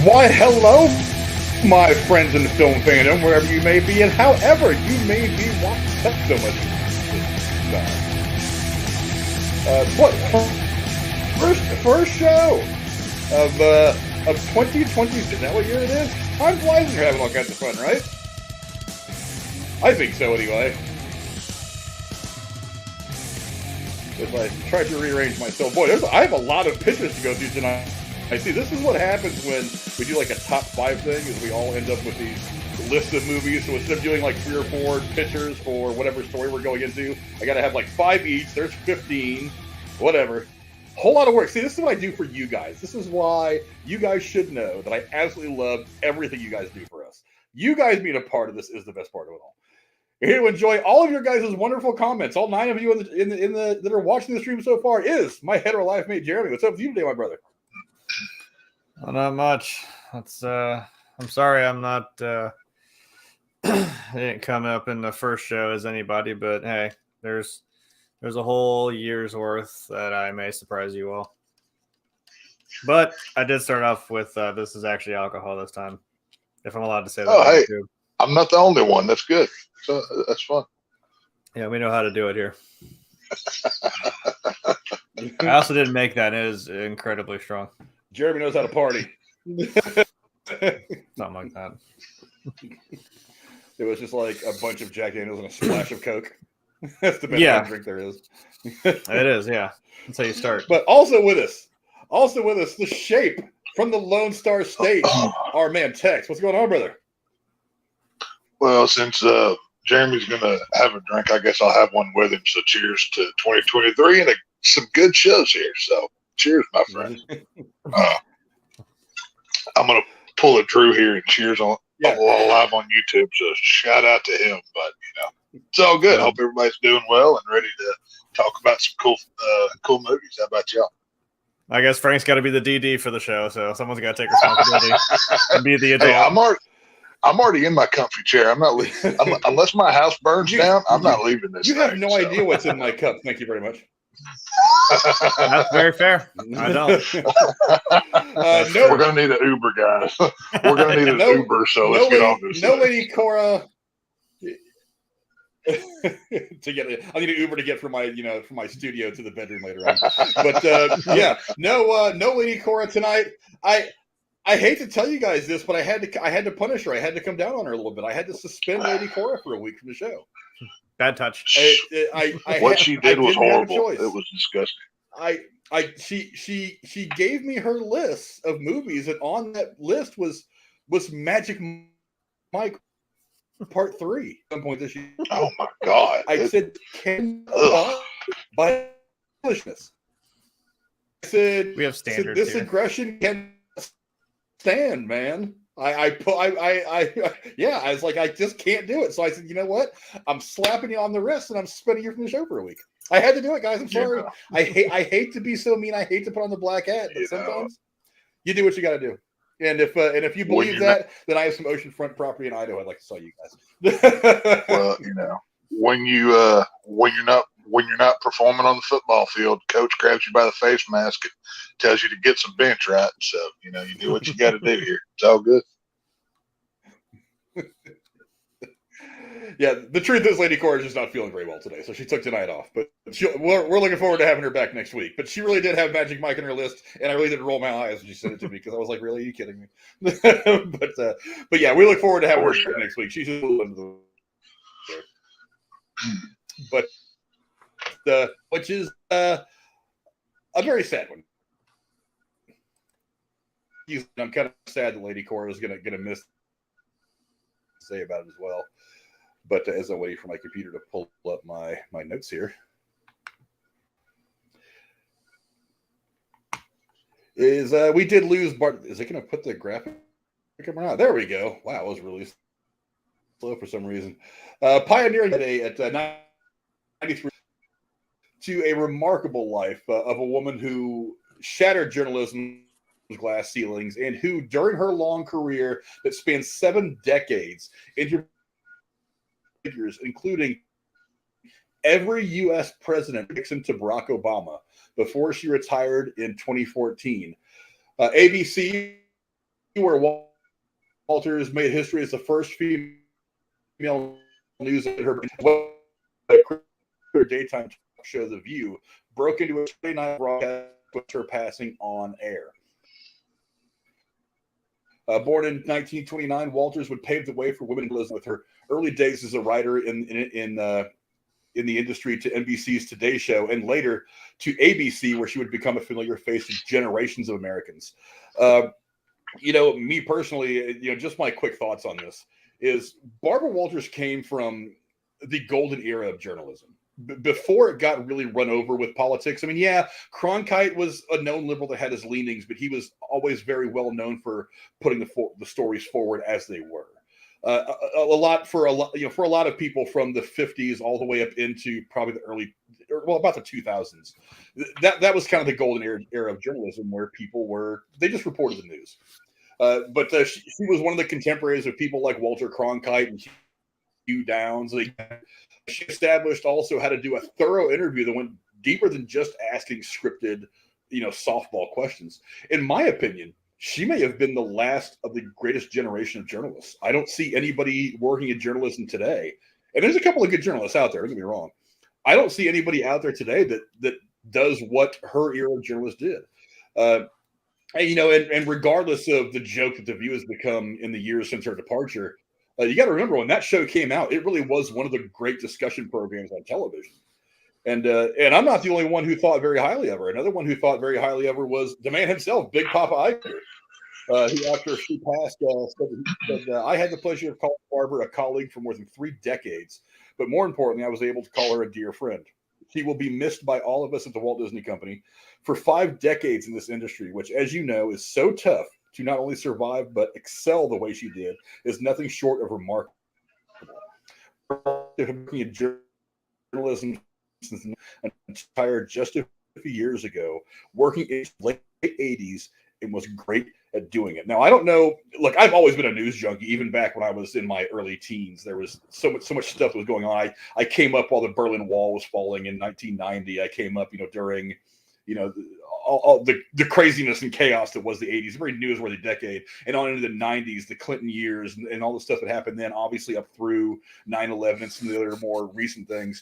Why, hello, my friends in the film fandom, wherever you may be, and however you may be watching so much. First show of 2020. Is that what year it is? Time flies and you're having all kinds of fun, right? I think so, anyway. If I try to rearrange myself, boy, I have a lot of pictures to go through tonight. I see. This is what happens when we do like a top 5 thing, is we all end up with these lists of movies. So instead of doing like 3 or 4 pictures for whatever story we're going into, I got to have like 5 each. There's 15, whatever. Whole lot of work. See, this is what I do for you guys. This is why you guys should know that I absolutely love everything you guys do for us. You guys being a part of this is the best part of it all. You're here to enjoy all of your guys' wonderful comments. All 9 of you in the that are watching the stream so far is my hetero life mate Jeremy. What's up with you today, my brother? Well, not much. That's I'm sorry I'm not I didn't come up in the first show as anybody, but hey, there's a whole year's worth that I may surprise you all. But I did start off with this is actually alcohol this time, if I'm allowed to say that. Oh, hey, too. I'm not the only one. That's good. So that's fun. Yeah, we know how to do it here. I also didn't make that. It is incredibly strong. Jeremy knows how to party. Something like that. It was just like a bunch of Jack Daniels and a splash of Coke. That's the best drink there is. It is, yeah. That's how you start. But also with us, the Shape from the Lone Star State, our man Tex. What's going on, brother? Well, since Jeremy's going to have a drink, I guess I'll have one with him. So cheers to 2023 and some good shows here. So cheers, my friend. I'm going to pull a Drew here and cheers on live on YouTube. So shout out to him. But, it's all good. I hope everybody's doing well and ready to talk about some cool movies. How about y'all? I guess Frank's got to be the DD for the show, so someone's got to take responsibility and be the adult. Hey, I'm already in my comfy chair. I'm not leaving. Unless my house burns down, I'm not leaving this. You have no idea what's in my cup. Thank you very much. That's very fair. I don't. We're going to need an Uber, guys. We're going to need an Uber, so let's get on this. No lady Cora. I need an Uber to get from my studio to the bedroom later on. But no lady Cora tonight. I hate to tell you guys this, but I had to punish her. I had to come down on her a little bit. I had to suspend Lady Cora for a week from the show. Bad touch. What she did was horrible. It was disgusting. She gave me her list of movies, and on that list was Magic Mike Part 3 at some point this year. Oh my God! I said, "Can by foolishness?" I said, "We have standards. This aggression can stand, man." I was like, I just can't do it. So I said, you know what? I'm slapping you on the wrist and I'm suspending you from the show for a week. I had to do it, guys. I'm sorry. I hate to be so mean. I hate to put on the black hat, but sometimes you do what you got to do. And if you believe that, then I have some oceanfront property in Idaho I'd like to sell you guys. Well, when you're not performing on the football field, coach grabs you by the face mask and tells you to get some bench right. So, you do what you got to do here. It's all good. Yeah, the truth is Lady Cora is just not feeling very well today, so she took tonight off. But we're looking forward to having her back next week. But she really did have Magic Mike on her list, and I really did roll my eyes when she sent it to me because I was like, really? Are you kidding me? but yeah, we look forward to having her back next week. She's a little into the but which is a very sad one. I'm kind of sad that Lady Cora is gonna miss to say about it as well. But as I wait for my computer to pull up my notes here, we did lose Bart. Is it going to put the graphic up or not? There we go. Wow, it was really slow for some reason. Pioneering today at 93 to a remarkable life of a woman who shattered journalism's glass ceilings and who, during her long career that spanned 7 decades, interviewed figures, including every U.S. president, Nixon to Barack Obama, before she retired in 2014. ABC where Walters made history as the first female news anchor. Her daytime talk show, The View, broke into a Sunday night broadcast with her passing on air. Born in 1929, Walters would pave the way for women in journalism with her early days as a writer in the industry to NBC's Today Show, and later to ABC, where she would become a familiar face to generations of Americans. Me personally, just my quick thoughts on this is Barbara Walters came from the golden era of journalism. Before it got really run over with politics. I mean, yeah, Cronkite was a known liberal that had his leanings, but he was always very well known for putting the stories forward as they were. For a lot of people from the 50s all the way up into probably about the 2000s, that was kind of the golden era of journalism, where they just reported the news. But she was one of the contemporaries of people like Walter Cronkite and Hugh Downs. She established also how to do a thorough interview that went deeper than just asking scripted, softball questions. In my opinion, she may have been the last of the greatest generation of journalists. I don't see anybody working in journalism today. And there's a couple of good journalists out there, don't get me wrong. I don't see anybody out there today that does what her era of journalists did. And regardless of the joke that The View has become in the years since her departure, you got to remember when that show came out, it really was one of the great discussion programs on television. And I'm not the only one who thought very highly of her. Another one who thought very highly of her was the man himself, Big Papa Iger, who, after she passed, said, I had the pleasure of calling Barbara a colleague for more than 3 decades. But more importantly, I was able to call her a dear friend. She will be missed by all of us at the Walt Disney Company for 5 decades in this industry, which, as you know, is so tough to not only survive but excel the way she did, is nothing short of remarkable. Journalism since an entire just a few years ago, working in the late 80s, and was great at doing it. Now, I don't know. Look, I've always been a news junkie. Even back when I was in my early teens, there was so much stuff that was going on. I came up while the Berlin Wall was falling in 1990. I came up, during, all the craziness and chaos that was the 80s, a very newsworthy decade, and on into the 90s, the Clinton years, and all the stuff that happened then, obviously up through 9/11 and some of the other more recent things.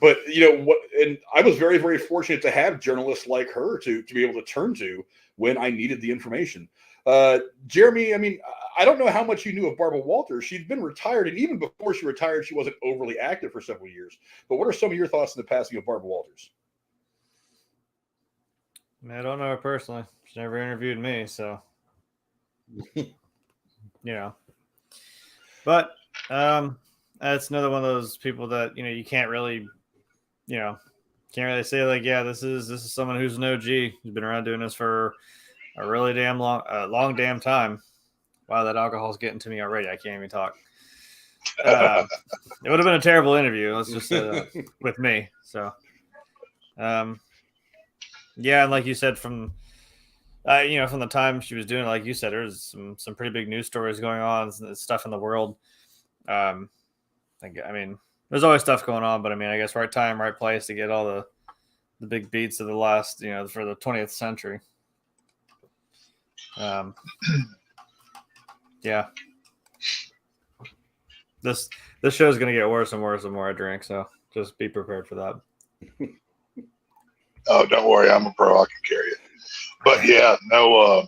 But and I was very, very fortunate to have journalists like her to be able to turn to when I needed the information. Jeremy, I mean, I don't know how much you knew of Barbara Walters. She'd been retired, and even before she retired, she wasn't overly active for several years. But what are some of your thoughts on the passing of Barbara Walters? I don't know her personally. She never interviewed me, so But that's another one of those people that you can't really, say like, yeah, this is someone who's an OG, who's been around doing this for a really damn long damn time. Wow, that alcohol's getting to me already. I can't even talk. It would have been a terrible interview. Let's just say that with me. So, yeah, and like you said, from the time she was doing it, like you said, there's some pretty big news stories going on, stuff in the world. I mean, there's always stuff going on, but I mean, I guess right time, right place to get all the big beats of the last, for the 20th century. Yeah. This show is going to get worse and worse the more I drink, so just be prepared for that. Oh, don't worry, I'm a pro. I can carry it. But yeah, no.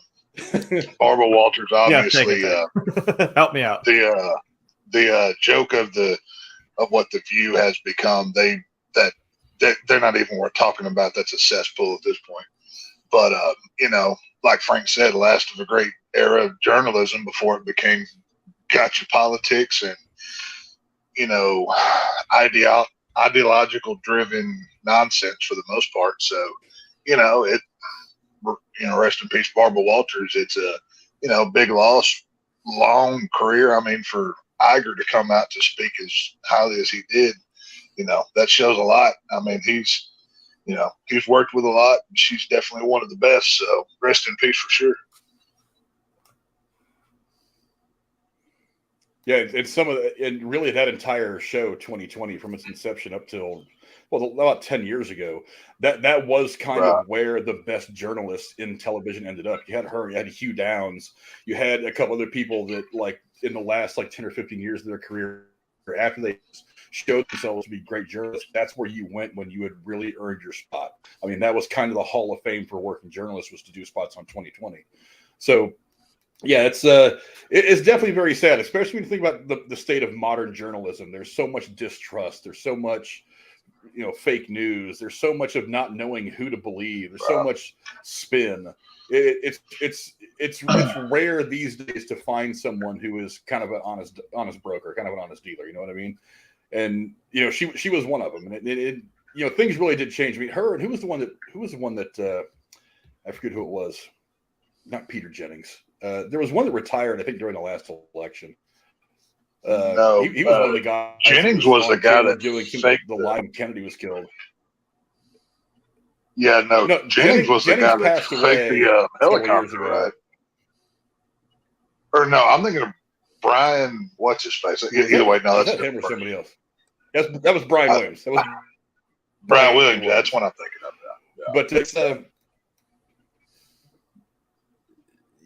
Barbara Walters, obviously. Help me out. The joke of what the View has become. They're not even worth talking about. That's a cesspool at this point. But like Frank said, last of a great era of journalism before it became gotcha politics and ideological driven nonsense for the most part. So rest in peace, Barbara Walters. It's a big loss, long career. I mean, for Iger to come out to speak as highly as he did, that shows a lot. I mean, he's worked with a lot, and she's definitely one of the best. So rest in peace for sure. Yeah, and really that entire show, 2020, from its inception up till, well, about 10 years ago, that was kind of where the best journalists in television ended up. You had her, you had Hugh Downs, you had a couple other people that, like, in the last, like, 10 or 15 years of their career, after they showed themselves to be great journalists, that's where you went when you had really earned your spot. I mean, that was kind of the Hall of Fame for working journalists, was to do spots on 2020. So, yeah, it's definitely very sad, especially when you think about the state of modern journalism. There's so much distrust. There's so much, fake news. There's so much of not knowing who to believe. There's so much spin. It's rare these days to find someone who is kind of an honest broker, kind of an honest dealer. You know what I mean? And she was one of them. And things really did change. I mean, her, and who was the one that I forget who it was. Not Peter Jennings. There was one that retired, I think, during the last election. No, he was one of the guys. Jennings was the guy that faked the lie when Kennedy was killed. Yeah, no, Jennings was the guy that faked the helicopter, right? Or no, I'm thinking of Brian. What's his face? Either way, no, that's him or somebody else. That was Brian Williams. That was Brian Williams. That's what I'm thinking of. Yeah. But it's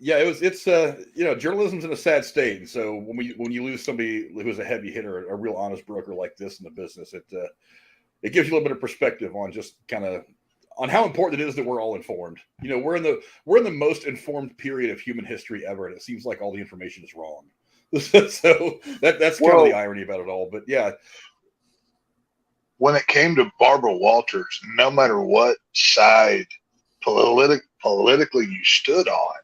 it's journalism's in a sad state, and so when you lose somebody who's a heavy hitter, a real honest broker like this in the business, it gives you a little bit of perspective on just kind of on how important it is that we're all informed. We're in the most informed period of human history ever, and it seems like all the information is wrong. So that's kind of the irony about it all. But yeah, when it came to Barbara Walters, no matter what side politically you stood on,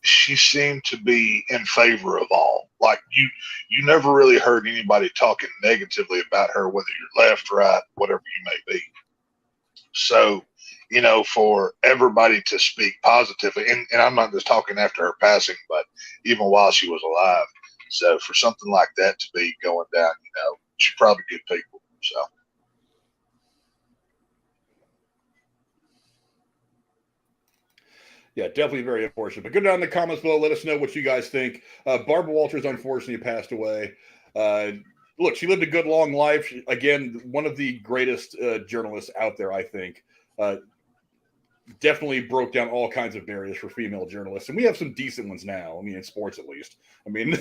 she seemed to be in favor of all. Like you never really heard anybody talking negatively about her, whether you're left, right, whatever you may be. So, for everybody to speak positively, and I'm not just talking after her passing, but even while she was alive. So for something like that to be going down, she's probably good people. So. Yeah, definitely very unfortunate. But go down in the comments below. Let us know what you guys think. Barbara Walters unfortunately passed away. Look, she lived a good, long life. Again, one of the greatest journalists out there, I think. Definitely broke down all kinds of barriers for female journalists. And we have some decent ones now. I mean, in sports at least. I mean,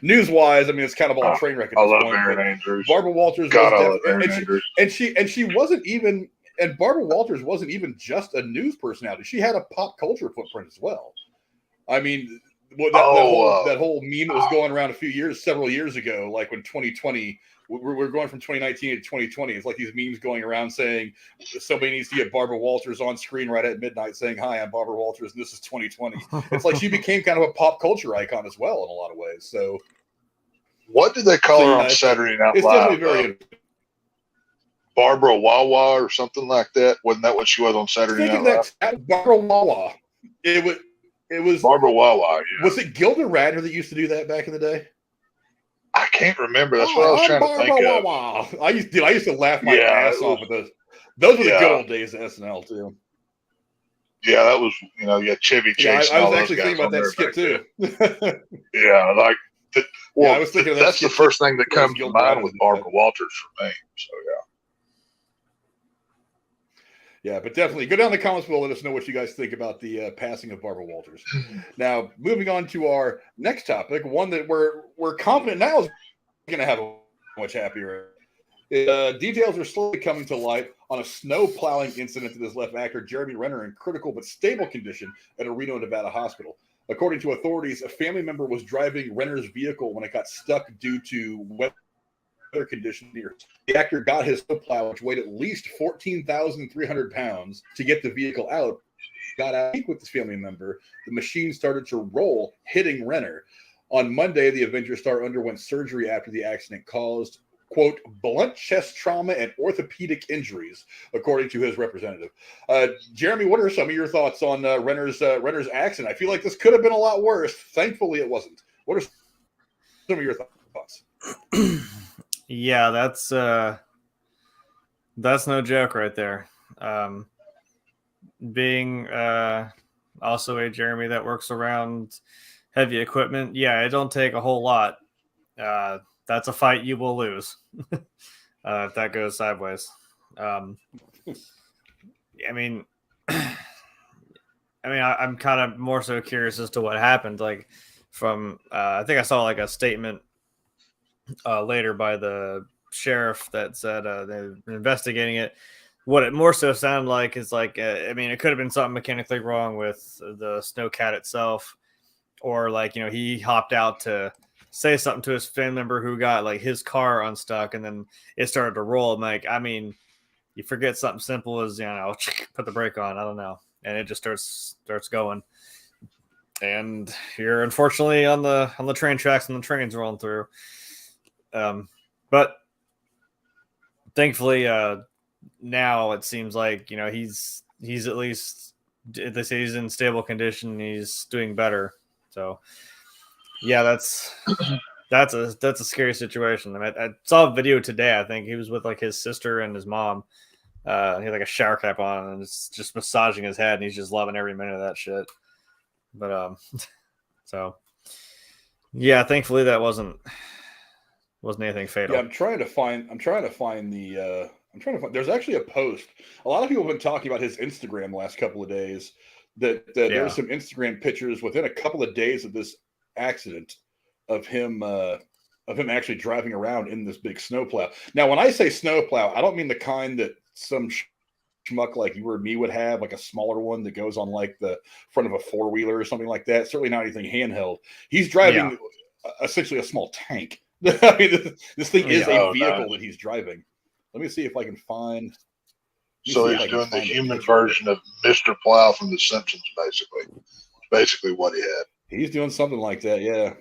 news-wise, it's kind of all a train wreck at this point. I love Aaron Andrews. Barbara Walters Andrews. And she wasn't even... And Barbara Walters wasn't even just a news personality. She had a pop culture footprint as well. I mean, that whole meme that was going around several years ago, like when 2020, we're going from 2019 to 2020. It's like these memes going around saying somebody needs to get Barbara Walters on screen right at midnight saying, "Hi, I'm Barbara Walters, and this is 2020." It's like she became kind of a pop culture icon as well in a lot of ways. So, what did they call her on Saturday Night Live? It's definitely very Barbara Wawa or something like that. Wasn't that what she was on Saturday Night Live? Barbara Wawa. It was Barbara Wawa. Yeah. Was it Gilda Radner that used to do that back in the day? I can't remember. That's what I was trying to think of. I used to laugh my ass off at those. Those were the good old days of SNL too. Yeah, that was Chevy Chase. I was actually thinking about that skit too. Yeah, like. I was thinking that's the first thing that comes to mind with Barbara Walters for me. So yeah. Yeah, but definitely go down in the comments below. Let us know what you guys think about the passing of Barbara Walters. Now, moving on to our next topic, one that we're confident now is going to have a much happier. Details are slowly coming to light on a snow plowing incident that has left actor Jeremy Renner in critical but stable condition at a Reno, Nevada hospital. According to authorities, a family member was driving Renner's vehicle when it got stuck due to weather conditions near. The actor got his snowplow, which weighed at least 14,300 pounds, to get the vehicle out. Got out with his family member. The machine started to roll, hitting Renner. On Monday, the Avenger star underwent surgery after the accident caused, quote, blunt chest trauma and orthopedic injuries, according to his representative. Jeremy, what are some of your thoughts on Renner's accident? I feel like this could have been a lot worse. Thankfully, it wasn't. What are some of your thoughts? Yeah, that's no joke right there. Being also a Jeremy that works around heavy equipment, it don't take a whole lot. That's a fight you will lose if that goes sideways. I mean, I'm kind of more so curious as to what happened. Like from, I think I saw like a statement later by the sheriff that said they're investigating it. What it more so sounded like is like, it could have been something mechanically wrong with the snowcat itself, or like, he hopped out to say something to his family member who got like his car unstuck, and then it started to roll. I'm like, you forget something simple as, put the brake on. I don't know. And it just starts going. And you're unfortunately on the train tracks and the train's rolling through. But thankfully, now it seems like, he's at least, they say he's in stable condition. He's doing better. So yeah, that's a scary situation. I saw a video today. I think he was with like his sister and his mom. He had like a shower cap on and it's just massaging his head, and he's just loving every minute of that shit. But so yeah, thankfully that wasn't anything fatal. Yeah, I'm trying to find there's actually a post. A lot of people have been talking about his Instagram the last couple of days. That there's some Instagram pictures within a couple of days of this accident of him actually driving around in this big snowplow. Now, when I say snowplow, I don't mean the kind that some schmuck like you or me would have, like a smaller one that goes on like the front of a four-wheeler or something like that. Certainly not anything handheld. He's driving essentially a small tank. I mean, this thing is a vehicle that he's driving. Let me see if I can find. So he's doing the human version of Mr. Plow from The Simpsons, basically. Basically what he had. He's doing something like that, yeah.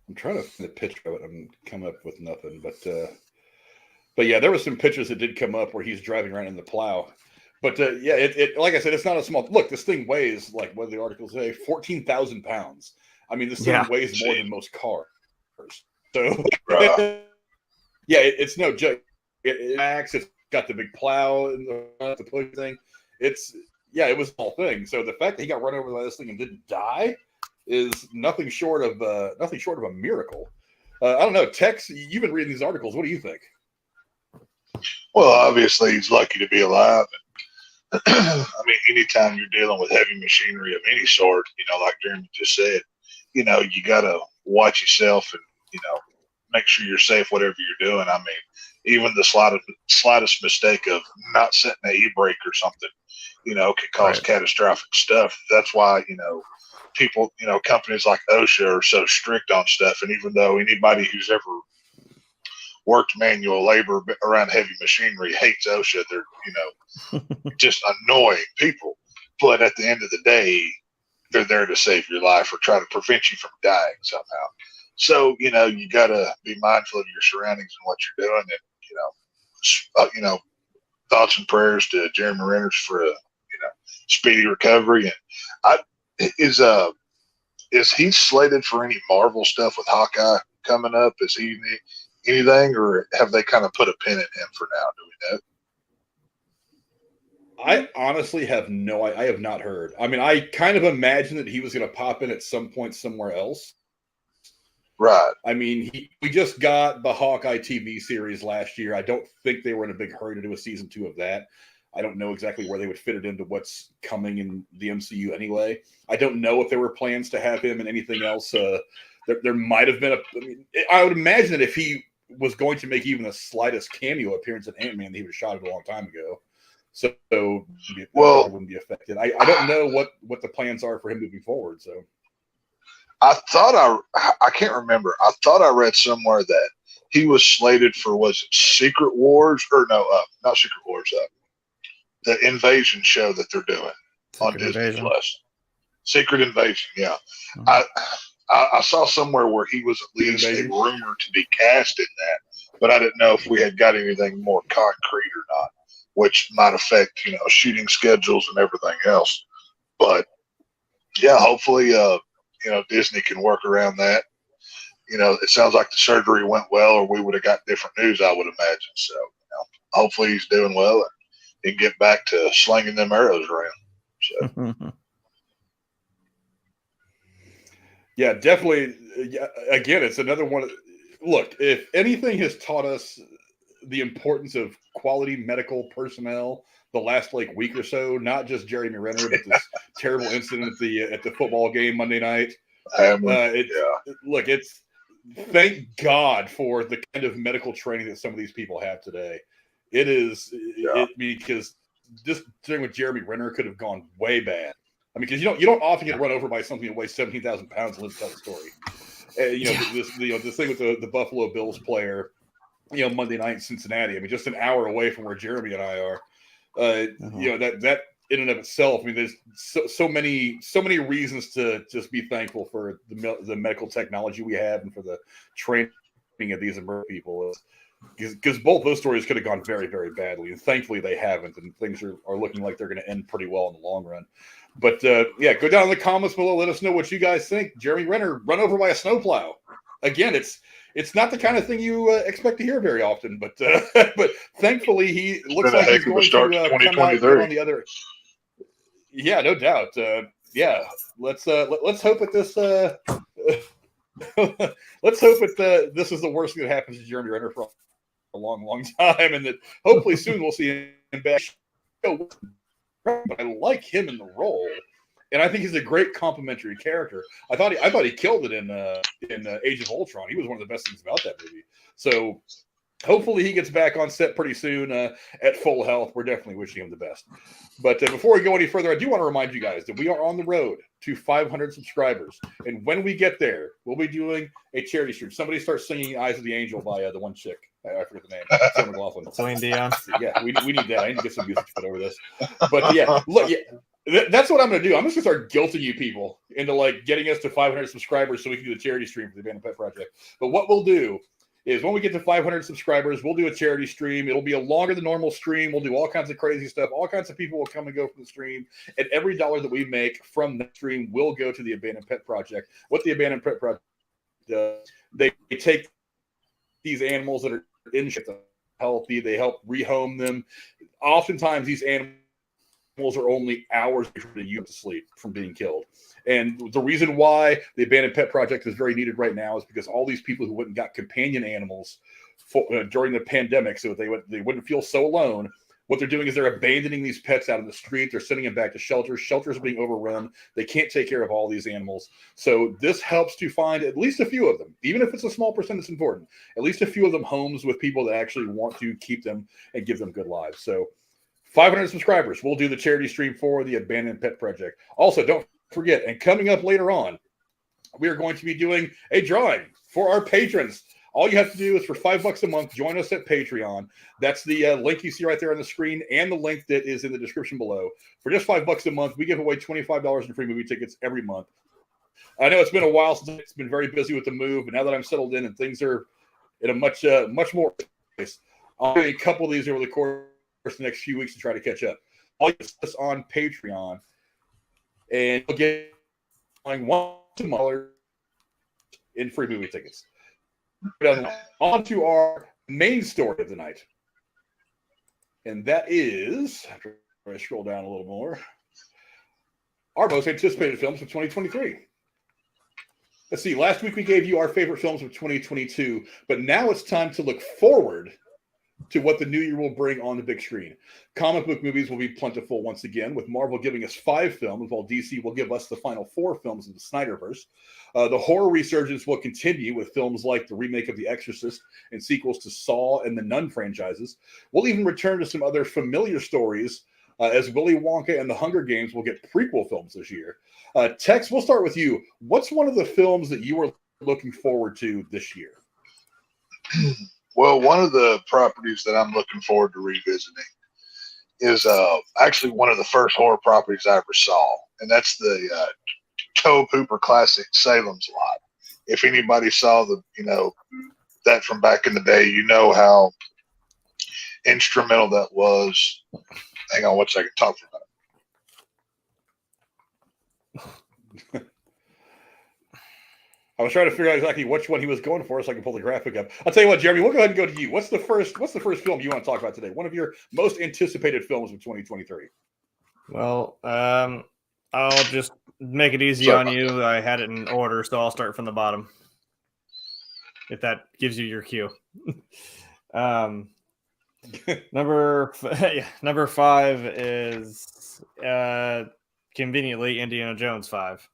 I'm trying to find a picture of it. I'm coming up with nothing, but yeah, there were some pictures that did come up where he's driving around in the plow. But yeah, it like I said, it's not a small. Look, this thing weighs, like what the articles say, 14,000 pounds. I mean, this thing weighs more than most cars. So yeah, it's no joke. It's got the big plow and the push thing. It was a whole thing. So the fact that he got run over by this thing and didn't die is nothing short of a miracle. I don't know, Tex, you've been reading these articles. What do you think? Well, obviously he's lucky to be alive. I mean, anytime you're dealing with heavy machinery of any sort, like Jeremy just said, you got to watch yourself and, make sure you're safe, whatever you're doing. I mean, even the slightest mistake of not setting an e-brake or something, could cause catastrophic stuff. That's why, people, companies like OSHA are so strict on stuff. And even though anybody who's ever worked manual labor around heavy machinery hates OSHA, they're, just annoying people. But at the end of the day, they're there to save your life or try to prevent you from dying somehow. So, you got to be mindful of your surroundings and what you're doing. And, thoughts and prayers to Jeremy Renner for a, speedy recovery. And is he slated for any Marvel stuff with Hawkeye coming up? Is he anything, or have they kind of put a pin in him for now? Do we know? I honestly have I have not heard. I mean, I kind of imagined that he was going to pop in at some point somewhere else. Right. I mean, we just got the Hawkeye TV series last year. I don't think they were in a big hurry to do a season 2 of that. I don't know exactly where they would fit it into what's coming in the MCU anyway. I don't know if there were plans to have him in anything else. There might have been I would imagine that if he was going to make even the slightest cameo appearance in Ant-Man, he would have shot it a long time ago. So wouldn't be affected. I don't know what the plans are for him moving forward. So I can't remember. I thought I read somewhere that he was slated for, was it Secret Wars, or no, not Secret Wars, the Invasion show that they're doing on Disney Plus. Secret Invasion, yeah. Mm-hmm. I saw somewhere where he was at least a rumor to be cast in that, but I didn't know if we had got anything more concrete or not, which might affect, shooting schedules and everything else. But yeah, hopefully, Disney can work around that. It sounds like the surgery went well, or we would have got different news, I would imagine. So, hopefully he's doing well and get back to slinging them arrows around. So. Yeah, definitely. Yeah, again, it's another one. look, if anything has taught us the importance of quality medical personnel the last like week or so, not just Jeremy Renner, but this terrible incident at the football game Monday night. Look, it's thank God for the kind of medical training that some of these people have today. It is because this thing with Jeremy Renner could have gone way bad. I mean, because you don't often get run over by something that weighs 17,000 pounds and lives to tell the story. This thing with the Buffalo Bills player, Monday night in Cincinnati. I mean, just an hour away from where Jeremy and I are. That in and of itself. I mean, there's so many reasons to just be thankful for the medical technology we have and for the training of these emergency people. Because both those stories could have gone very, very badly, and thankfully they haven't, and things are looking like they're going to end pretty well in the long run. But go down in the comments below. Let us know what you guys think. Jeremy Renner run over by a snowplow. Again, it's not the kind of thing you expect to hear very often, but thankfully he looks like he's going to come out on the other. Yeah, no doubt. Let's hope that this. Let's hope that this is the worst thing that happens to Jeremy Renner for a long, long time, and that hopefully soon we'll see him back. But I like him in the role, and I think he's a great complimentary character. I thought he killed it in Age of Ultron. He was one of the best things about that movie. So hopefully he gets back on set pretty soon at full health. We're definitely wishing him the best. But before we go any further, I do want to remind you guys that we are on the road to 500 subscribers. And when we get there, we'll be doing a charity stream. Somebody starts singing Eyes of the Angel by the one chick. I forget the name. Sarah McLachlan. Celine Dion. Yeah, we need that. I need to get some music to put over this. But look, that's what I'm going to do. I'm just going to start guilting you people into like getting us to 500 subscribers so we can do the charity stream for the Abandoned Pet Project. But what we'll do is when we get to 500 subscribers, we'll do a charity stream. It'll be a longer than normal stream. We'll do all kinds of crazy stuff. All kinds of people will come and go from the stream. And every dollar that we make from that stream will go to the Abandoned Pet Project. What the Abandoned Pet Project does, they take these animals that are in shit healthy. They help rehome them. Oftentimes, these animals are only hours before they use to sleep from being killed. And the reason why the Abandoned Pet Project is very needed right now is because all these people who went and got companion animals during the pandemic so that they wouldn't feel so alone, what they're doing is they're abandoning these pets out in the street. They're sending them back to shelters. Shelters are being overrun. They can't take care of all these animals. So this helps to find at least a few of them, even if it's a small percent that's important, at least a few of them homes with people that actually want to keep them and give them good lives. So 500 subscribers, we'll do the charity stream for the Abandoned Pet Project. Also, don't forget, and coming up later on, we are going to be doing a drawing for our patrons. All you have to do is for $5 a month, join us at Patreon. That's the link you see right there on the screen and the link that is in the description below. For just $5 a month, we give away $25 in free movie tickets every month. I know it's been a while since it's been very busy with the move, but now that I'm settled in and things are in a much more place, I'll do a couple of these over the course of the next few weeks to try to catch up. All you do is on Patreon, and you'll get $1 in free movie tickets. On to our main story of the night. And that is, after I scroll down a little more, our most anticipated films of 2023. Let's see, last week we gave you our favorite films of 2022, but now it's time to look forward to what the new year will bring on the big screen. Comic book movies will be plentiful once again, with Marvel giving us 5 films, while DC will give us the final 4 films of the Snyderverse. The horror resurgence will continue with films like the remake of The Exorcist and sequels to Saw and the Nun franchises. We'll even return to some other familiar stories, as Willy Wonka and the Hunger Games will get prequel films this year. Tex, we'll start with you. What's one of the films that you are looking forward to this year? Well, one of the properties that I'm looking forward to revisiting is actually one of the first horror properties I ever saw, and that's the Tobe Hooper classic, Salem's Lot. If anybody saw that from back in the day, you know how instrumental that was. Hang on one second, talk for a minute. I was trying to figure out exactly which one he was going for so I can pull the graphic up. I'll tell you what, Jeremy, we'll go ahead and go to you. What's the first film you want to talk about today? One of your most anticipated films of 2023. Well, I'll just make it easy on you. I had it in order, so I'll start from the bottom. if that gives you your cue. Number 5 is conveniently Indiana Jones 5.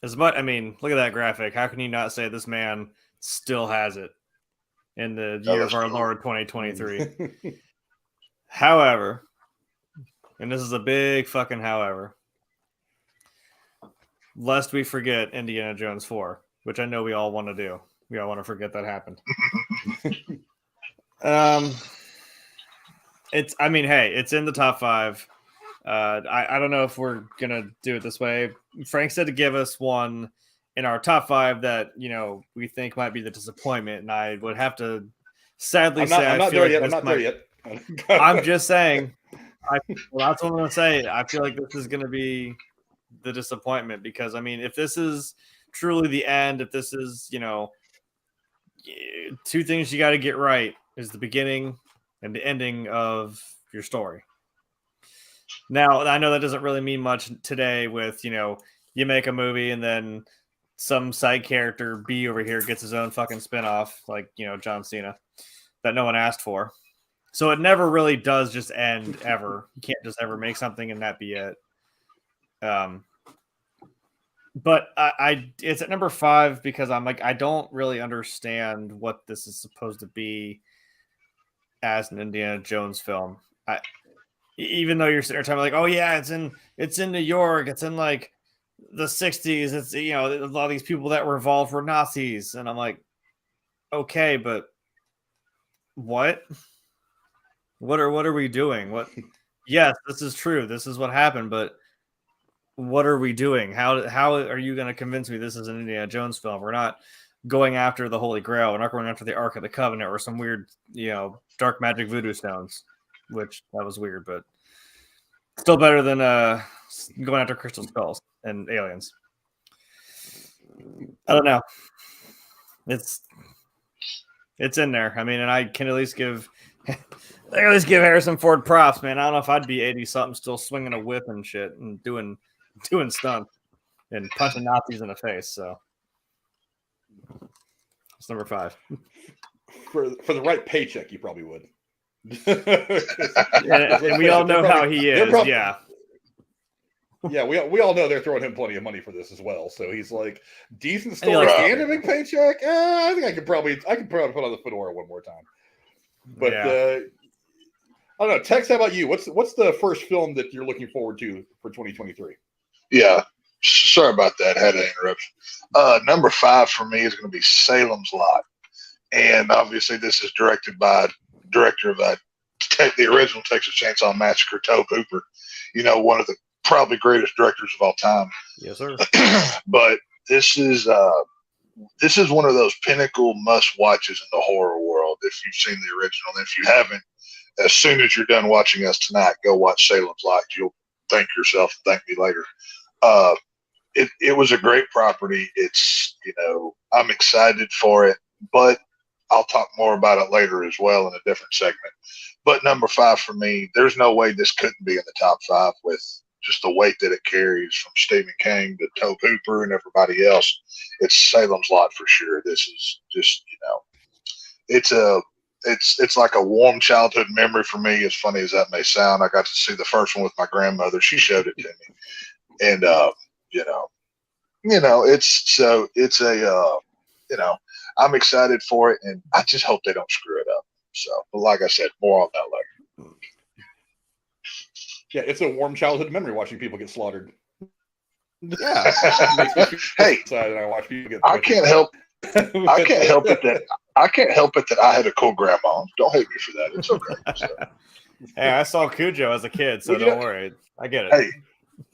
As much, I mean, look at that graphic. How can you not say this man still has it in the year of our Lord 2023? However, and this is a big fucking however, lest we forget Indiana Jones 4, which I know we all want to do. We all want to forget that happened. It's in the top 5. I don't know if we're gonna do it this way. Frank said to give us one in our top 5 that we think might be the disappointment, and I would have to sadly say I'm not there yet. I'm not there yet. I'm just saying. That's what I'm gonna say. I feel like this is gonna be the disappointment because if this is truly the end, if this is 2 things you got to get right is the beginning and the ending of your story. Now, I know that doesn't really mean much today with, you make a movie and then some side character B over here gets his own fucking spinoff, like, John Cena, that no one asked for. So it never really does just end ever. You can't just ever make something and that be it. But it's at number 5 because I'm like, I don't really understand what this is supposed to be as an Indiana Jones film. Even though you're sitting there talking like, oh yeah, it's in New York, it's in like the 60s, it's a lot of these people that were involved were Nazis, and I'm like, okay, but what are we doing? What? Yes, this is true. This is what happened, but what are we doing? How are you going to convince me this is an Indiana Jones film? We're not going after the Holy Grail. We're not going after the Ark of the Covenant or some weird, dark magic voodoo stones, which that was weird, but still better than going after crystal skulls and aliens. I don't know. It's in there. And I can at least give Harrison Ford props, man. I don't know if I'd be 80-something still swinging a whip and shit and doing stunts and punching Nazis in the face. So it's number 5. For the right paycheck, you probably would. and we all know how he is. Yeah, we all know they're throwing him plenty of money for this as well. So he's like, decent story and a big paycheck. I think I could probably put on the fedora one more time. But I don't know. Tex, how about you? What's the first film that you're looking forward to for 2023? Yeah, sorry about that. Had an interruption. Number 5 for me is going to be Salem's Lot, and obviously this is directed by director of the original Texas Chainsaw Massacre, Tobe Hooper. One of the probably greatest directors of all time. Yes, sir. But this is one of those pinnacle must watches in the horror world. If you've seen the original, and if you haven't, as soon as you're done watching us tonight, go watch Salem's Lot. You'll thank yourself and thank me later. It was a great property. It's I'm excited for it, but I'll talk more about it later as well in a different segment. But number 5 for me, there's no way this couldn't be in the top 5 with just the weight that it carries from Stephen King to Tobe Hooper and everybody else. It's Salem's Lot for sure. This is just, it's like a warm childhood memory for me, as funny as that may sound. I got to see the first one with my grandmother. She showed it to me. And, I'm excited for it, and I just hope they don't screw it up. So, but like I said, more on that later. Yeah, it's a warm childhood memory watching people get slaughtered. Yeah. Hey, I watch people get. I can't help it that I had a cool grandma. Don't hate me for that. It's okay. So. Hey, I saw Cujo as a kid, so don't worry. I get it. Hey,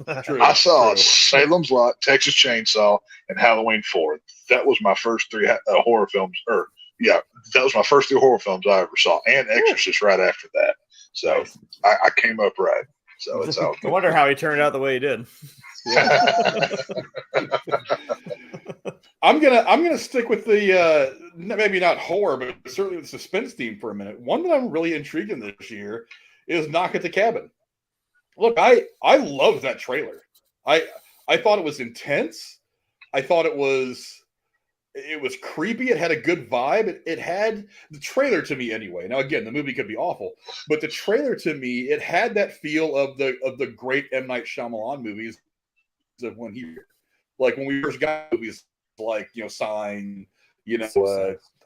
I saw Salem's Lot, Texas Chainsaw, and Halloween 4. That was my first 3 horror films. That was my first 3 horror films I ever saw, and Exorcist right after that. So I came up right. So it's all good. I wonder how he turned out the way he did. Yeah. I'm gonna stick with the maybe not horror, but certainly the suspense theme for a minute. One that I'm really intrigued in this year is Knock at the Cabin. Look, I love that trailer. I I thought it was intense. I thought it was creepy. It had a good vibe. It had the trailer to me anyway. Now again, the movie could be awful, but the trailer to me, it had that feel of the great M. Night Shyamalan movies of when we first got movies like Sign,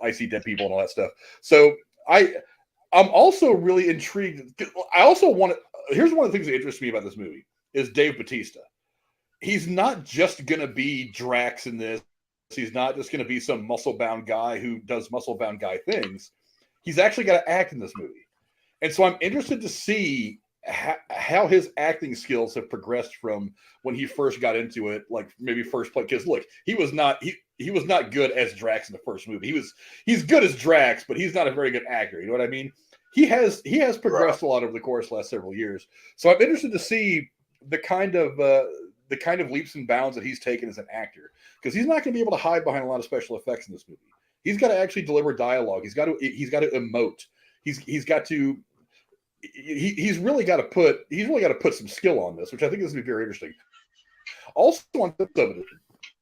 I See Dead People and all that stuff. So I'm also really intrigued. I also here's one of the things that interests me about this movie is Dave Bautista. He's not just gonna be Drax in this. He's not just going to be some muscle-bound guy who does muscle-bound guy things. He's actually got to act in this movie. And so I'm interested to see how his acting skills have progressed from when he first got into it, like maybe first play. Because look, he was not good as Drax in the first movie. He's good as Drax, but he's not a very good actor. You know what I mean? He has progressed a lot over the course of the last several years. So I'm interested to see the kind of leaps and bounds that he's taken as an actor, because he's not going to be able to hide behind a lot of special effects in this movie. He's got to actually deliver dialogue. He's got to emote. He's really got to put some skill on this, which I think is going to be very interesting. Also on top of it,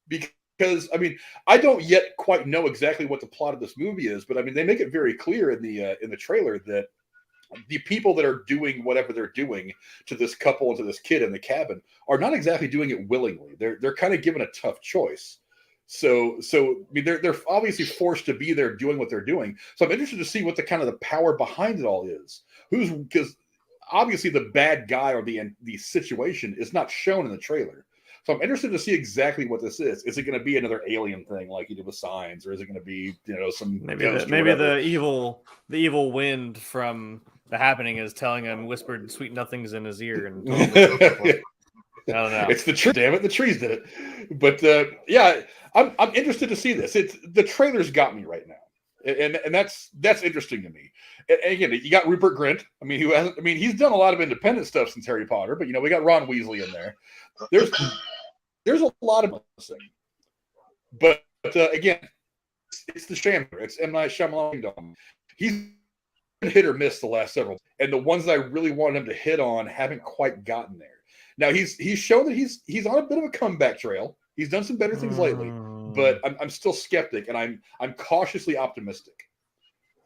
because I don't yet quite know exactly what the plot of this movie is, but they make it very clear in the trailer that the people that are doing whatever they're doing to this couple and to this kid in the cabin are not exactly doing it willingly. They're kind of given a tough choice. So they're obviously forced to be there doing what they're doing. So I'm interested to see what the kind of the power behind it all is. Because obviously the bad guy or the situation is not shown in the trailer. So I'm interested to see exactly what this is. Is it going to be another alien thing like you did with Signs, or is it going to be some maybe the evil wind from The Happening is telling him whispered sweet nothings in his ear and I don't know. It's the tree. Damn it, the trees did it. But yeah, I'm interested to see this. The trailer's got me right now, and that's interesting to me. And again, you got Rupert Grint. He's done a lot of independent stuff since Harry Potter, but we got Ron Weasley in there. There's a lot of this thing, but again, it's the Chandler. It's M. Night Shyamalan. He's been hit or miss the last several, and the ones that I really wanted him to hit on haven't quite gotten there. Now he's shown that he's on a bit of a comeback trail. He's done some better things lately, but I'm still skeptic, and I'm cautiously optimistic.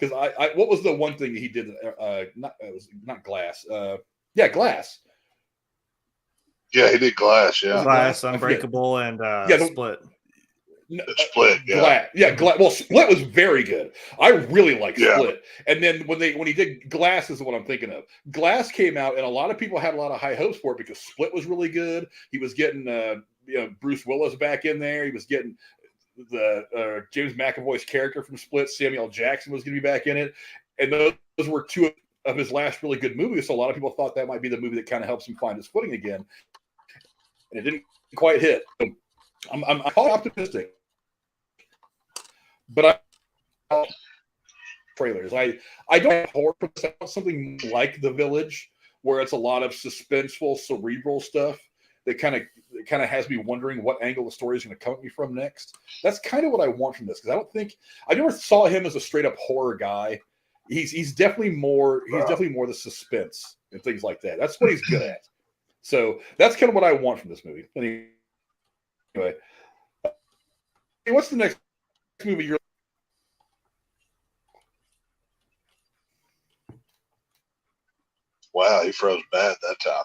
Because I what was the one thing that he did? It was not Glass. Glass. Yeah, he did Glass. Yeah, Glass, Unbreakable, and Split. Split. Yeah, Well, Split was very good. I really liked Split. And then when he did Glass is what I'm thinking of. Glass came out, and a lot of people had a lot of high hopes for it because Split was really good. He was getting Bruce Willis back in there. He was getting the James McAvoy's character from Split. Samuel L. Jackson was going to be back in it, and those were two of his last really good movies. So a lot of people thought that might be the movie that kind of helps him find his footing again, and it didn't quite hit. I'm optimistic, but trailers. I don't have horror for something like The Village, where it's a lot of suspenseful, cerebral stuff that kind of has me wondering what angle the story is going to come at me from next. That's kind of what I want from this, because I never saw him as a straight up horror guy. He's definitely more the suspense and things like that. That's what he's good at. So that's kind of what I want from this movie. Anyway, what's the next movie you're? Wow, he froze bad that time.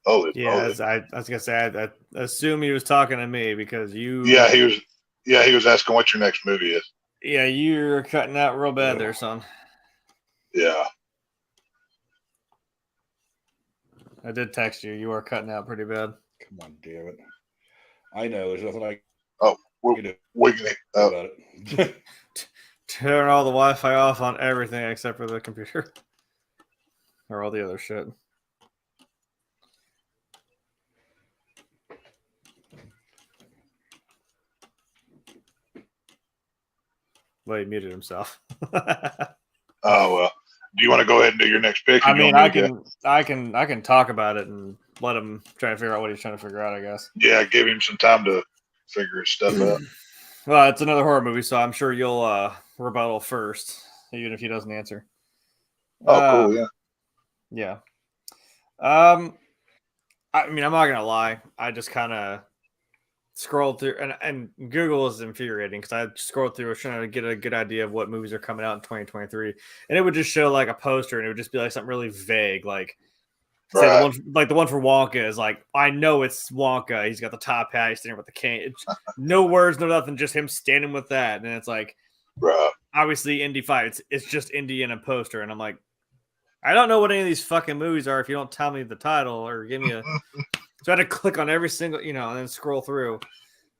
Oh, yeah. I was gonna say, I assume he was talking to me because you. Yeah, he was. Yeah, he was asking what your next movie is. Yeah, you're cutting out real bad there, son. Yeah. I did text you. You are cutting out pretty bad. Come on, damn it! I know there's nothing I. Oh, we can about it. Turn all the Wi-Fi off on everything except for the computer or all the other shit. Well, he muted himself. Oh well. Do you want to go ahead and do your next pick? I mean, I can talk about it and let him try to figure out what he's trying to figure out, I guess. Yeah, give him some time to figure his stuff out. Well, it's another horror movie, so I'm sure you'll rebuttal first, even if he doesn't answer. Oh, cool, yeah. Yeah. I mean, I'm not gonna lie. I just kind of scrolled through, and Google is infuriating because I scrolled through trying to get a good idea of what movies are coming out in 2023, and it would just show like a poster, and it would just be like something really vague, like say the one for Wonka is like, I know it's Wonka. He's got the top hat. He's standing with the cane. It's, no words, no nothing, just him standing with that, and it's like, obviously Indy 5. It's just Indy in a poster, and I'm like, I don't know what any of these fucking movies are if you don't tell me the title or give me a. So I had to click on every single, and then scroll through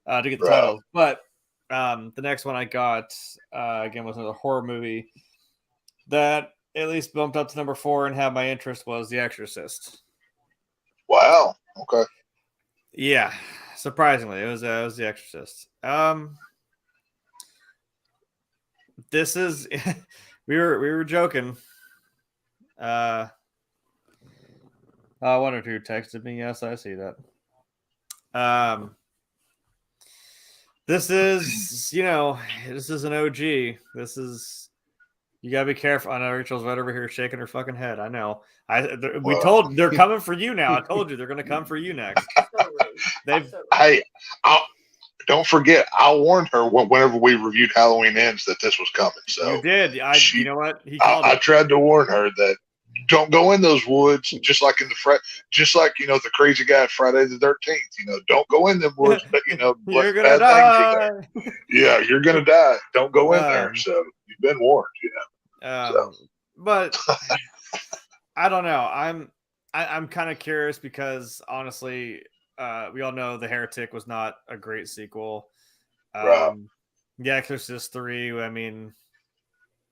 to get the titles. But the next one I got again was another horror movie that at least bumped up to number 4 and had my interest was The Exorcist. Wow. Okay. Yeah, surprisingly, it was The Exorcist. This is we were joking. One or two texted me. Yes, I see that. This is an OG. This is, you gotta be careful. I know Rachel's right over here shaking her fucking head. I know. They're coming for you now. I told you they're gonna come for you next. Don't forget, I warned her whenever we reviewed Halloween Ends that this was coming. So you did. You know what? He called I tried to warn her that don't go in those woods, just like the crazy guy at Friday the 13th. Don't go in them woods, but you're gonna die. Yeah, you're gonna die. Don't go in there. So you've been warned. But I don't know. I'm kind of curious because honestly, we all know The Heretic was not a great sequel. The Exorcist 3. I mean,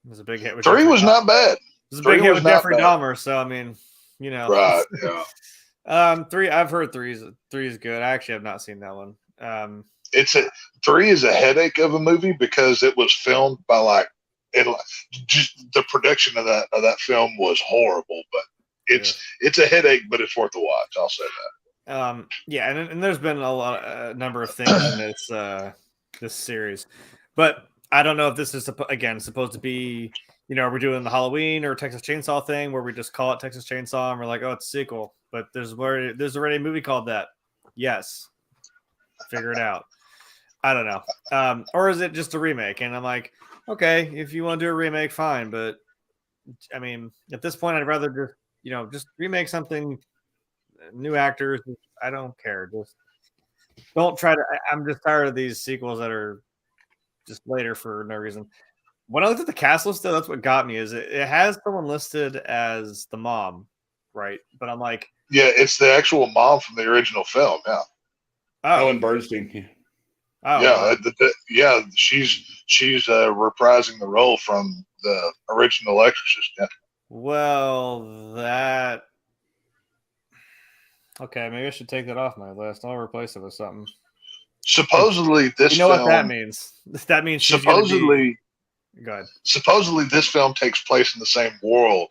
it was a big hit. 3 was not bad. It was a big hit with Jeffrey Dahmer, so I mean, Right, yeah. 3, I've heard 3 is good. I actually have not seen that one. 3 is a headache of a movie because it was filmed by just the production of that film was horrible, but it's a headache, but it's worth a watch. I'll say that. And there's been a number of things in this series, but I don't know if this is supposed to be, we're doing the Halloween or Texas Chainsaw thing where we just call it Texas Chainsaw and we're like, oh, it's a sequel, but there's already a movie called that. Yes, figure it out. I don't know. Or is it just a remake? And I'm like, okay, if you want to do a remake, fine, but I mean, at this point, I'd rather just remake something. New actors, I don't care. Just don't try to. I'm just tired of these sequels that are just later for no reason. When I looked at the cast list, though, that's what got me. Is it has someone listed as the mom, right? But I'm like, yeah, it's the actual mom from the original film. Yeah, Ellen Bernstein. Oh, yeah, she's reprising the role from the original Exorcist. Yeah. Well, that. Okay, maybe I should take that off my list. I'll replace it with something. Supposedly, this film, what that means? That means she's supposedly. Go ahead. Supposedly, this film takes place in the same world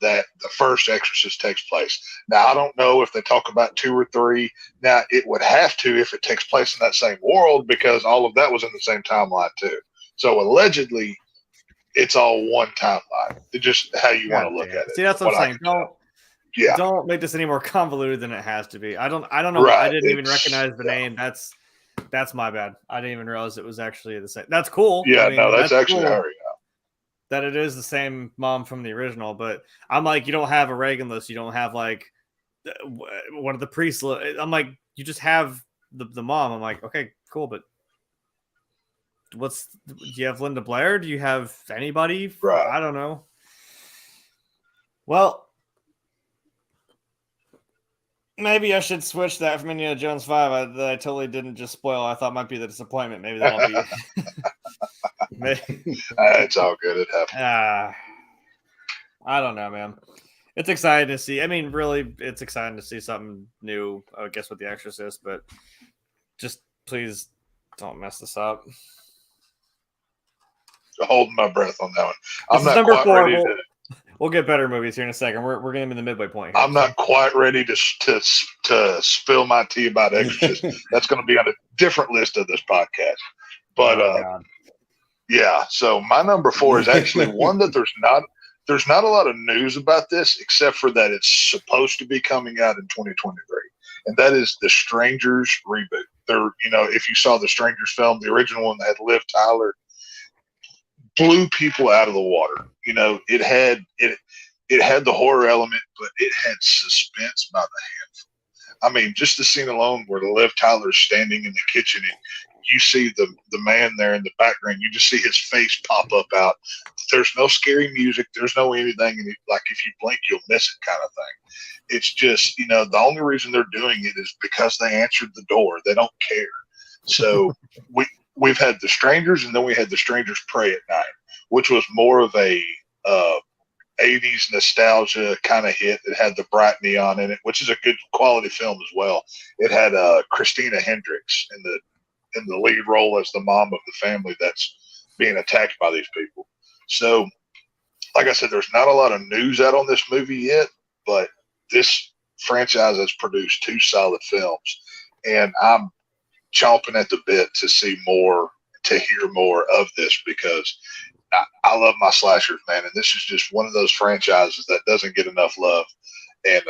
that the first Exorcist takes place. Now, I don't know if they talk about 2 or 3. Now, it would have to if it takes place in that same world because all of that was in the same timeline too. So allegedly, it's all one timeline. It's just how you want to look at it. See, that's what I'm saying. Don't make this any more convoluted than it has to be. I don't know. Right. I didn't even recognize the name. That's my bad. I didn't even realize it was actually the same. That's cool. Yeah, that's actually cool. That it is the same mom from the original, but I'm like, you don't have a Reagan list. You don't have like one of the priests. I'm like, you just have the mom. I'm like, okay, cool, but do you have Linda Blair? Do you have anybody? Right. I don't know. Well, maybe I should switch that from Indiana Jones 5 that I totally didn't just spoil. I thought might be the disappointment. Maybe that'll be. It's all good. It happens. I don't know, man. It's exciting to see. I mean, really, it's exciting to see something new, I guess, with The Exorcist, but just please don't mess this up. Holding my breath on that one. I'm not quite ready to. We'll get better movies here in a second. We're going to be in the midway point here. I'm not quite ready to spill my tea about Exorcist. That's going to be on a different list of this podcast. But yeah, so my number 4 is actually one that there's not a lot of news about this except for that it's supposed to be coming out in 2023. and that is the Strangers reboot. They're, if you saw the Strangers film, the original one that had Liv Tyler, blew people out of the water. It had the horror element, but it had suspense by the handful. I mean, just the scene alone where Liv Tyler's standing in the kitchen and you see the man there in the background, you just see his face pop up out. There's no scary music. There's no anything. And like, if you blink, you'll miss it kind of thing. It's just, the only reason they're doing it is because they answered the door. They don't care. So we've had the Strangers, and then we had the Strangers Pray at Night, which was more of a 80s nostalgia kind of hit. It had the bright neon in it, which is a good quality film as well. It had Christina Hendricks in the lead role as the mom of the family that's being attacked by these people. So, like I said, there's not a lot of news out on this movie yet, but this franchise has produced 2 solid films, and I'm chomping at the bit to see more, to hear more of this, because I love my slashers, man, and this is just one of those franchises that doesn't get enough love. And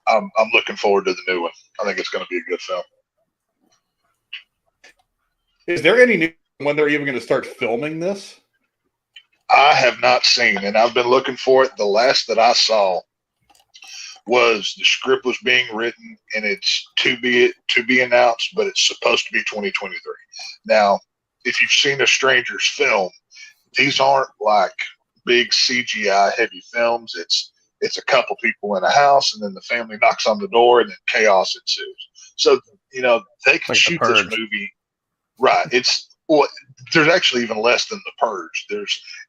I'm looking forward to the new one. I think it's going to be a good film. Is there any news when they're even going to start filming this? I have not seen, and I've been looking for it. The last that I saw was the script was being written, and it's to be announced, but it's supposed to be 2023. Now, if you've seen a Strangers film, these aren't like big CGI heavy films. It's a couple people in a house, and then the family knocks on the door, and then chaos ensues. So they can shoot this movie. Right. There's actually even less than The Purge.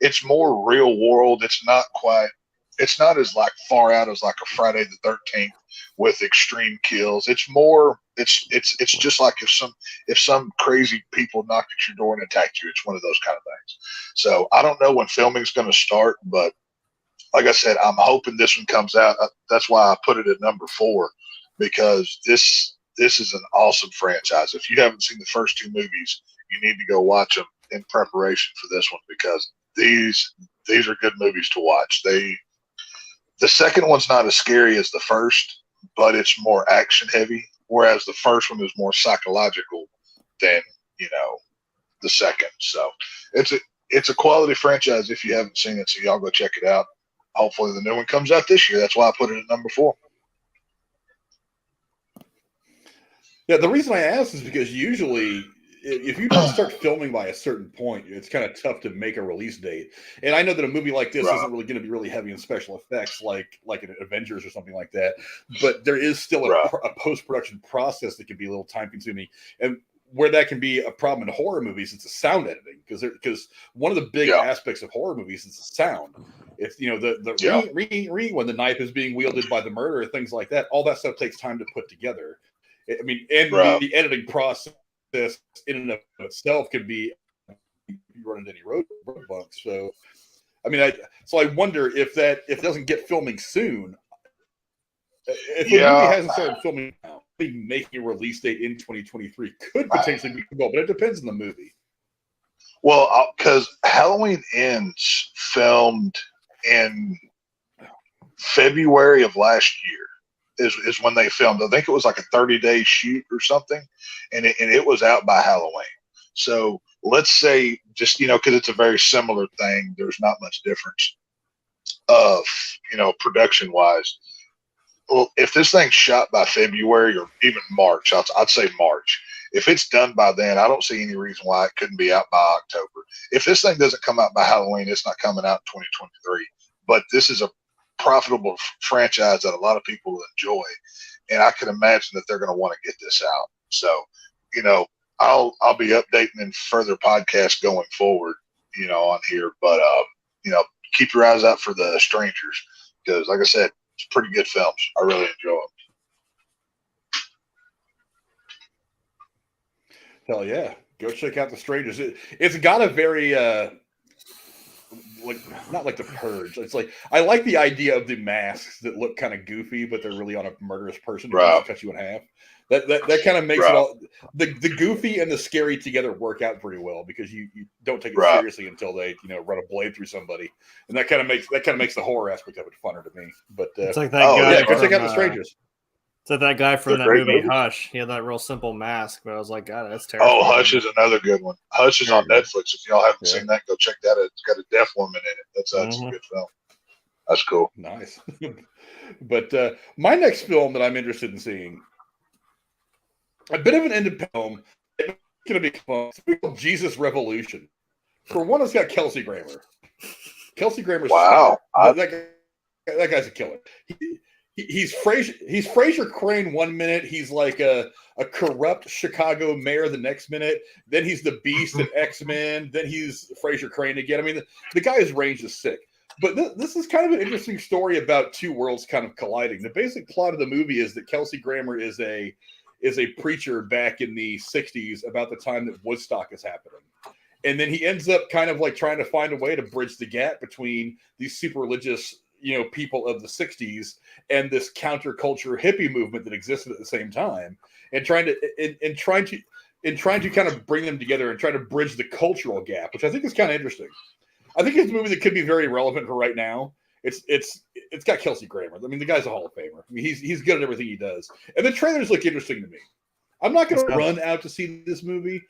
It's more real world. It's not as like far out as like a Friday the 13th with extreme kills. It's just like if some crazy people knocked at your door and attacked you. It's one of those kind of things. So I don't know when filming's going to start, but like I said, I'm hoping this one comes out. That's why I put it at number 4, because this is an awesome franchise. If you haven't seen the first 2 movies, you need to go watch them in preparation for this one, because these are good movies to watch. The second one's not as scary as the first, but it's more action heavy, whereas the first one is more psychological than the second. So it's a quality franchise if you haven't seen it. So y'all go check it out. Hopefully the new one comes out this year. That's why I put it at number 4. Yeah, the reason I asked is because usually if you don't start filming by a certain point, it's kind of tough to make a release date. And I know that a movie like this isn't really going to be really heavy in special effects like an Avengers or something like that. But there is still a post-production process that can be a little time-consuming. And where that can be a problem in horror movies, it's the sound editing. Because one of the big aspects of horror movies is the sound. It's, when the knife is being wielded by the murderer, things like that, all that stuff takes time to put together. I mean, and the editing process in and of itself can be, you run into any road bumps. So, I mean, I wonder if it doesn't get filming soon. If the movie hasn't started filming now, making a release date in 2023 could potentially be cool, but it depends on the movie. Well, because Halloween Ends filmed in February of last year. Is when they filmed. I think it was like a 30-day shoot or something, and it was out by Halloween. So let's say just because it's a very similar thing, there's not much difference of production wise. Well, if this thing's shot by February or even March, I'd say March. If it's done by then, I don't see any reason why it couldn't be out by October. If this thing doesn't come out by Halloween, it's not coming out in 2023. But this is a profitable franchise that a lot of people enjoy, and I can imagine that they're going to want to get this out. So, I'll be updating in further podcasts going forward, on here. But keep your eyes out for the Strangers, because, like I said, it's pretty good films. I really enjoy them. Hell yeah, go check out the Strangers. It's got a very not like The Purge. It's like, I like the idea of the masks that look kind of goofy, but they're really on a murderous person who wants to cut you in half. That kind of makes it all the goofy and the scary together work out pretty well, because you don't take it seriously until they run a blade through somebody, and that kind of makes the horror aspect of it funner to me. But it's like that guy. Go check out the Strangers. So that guy from It's a that great movie movie. Hush, he had that real simple mask, but I was like, God, that's terrible. Oh, Hush is another good one. Hush is on Very good. Netflix. If y'all haven't Yeah. seen that, go check that out. It's got a deaf woman in it. That's a good film. That's cool. Nice. But my next film that I'm interested in seeing, a bit of an independent film, it's going to be fun. It's called Jesus Revolution. For one, it's got Kelsey Grammer. Kelsey Grammer's Wow. that guy's a killer. He's Fraser Crane one minute. He's like a corrupt Chicago mayor the next minute. Then he's the Beast in X-Men. Then he's Fraser Crane again. I mean, the guy's range is sick. But this is kind of an interesting story about two worlds kind of colliding. The basic plot of the movie is that Kelsey Grammer is a preacher back in the 60s about the time that Woodstock is happening. And then he ends up kind of like trying to find a way to bridge the gap between these super religious, people of the 60s and this counterculture hippie movement that existed at the same time, and trying to kind of bring them together and try to bridge the cultural gap, which I think is kind of interesting. I think it's a movie that could be very relevant for right now. It's got Kelsey Grammer. I mean, the guy's a Hall of Famer. I mean, he's good at everything he does. And the trailers look interesting to me. I'm not going to run out to see this movie,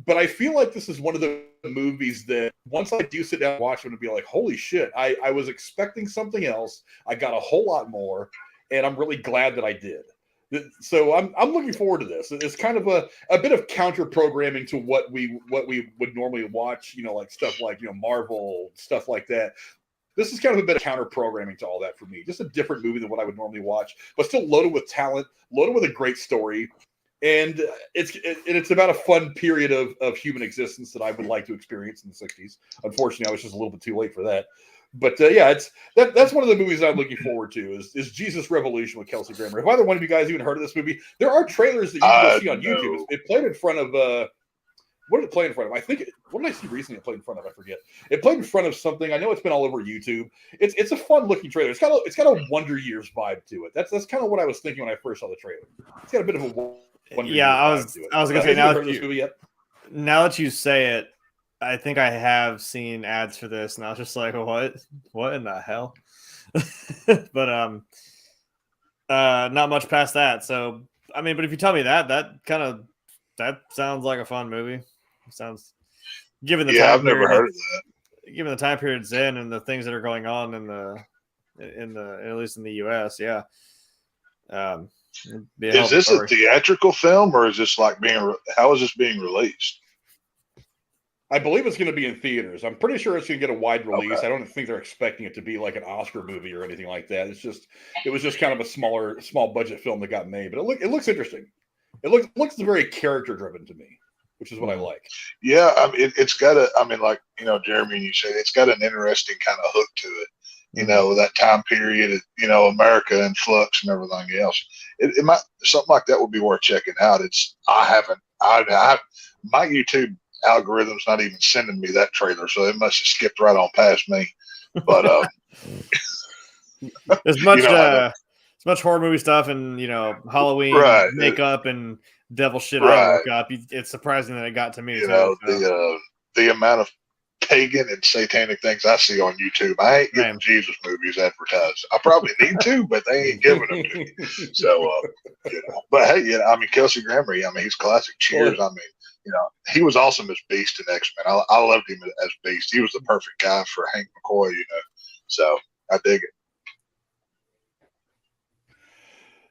but I feel like this is one of the movies that once I do sit down and watch it, and be like, holy shit, I was expecting something else. I got a whole lot more, and I'm really glad that I did. So I'm looking forward to this. It's kind of a bit of counter programming to what we would normally watch, like stuff like Marvel, stuff like that. This is kind of a bit of counter programming to all that for me. Just a different movie than what I would normally watch, but still loaded with talent, loaded with a great story. And it's about a fun period of human existence that I would like to experience in the 60s. Unfortunately, I was just a little bit too late for that. But yeah, that's one of the movies that I'm looking forward to is Jesus Revolution with Kelsey Grammer. Have either one of you guys even heard of this movie? There are trailers that you can go see on YouTube. It played in front of what did it play in front of? I think what did I see recently? It played in front of. I forget. It played in front of something. I know it's been all over YouTube. It's a fun looking trailer. It's got a Wonder Years vibe to it. That's kind of what I was thinking when I first saw the trailer. It's got a bit of a Wonder Years vibe to it. I was gonna say now that you say it, I think I have seen ads for this, and I was just like, what in the hell? But not much past that. So I mean, but if you tell me that sounds like a fun movie. It sounds given the time I've never heard of that. Given the time period it's in and the things that are going on in the at least in the US, yeah. Is this a theatrical film, or is this like how is this being released? I believe it's going to be in theaters. I'm pretty sure it's going to get a wide release. Okay. I don't think they're expecting it to be like an Oscar movie or anything like that. It was just kind of a small budget film that got made, but it looks interesting. It looks very character driven to me, which is what I like. Yeah, I mean, it's got Jeremy, and you said it's got an interesting kind of hook to it. That time period, America in flux and everything else. It might, something like that would be worth checking out. My YouTube algorithm's not even sending me that trailer, so it must have skipped right on past me. But there's much horror movie stuff and Halloween makeup and devil shit I look up. It's surprising that it got to me. The amount of pagan and satanic things I see on YouTube, I ain't getting Jesus movies advertised. I probably need to, but they ain't giving them to me. So, but hey, I mean, Kelsey Grammer, he's classic. Cheers. I mean, he was awesome as Beast in X-Men. I loved him as Beast. He was the perfect guy for Hank McCoy, So I dig it.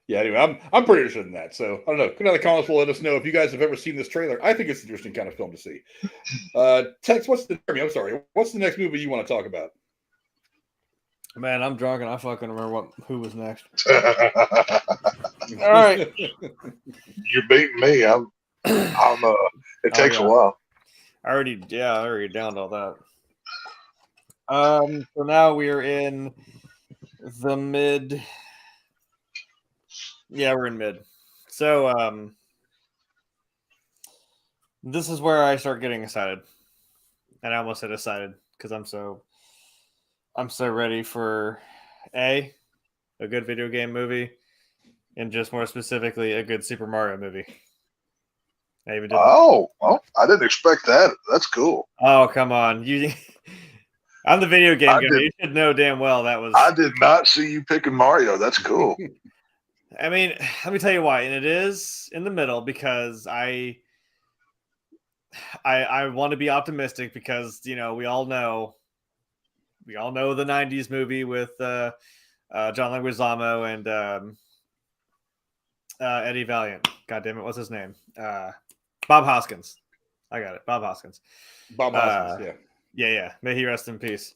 Yeah, anyway, I'm pretty interested in that. So I don't know. Come down in the comments, let us know if you guys have ever seen this trailer. I think it's an interesting kind of film to see. Tex, what's the next movie you want to talk about? Man, I'm drunk and I fucking remember who was next. All right, you're beating me. It takes a while. I already downed all that. So now we are in the mid. Yeah, we're in mid. So this is where I start getting excited. And I almost said excited because I'm so ready for a good video game movie, and just more specifically a good Super Mario movie. I even did well, I didn't expect that. That's cool. Oh, come on. I'm the video game guy. You should know damn well that was. I did not see you picking Mario. That's cool. I mean, let me tell you why, and it is in the middle because I want to be optimistic because we all know the '90s movie with John Leguizamo and Eddie Valiant. God damn it, what's his name? Bob Hoskins. I got it, Bob Hoskins. Bob Hoskins, yeah. May he rest in peace.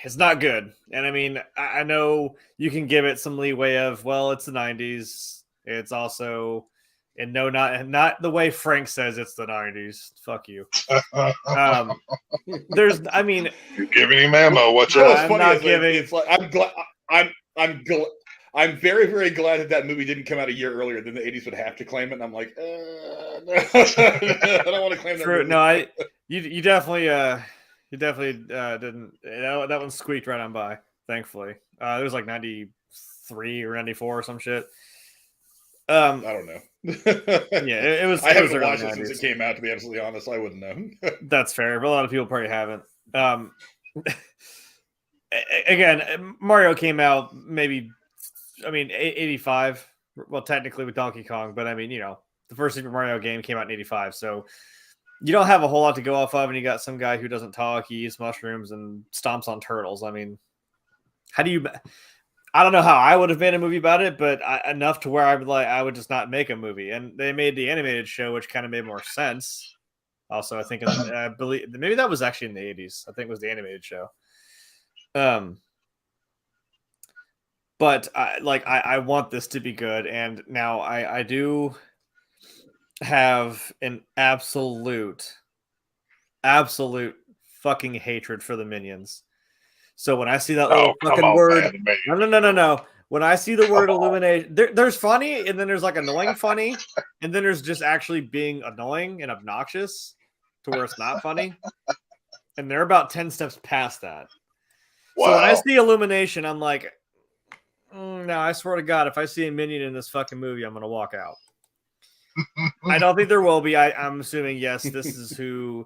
It's not good, and I mean, I know you can give it some leeway of, well, it's the '90s. It's also, and no, not the way Frank says it's the '90s. Fuck you. I mean, you're giving him ammo. What's up? up? I'm not giving. It's like I'm very, very glad that movie didn't come out a year earlier. Then the '80s would have to claim it, and I'm like, no, I don't want to claim that. True. Movie. No, you definitely. You definitely didn't. That one squeaked right on by, thankfully. It was like 93 or 94 or some shit. I don't know. It was. I haven't watched it since it came out, to be absolutely honest. I wouldn't know. That's fair, but a lot of people probably haven't. Again, Mario came out maybe, 85. Well, technically with Donkey Kong, but I mean, the first Super Mario game came out in 85, so you don't have a whole lot to go off of, and you got some guy who doesn't talk, he eats mushrooms and stomps on turtles. I mean, how do you? I don't know how I would have made a movie about it, but enough to where I would just not make a movie. And they made the animated show, which kind of made more sense. Also, I think I believe maybe that was actually in the '80s. I think it was the animated show. But I want this to be good, and now I do have an absolute fucking hatred for the Minions. So when I see that little fucking word, no. When I see the word illumination, there's funny, and then there's like annoying funny, and then there's just actually being annoying and obnoxious to where it's not funny. And they're about 10 steps past that. Wow. So when I see illumination, I'm like, no, I swear to God, if I see a Minion in this fucking movie, I'm going to walk out. I don't think there will be. I'm assuming, yes, this is who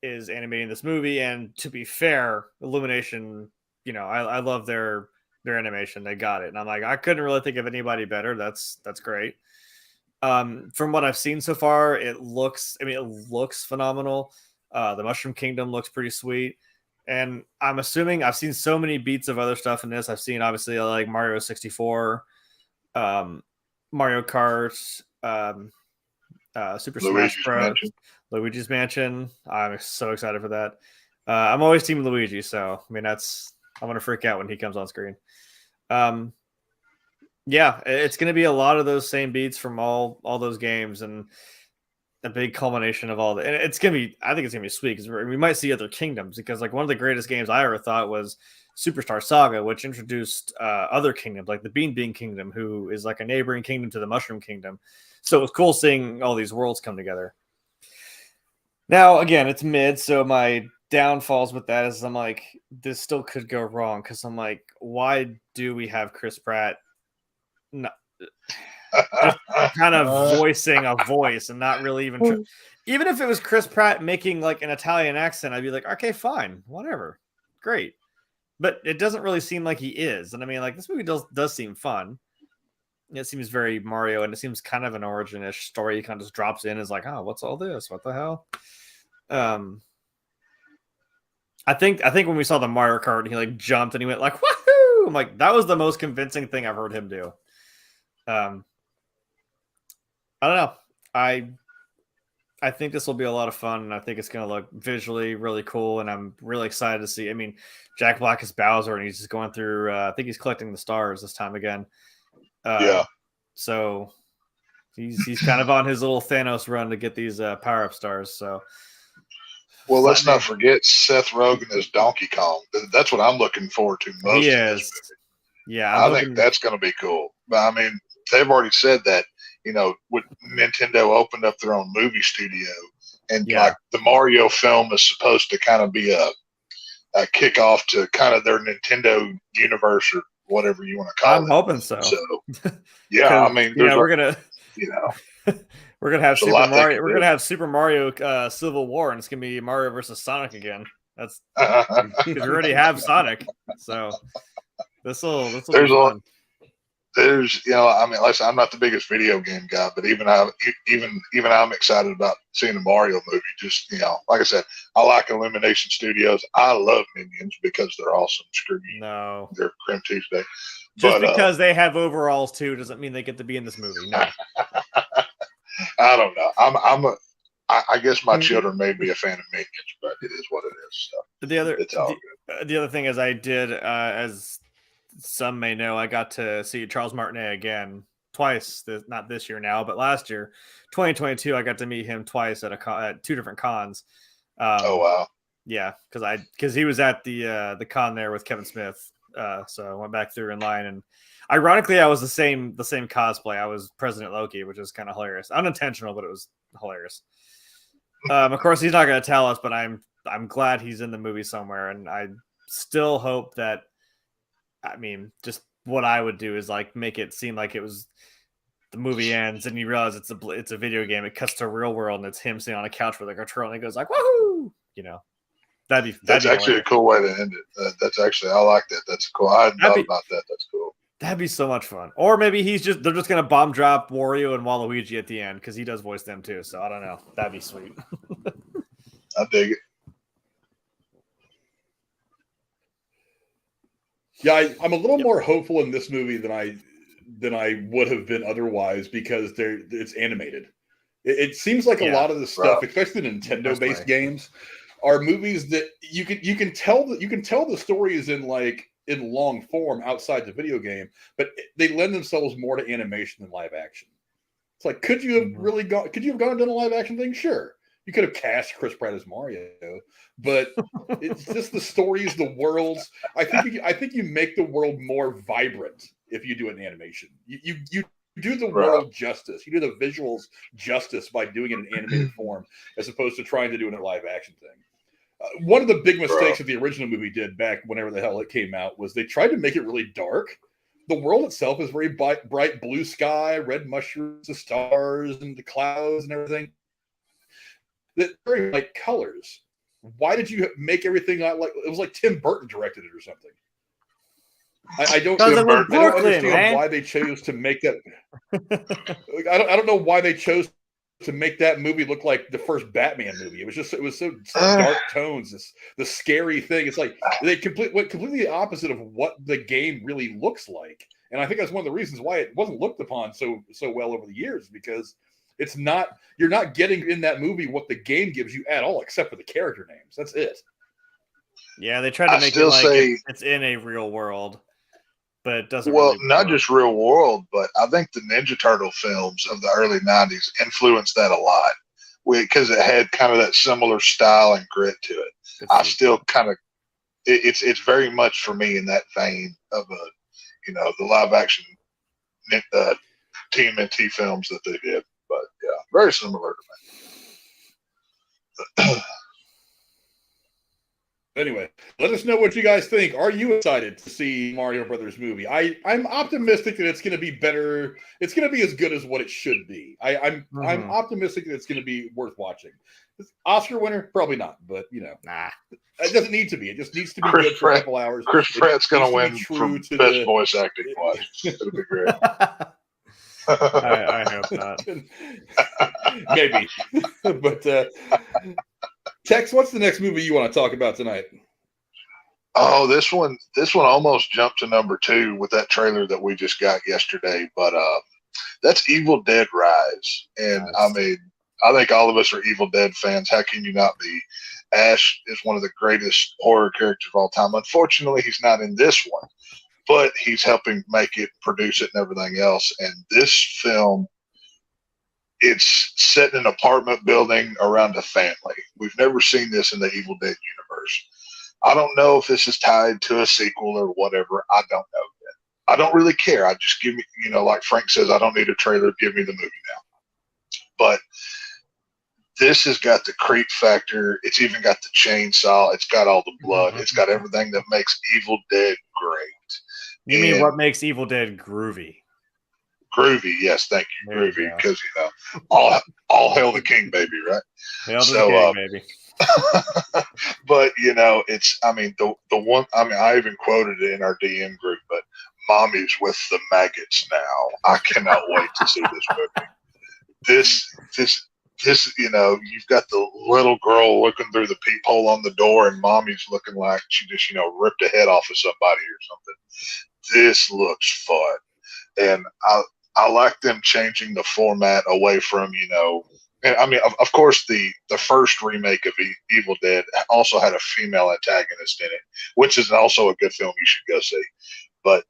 is animating this movie. And to be fair, Illumination, I love their animation. They got it. And I'm like, I couldn't really think of anybody better. That's great. From what I've seen so far, it looks phenomenal. The Mushroom Kingdom looks pretty sweet. And I'm assuming I've seen so many beats of other stuff in this. I've seen, obviously, like Mario 64, Mario Kart, Super Smash Bros. Luigi's Mansion. I'm so excited for that. I'm always Team Luigi, so I'm gonna freak out when he comes on screen. Yeah, it's gonna be a lot of those same beats from all those games, and a big culmination of all that. And I think it's gonna be sweet because we might see other kingdoms, because like one of the greatest games I ever thought was Superstar Saga, which introduced other kingdoms like the Bean Kingdom, who is like a neighboring kingdom to the Mushroom Kingdom. So it was cool seeing all these worlds come together. Now, again, it's mid, so my downfalls with that is I'm like, this still could go wrong, because I'm like, why do we have Chris Pratt just kind of voicing a voice and not really even even if it was Chris Pratt making like an Italian accent, I'd be like, okay, fine, whatever, great. But it doesn't really seem like he is. And I mean, like, this movie does seem fun. It seems very Mario, and it seems kind of an origin-ish story. He kind of just drops in, is like, oh, what's all this? What the hell? I think when we saw the Mario Kart, he like jumped and he went like, woohoo! I'm like, that was the most convincing thing I've heard him do. I don't know. I think this will be a lot of fun, and I think it's going to look visually really cool, and I'm really excited to see. I mean, Jack Black is Bowser, and he's just going through, I think he's collecting the stars this time again. Yeah. So he's kind of on his little Thanos run to get these power-up stars. So, well, let's not forget Seth Rogen as Donkey Kong. That's what I'm looking forward to most. He is. Yeah, I think that's going to be cool. I mean, they've already said that, when Nintendo opened up their own movie studio, and like the Mario film is supposed to kind of be a kickoff to kind of their Nintendo universe, or whatever you want to call it. I'm hoping so. Yeah, I mean, we're gonna have Super Mario. We're gonna have Super Mario Civil War, and it's gonna be Mario versus Sonic again. That's because we already have Sonic. So This'll be There's fun. there's I mean, listen, I'm not the biggest video game guy, but even I'm excited about seeing a Mario movie. Just like I said, I like Illumination Studios. I love Minions because they're awesome. Screw you. No, They're Grim Tuesday. Just because they have overalls too doesn't mean they get to be in this movie. No. I don't know. I guess my children may be a fan of Minions, but it is what it is. So the other thing is I did, as some may know, I got to see Charles Martinet again twice. Not this year now, but last year, 2022, I got to meet him twice at two different cons. Oh wow! Yeah, because he was at the con there with Kevin Smith. So I went back through in line, and ironically, I was the same cosplay. I was President Loki, which is kind of hilarious. Unintentional, but it was hilarious. Of course, he's not going to tell us, but I'm glad he's in the movie somewhere, and I still hope that. I mean, just what I would do is like make it seem like it was the movie ends, and you realize it's a video game. It cuts to real world, and it's him sitting on a couch with a control, and he goes like, "Woohoo!" That's actually a cool way to end it. That's actually, I like that. That's cool. I hadn't thought about that. That's cool. That'd be so much fun. Or maybe they're just gonna bomb drop Wario and Waluigi at the end because he does voice them too. So I don't know. That'd be sweet. I dig it. Yeah, I'm a little more hopeful in this movie than I would have been otherwise because it's animated. It seems like a lot of the stuff, especially the Nintendo-based games, are movies that you can tell the stories in long form outside the video game, but they lend themselves more to animation than live action. It's like, could you have gone and done a live action thing? Sure. You could have cast Chris Pratt as Mario, but it's just the stories, the worlds. I think you make the world more vibrant if you do it in animation. You do the world justice. You do the visuals justice by doing it in animated form, as opposed to trying to do it in a live action thing. One of the big mistakes that the original movie did back whenever the hell it came out was they tried to make it really dark. The world itself is very bright blue sky, red mushrooms, the stars, and the clouds and everything. That very light colors. Why did you make everything like it was like Tim Burton directed it or something? I don't understand why they chose to make that. I don't know why they chose to make that movie look like the first Batman movie. It was so dark tones. The scary thing. It's like they went completely the opposite of what the game really looks like. And I think that's one of the reasons why it wasn't looked upon so well over the years, because you're not getting in that movie what the game gives you at all, except for the character names. That's it. Yeah, they tried to make it like it's in a real world, but it doesn't. Well, not just real world, but I think the Ninja Turtle films of the early '90s influenced that a lot, because it had kind of that similar style and grit to it. I still kind of, it's very much for me in that vein of the live action TMNT films that they did. But yeah, very similar to me. Anyway, let us know what you guys think. Are you excited to see Mario Brothers movie? I'm optimistic that it's going to be better. It's going to be as good as what it should be. I'm optimistic that it's going to be worth watching. Oscar winner? Probably not, but nah. It doesn't need to be. It just needs to be good for a couple hours. Chris Pratt's going to win for best voice acting. It'll be great. I hope not. Maybe. But Tex, what's the next movie you want to talk about tonight? Oh, this one almost jumped to number 2 with that trailer that we just got yesterday. But that's Evil Dead Rise. And nice. I mean, I think all of us are Evil Dead fans. How can you not be? Ash is one of the greatest horror characters of all time. Unfortunately, he's not in this one, but he's helping make it, produce it, and everything else. And this film, it's set in an apartment building around a family. We've never seen this in the Evil Dead universe. I don't know if this is tied to a sequel or whatever. I don't know yet. I don't really care. I just give me, like Frank says, I don't need a trailer. Give me the movie now. But this has got the creep factor. It's even got the chainsaw. It's got all the blood. It's got everything that makes Evil Dead great. You mean what makes Evil Dead groovy? Groovy, yes, thank you, groovy, because all hail the king, baby, right? Hail the king, baby. But you know, I mean, the one. I mean, I even quoted it in our DM group. But mommy's with the maggots now. I cannot wait to see this movie. This. You know, you've got the little girl looking through the peephole on the door, and mommy's looking like she just, you know, ripped a head off of somebody or something. This looks fun, and I like them changing the format away from, you know. And I mean, of course, the first remake of Evil Dead also had a female antagonist in it, which is also a good film you should go see. But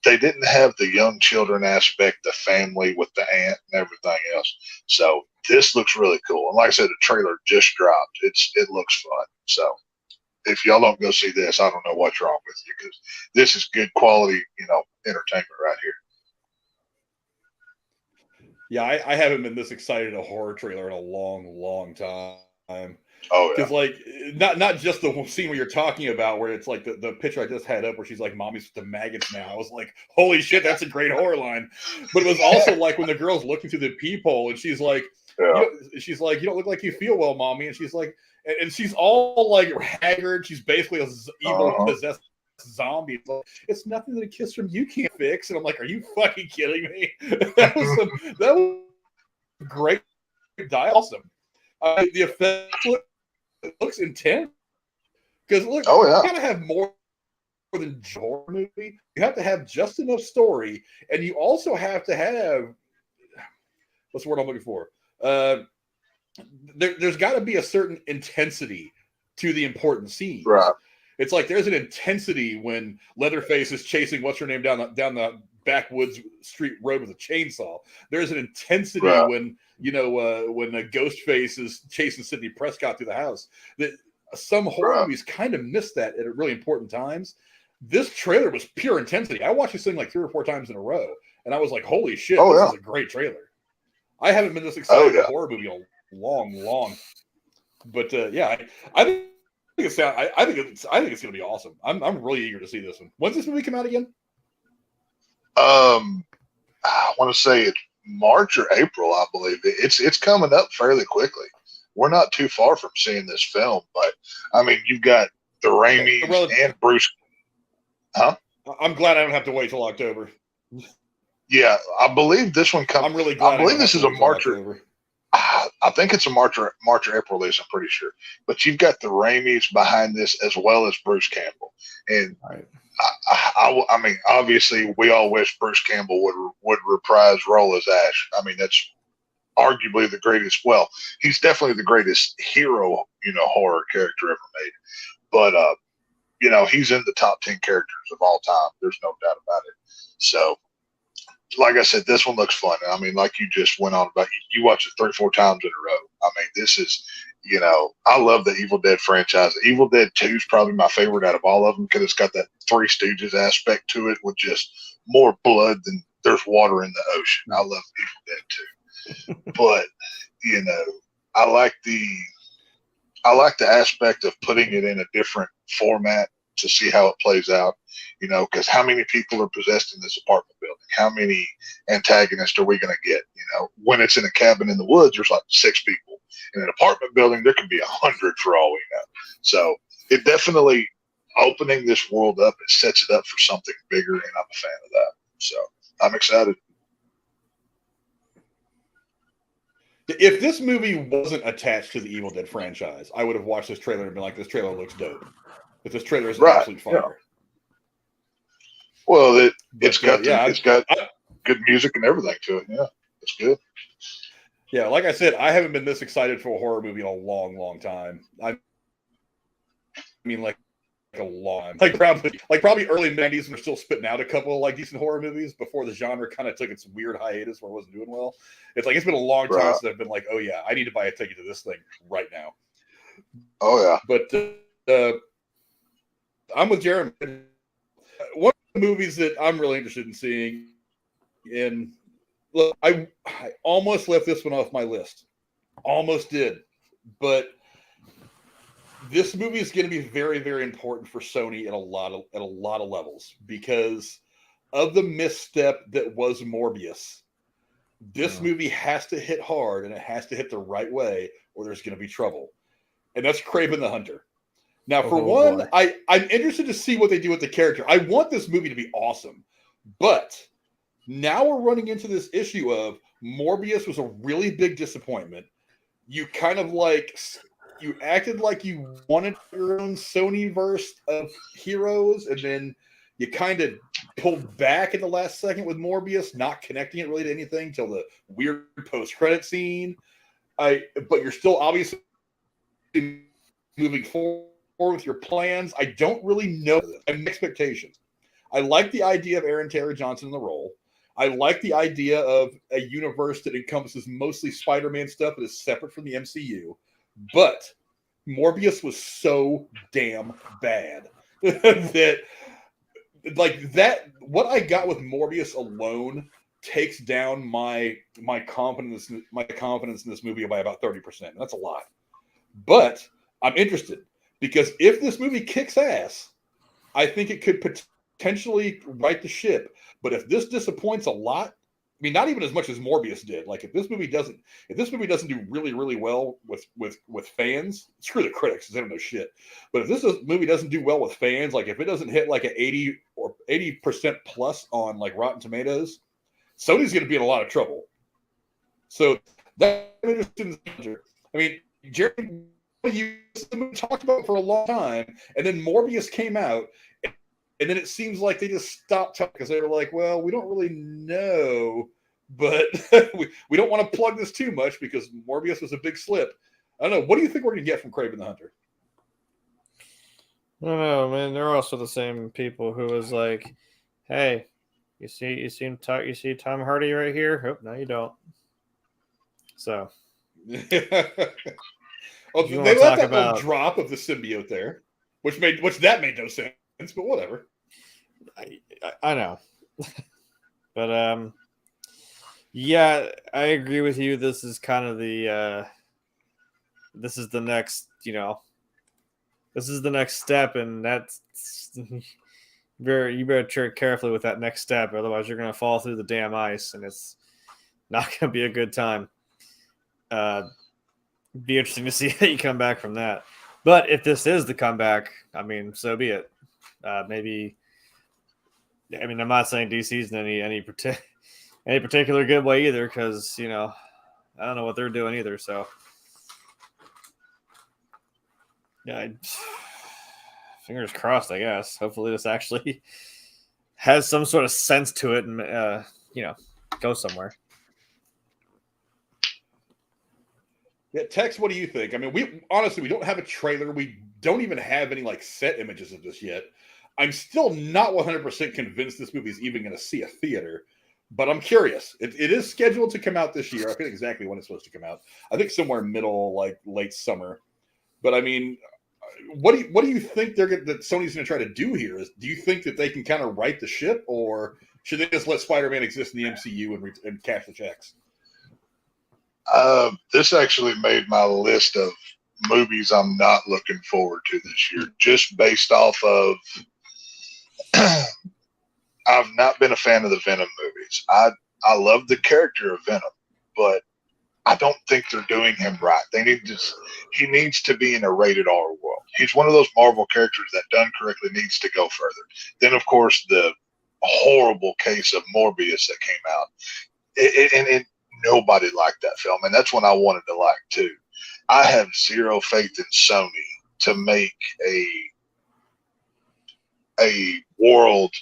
they didn't have the young children aspect, the family with the aunt and everything else. So this looks really cool. And like I said, the trailer just dropped. It looks fun. So if y'all don't go see this, I don't know what's wrong with you, because this is good quality, you know, entertainment right here. Yeah, I haven't been this excited a horror trailer in a long, long time. Oh, yeah. Because, like, not just the scene where you're talking about, where it's like the picture I just had up where she's like, mommy's with the maggots now. I was like, holy shit, that's a great horror line. But it was also like when the girl's looking through the peephole and she's like, she's like, you don't look like you feel well, mommy. And she's like, and she's all like haggard. She's basically an evil possessed zombie. It's nothing that a kiss from you can't fix. And I'm like, are you fucking kidding me? that was great dialogue. Awesome. The effect looks intense, because look, you gotta have more than a horror movie. You have to have just enough story, and you also have to have, what's the word I'm looking for? There's got to be a certain intensity to the important scenes. Right. It's like there's an intensity when Leatherface is chasing what's her name down the backwoods street road with a chainsaw. There's an intensity when, you know, when a Ghostface is chasing Sidney Prescott through the house. That some horror movies kind of miss that at really important times. This trailer was pure intensity. I watched this thing like 3 or 4 times in a row, and I was like, "Holy shit, this is a great trailer." I haven't been this excited about a horror movie in a long. But I think it's going to be awesome. I'm really eager to see this one. When's this movie come out again? I want to say it's March or April, I believe. It's coming up fairly quickly. We're not too far from seeing this film, but I mean, you've got the Raimis and Bruce. Huh? I'm glad I don't have to wait till October. Yeah, I believe this one comes. I'm really glad. I believe this is a March or I think it's a March or April release. I'm pretty sure. But you've got the Raimis behind this, as well as Bruce Campbell. And I mean, obviously, we all wish Bruce Campbell would reprise role as Ash. I mean, that's arguably the greatest. Well, he's definitely the greatest hero, you know, horror character ever made. But you know, he's in the top 10 characters of all time. There's no doubt about it. So, like I said, this one looks fun. I mean, like you just went on about, you watch it 3 or 4 times in a row. I mean, this is, you know, I love the Evil Dead franchise. Evil Dead 2 is probably my favorite out of all of them, because it's got that Three Stooges aspect to it with just more blood than there's water in the ocean. I love Evil Dead 2. But, you know, I like the aspect of putting it in a different format to see how it plays out, you know, because how many people are possessed in this apartment building? How many antagonists are we going to get? You know, when it's in a cabin in the woods, there's like 6 people. In an apartment building, there can be 100 for all we know. So it definitely, opening this world up, it sets it up for something bigger, and I'm a fan of that. So I'm excited. If this movie wasn't attached to the Evil Dead franchise, I would have watched this trailer and been like, this trailer looks dope. But this trailer is absolute fire. Yeah. Well, it's got good music and everything to it. Yeah, it's good. Yeah, like I said, I haven't been this excited for a horror movie in a long time. I mean, like a long, like probably early 90s, and they're still spitting out a couple of like decent horror movies before the genre kind of took its weird hiatus where it wasn't doing well. It's like, it's been a long time since I've been like, oh yeah, I need to buy a ticket to this thing right now. Oh yeah. But I'm with Jeremy. One of the movies that I'm really interested in seeing, and look, I almost left this one off my list. Almost did. But this movie is going to be very, very important for Sony at a lot of levels, because of the misstep that was Morbius. This movie has to hit hard, and it has to hit the right way, or there's going to be trouble. and that's Kraven the Hunter. Now, for Oh, one, boy. I'm interested to see what they do with the character. I want this movie to be awesome, but now we're running into this issue of Morbius was a really big disappointment. You kind of like, you acted like you wanted your own Sony-verse of heroes, and then you kind of pulled back in the last second with Morbius, not connecting it really to anything till the weird post-credit scene. But you're still obviously moving forward with your plans. I don't really know this. I have expectations. I like the idea of Aaron Taylor Johnson in the role. I like the idea of a universe that encompasses mostly Spider-Man stuff that is separate from the MCU. But Morbius was so damn bad that, like, that, what I got with Morbius alone takes down my confidence in this movie by about 30%. That's a lot. But I'm interested, because if this movie kicks ass, I think it could potentially right the ship. But if this disappoints a lot, I mean, not even as much as Morbius did. Like, if this movie doesn't do really, really well with fans, screw the critics, because they don't know shit. But if this movie doesn't do well with fans, like if it doesn't hit like an 80% plus on like Rotten Tomatoes, Sony's going to be in a lot of trouble. So that's interesting. I mean, Jerry, you talked about it for a long time, and then Morbius came out, and then it seems like they just stopped talking because they were like, well, we don't really know, but we don't want to plug this too much because Morbius was a big slip. I don't know. What do you think we're going to get from Kraven the Hunter? I don't know, man. They're also the same people who was like, hey, you see Tom Hardy right here? Oh, no, you don't. So. Well, they let that little drop of the symbiote there, which made no sense, but whatever. I know. But yeah, I agree with you. This is kind of this is the next, this is the next step, and that's you better tread carefully with that next step, otherwise you're going to fall through the damn ice, and it's not going to be a good time. Be interesting to see how you come back from that. But if this is the comeback, I mean, so be it. Maybe. I mean, I'm not saying DC's in any particular good way either, because I don't know what they're doing either. So yeah, fingers crossed, I guess. Hopefully, this actually has some sort of sense to it, and go somewhere. Yeah, Tex, what do you think? I mean, we don't have a trailer. We don't even have any like set images of this yet. I'm still not 100% convinced this movie is even going to see a theater, but I'm curious. It is scheduled to come out this year. I forget exactly when it's supposed to come out. I think somewhere middle, like late summer. But I mean, what do you think that Sony's going to try to do here? Do you think that they can kind of right the ship, or should they just let Spider-Man exist in the MCU and cash the checks? This actually made my list of movies I'm not looking forward to this year, just based off of I've not been a fan of the Venom movies. I love the character of Venom, but I don't think they're doing him right. He needs to be in a rated R world. He's one of those Marvel characters that, done correctly, needs to go further. Then, of course, the horrible case of Morbius that came out, and nobody liked that film, and that's one I wanted to like too. I have zero faith in Sony to make a world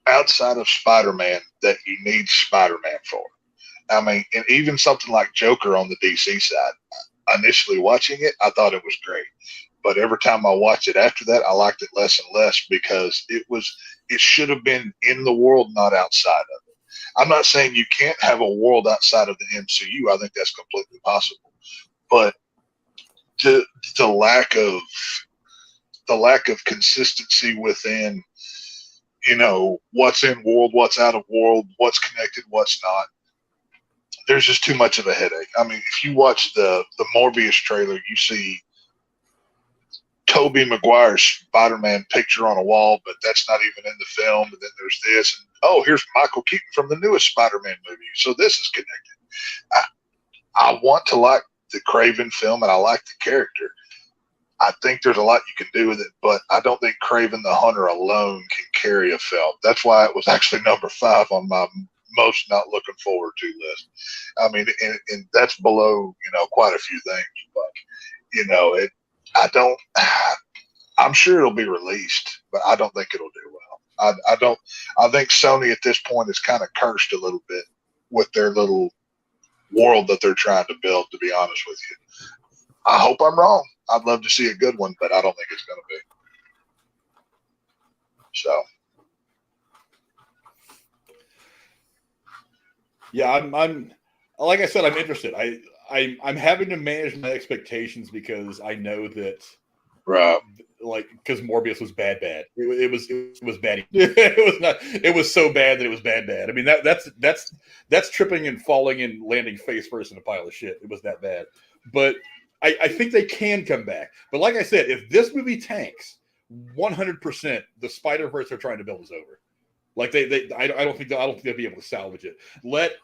outside of Spider-Man that you need Spider-Man for. I mean, and even something like Joker on the DC side, initially watching it, I thought it was great. But every time I watched it after that, I liked it less and less, because it should have been in the world, not outside of it. I'm not saying you can't have a world outside of the MCU. I think that's completely possible. But the lack of consistency within, what's in world, what's out of world, what's connected, what's not. There's just too much of a headache. I mean, if you watch the Morbius trailer, you see Tobey Maguire's Spider-Man picture on a wall, but that's not even in the film. And then there's this, and here's Michael Keaton from the newest Spider-Man movie. So this is connected. I want to like the Kraven film, and I like the character. I think there's a lot you can do with it, but I don't think Kraven the Hunter alone can carry a film. That's why it was actually number 5 on my most not looking forward to list. I mean, and that's below, quite a few things, but I'm sure it'll be released, but I don't think it'll do well. I think Sony at this point is kind of cursed a little bit with their little world that they're trying to build, to be honest with you. I hope I'm wrong. I'd love to see a good one, but I don't think it's going to be. So. Yeah, I'm like I said, I'm interested. I'm having to manage my expectations because I know that, right, like, because Morbius was bad. It was bad. It was so bad that it was bad. I mean, that's tripping and falling and landing face first in a pile of shit. It was that bad. But I think they can come back. But like I said, if this movie tanks, 100%, the Spider-Verse they're trying to build is over. Like I don't think they'll be able to salvage it. Let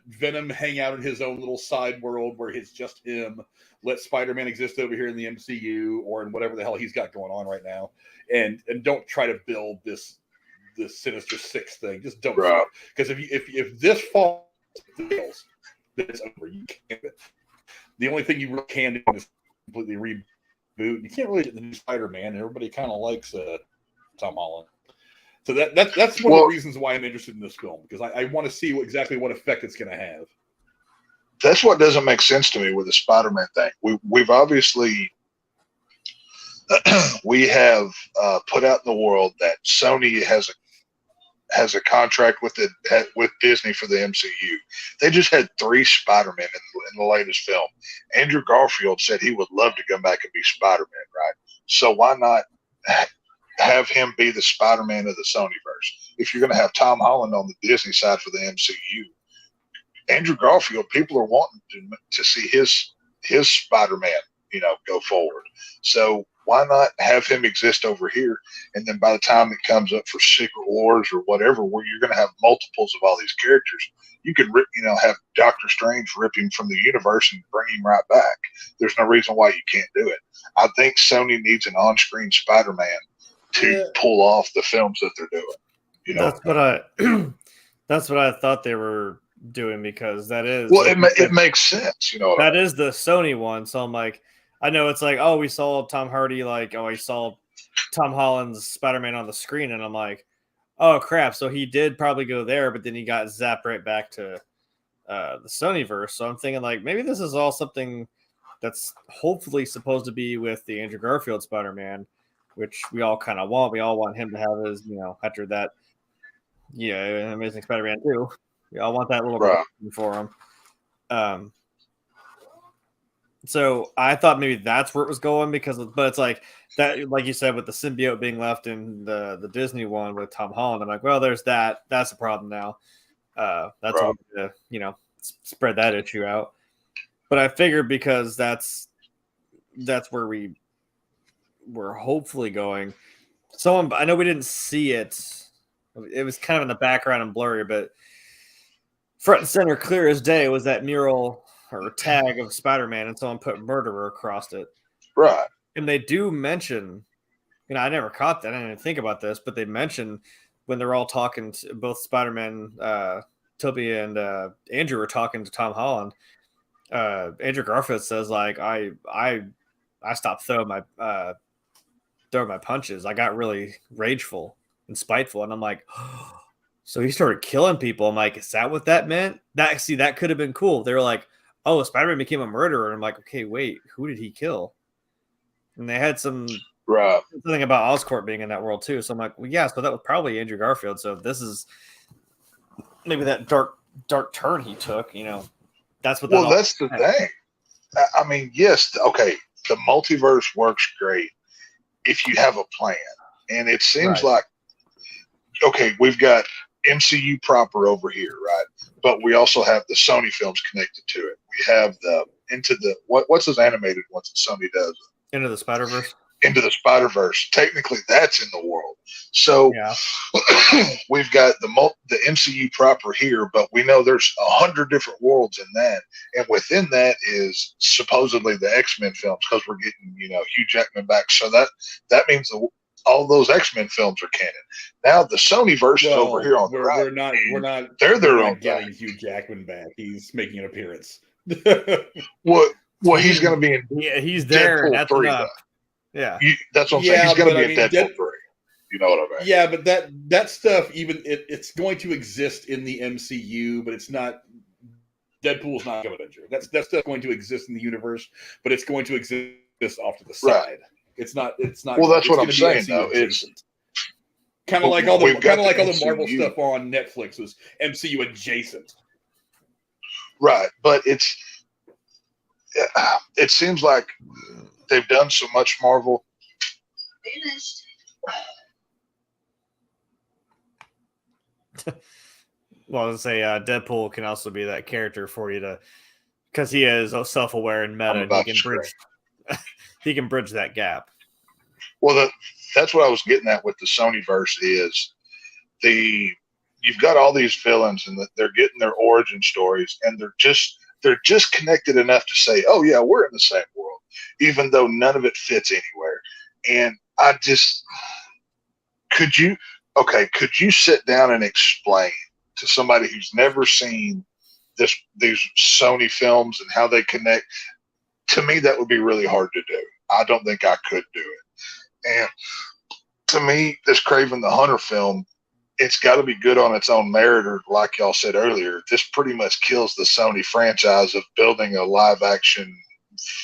Venom hang out in his own little side world where it's just him. Let Spider-Man exist over here in the MCU or in whatever the hell he's got going on right now, and don't try to build this Sinister Six thing. Just don't. Because if this fails, then it's over. You can't. The only thing you really can do is completely reboot. You can't really get the new Spider-Man, and everybody kind of likes Tom Holland. So that's one of the reasons why I'm interested in this film, because I want to see exactly what effect it's going to have. That's what doesn't make sense to me with the Spider-Man thing. We've obviously we have put out in the world that Sony has a contract with Disney for the MCU. They just had 3 Spider-Men in the latest film. Andrew Garfield said he would love to come back and be Spider-Man, right? So why not have him be the Spider-Man of the Sonyverse? If you're going to have Tom Holland on the Disney side for the MCU, Andrew Garfield, people are wanting to see his Spider-Man, go forward. So why not have him exist over here? And then by the time it comes up for Secret Wars or whatever, where you're going to have multiples of all these characters, you could, have Doctor Strange rip him from the universe and bring him right back. There's no reason why you can't do it. I think Sony needs an on-screen Spider-Man to pull off the films that they're doing. That's what I thought they were doing, because that is it makes sense. That is the Sony one. So I'm like, I know it's like, oh, we saw Tom Hardy, I saw Tom Holland's Spider-Man on the screen, and I'm like, oh crap, so he did probably go there, but then he got zapped right back to the Sonyverse. So I'm thinking, like, maybe this is all something that's hopefully supposed to be with the Andrew Garfield Spider-Man, which we all kind of want. We all want him to have his, after that, Amazing Spider-Man 2. We all want that little bit for him. So I thought maybe that's where it was going, but it's like that, like you said, with the symbiote being left in the Disney one with Tom Holland. I'm like, well, there's that. That's a problem now. That's a way to, spread that issue out. But I figured because that's where we're hopefully going. I know we didn't see it. It was kind of in the background and blurry, but front and center, clear as day, was that mural or tag of Spider-Man, and someone put murderer across it. Right. And they do mention, I never caught that. I didn't think about this, but they mention when they're all talking, both Spider-Man, Tobey and Andrew were talking to Tom Holland. Andrew Garfield says, like, I stopped throwing my punches. I got really rageful and spiteful. And I'm like, oh, so he started killing people. I'm like, is that what that meant? That could have been cool. They were like, oh, Spider-Man became a murderer. And I'm like, okay, wait, who did he kill? And they had something about Oscorp being in that world too. So I'm like, well, yeah, so that was probably Andrew Garfield. So this is maybe that dark turn he took, that's what. Well, that's the thing. I mean, yes. Okay. The multiverse works great if you have a plan. And it seems like, okay, we've got MCU proper over here, right? But we also have the Sony films connected to it. We have what's those animated ones that Sony does? Into the Spider-Verse? Into the Spider-Verse. Technically, that's in the world. So Yeah. we've got the MCU proper here, but we know there's 100 different worlds in that, and within that is supposedly the X-Men films because we're getting Hugh Jackman back. So that means all those X-Men films are canon. Now the Sonyverse is over here on the right. We're not. They're their own getting Hugh Jackman back. He's making an appearance. What? Well, he's going to be in. Yeah, he's there. Deadpool That's 3, enough. Yeah, that's what I'm saying. He's going to be in Deadpool 3. You know what I mean? Yeah, but that stuff, it's going to exist in the MCU, but it's not. Deadpool's not an Avenger. That's stuff going to exist in the universe, but it's going to exist off to the side. Right. It's not. Well, that's what I'm saying. Though it's kind of like all the Marvel stuff on Netflix was MCU adjacent. Right, but it seems like they've done so much Marvel. Well, let's say Deadpool can also be that character for you because he is self-aware and meta. And he can bridge that gap. Well, that's what I was getting at with the Sonyverse is you've got all these villains and they're getting their origin stories and they're just connected enough to say, oh yeah, we're in the same world, even though none of it fits anywhere. And could you sit down and explain to somebody who's never seen these Sony films and how they connect? To me, that would be really hard to do. I don't think I could do it. And to me, this Kraven the Hunter film, it's got to be good on its own merit, or like y'all said earlier, this pretty much kills the Sony franchise of building a live-action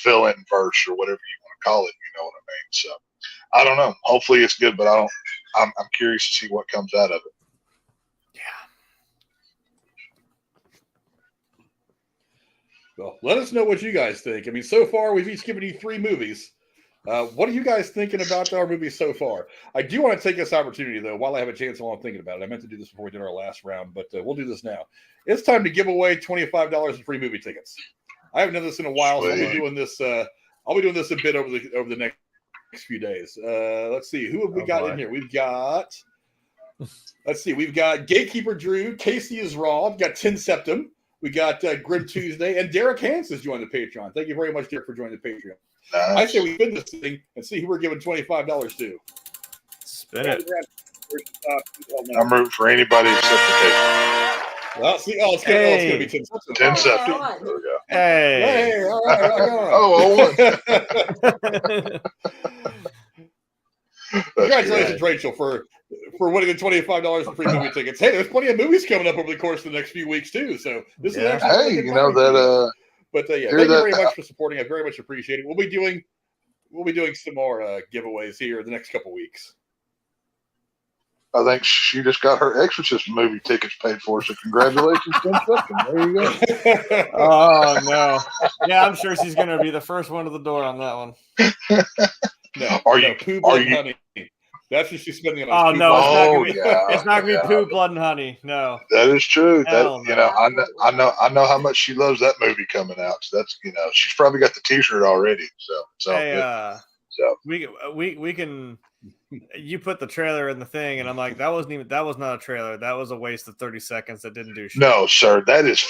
fill-in verse or whatever you want to call it. You know what I mean? So I don't know. Hopefully it's good, but I'm curious to see what comes out of it. Well, let us know what you guys think. I mean, so far we've each given you 3 movies. What are you guys thinking about our movies so far? I do want to take this opportunity, though, while I have a chance while I'm thinking about it. I meant to do this before we did our last round, but we'll do this now. It's time to give away $25 in free movie tickets. I haven't done this in a while, so I'll be doing this. I'll be doing this a bit over the next few days. Let's see, who have we got in here? We've got. Let's see, we've got Gatekeeper Drew, Casey is Raw, we've got Tin Septum, we got Grim Tuesday, and Derek Hans has joined the Patreon. Thank you very much, Derek, for joining the Patreon. Nice. I say we spin this thing and see who we're giving $25 to. Spin it. I'm rooting for anybody except the Casey. Well, see, it's going to be 10 cents. 10 cents. There we go. Hey, all right. Oh, congratulations, Rachel, for winning the $25 in free movie tickets. Hey, there's plenty of movies coming up over the course of the next few weeks too. So this is actually hey, you know that. But thank you very much for supporting. I very much appreciate it. We'll be doing some more giveaways here in the next couple weeks. I think she just got her Exorcist movie tickets paid for, so congratulations, Tim Sutton. There you go. Oh, no. Yeah, I'm sure she's going to be the first one to the door on that one. No, Poo, Blood, and Honey. That's what she's spending on. Oh, no, it's not going to be Poo, Blood, and Honey. No. That is true. I know how much she loves that movie coming out. So that's, she's probably got the T-shirt already. So hey, we can. You put the trailer in the thing, and I'm like, that was not a trailer. That was a waste of 30 seconds that didn't do shit. No, sir, that is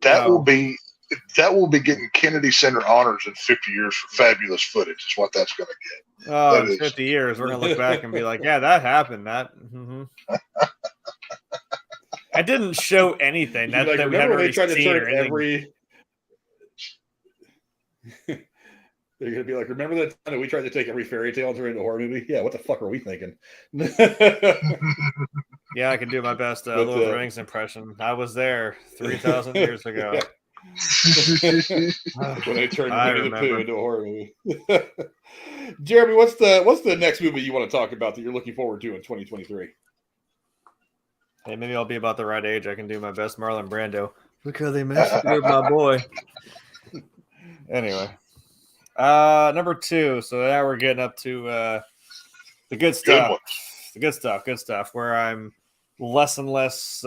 that will be getting Kennedy Center honors in 50 years for fabulous footage. Is what that's going to get. Oh, in 50 years, we're going to look back and be like, yeah, that happened. That. Mm-hmm. I didn't show anything. That we had already seen or anything. They're going to be like, remember that time that we tried to take every fairy tale and turn it into a horror movie? Yeah, what the fuck are we thinking? Yeah, I can do my best Lord of the Rings impression. I was there 3,000 years ago. When they turned Winnie the Pooh into a horror movie. Jeremy, what's the next movie you want to talk about that you're looking forward to in 2023? Hey, maybe I'll be about the right age. I can do my best Marlon Brando. Look how they massacred my boy. Anyway. Number 2. So now we're getting up to the good stuff. Good stuff. Where I'm less and less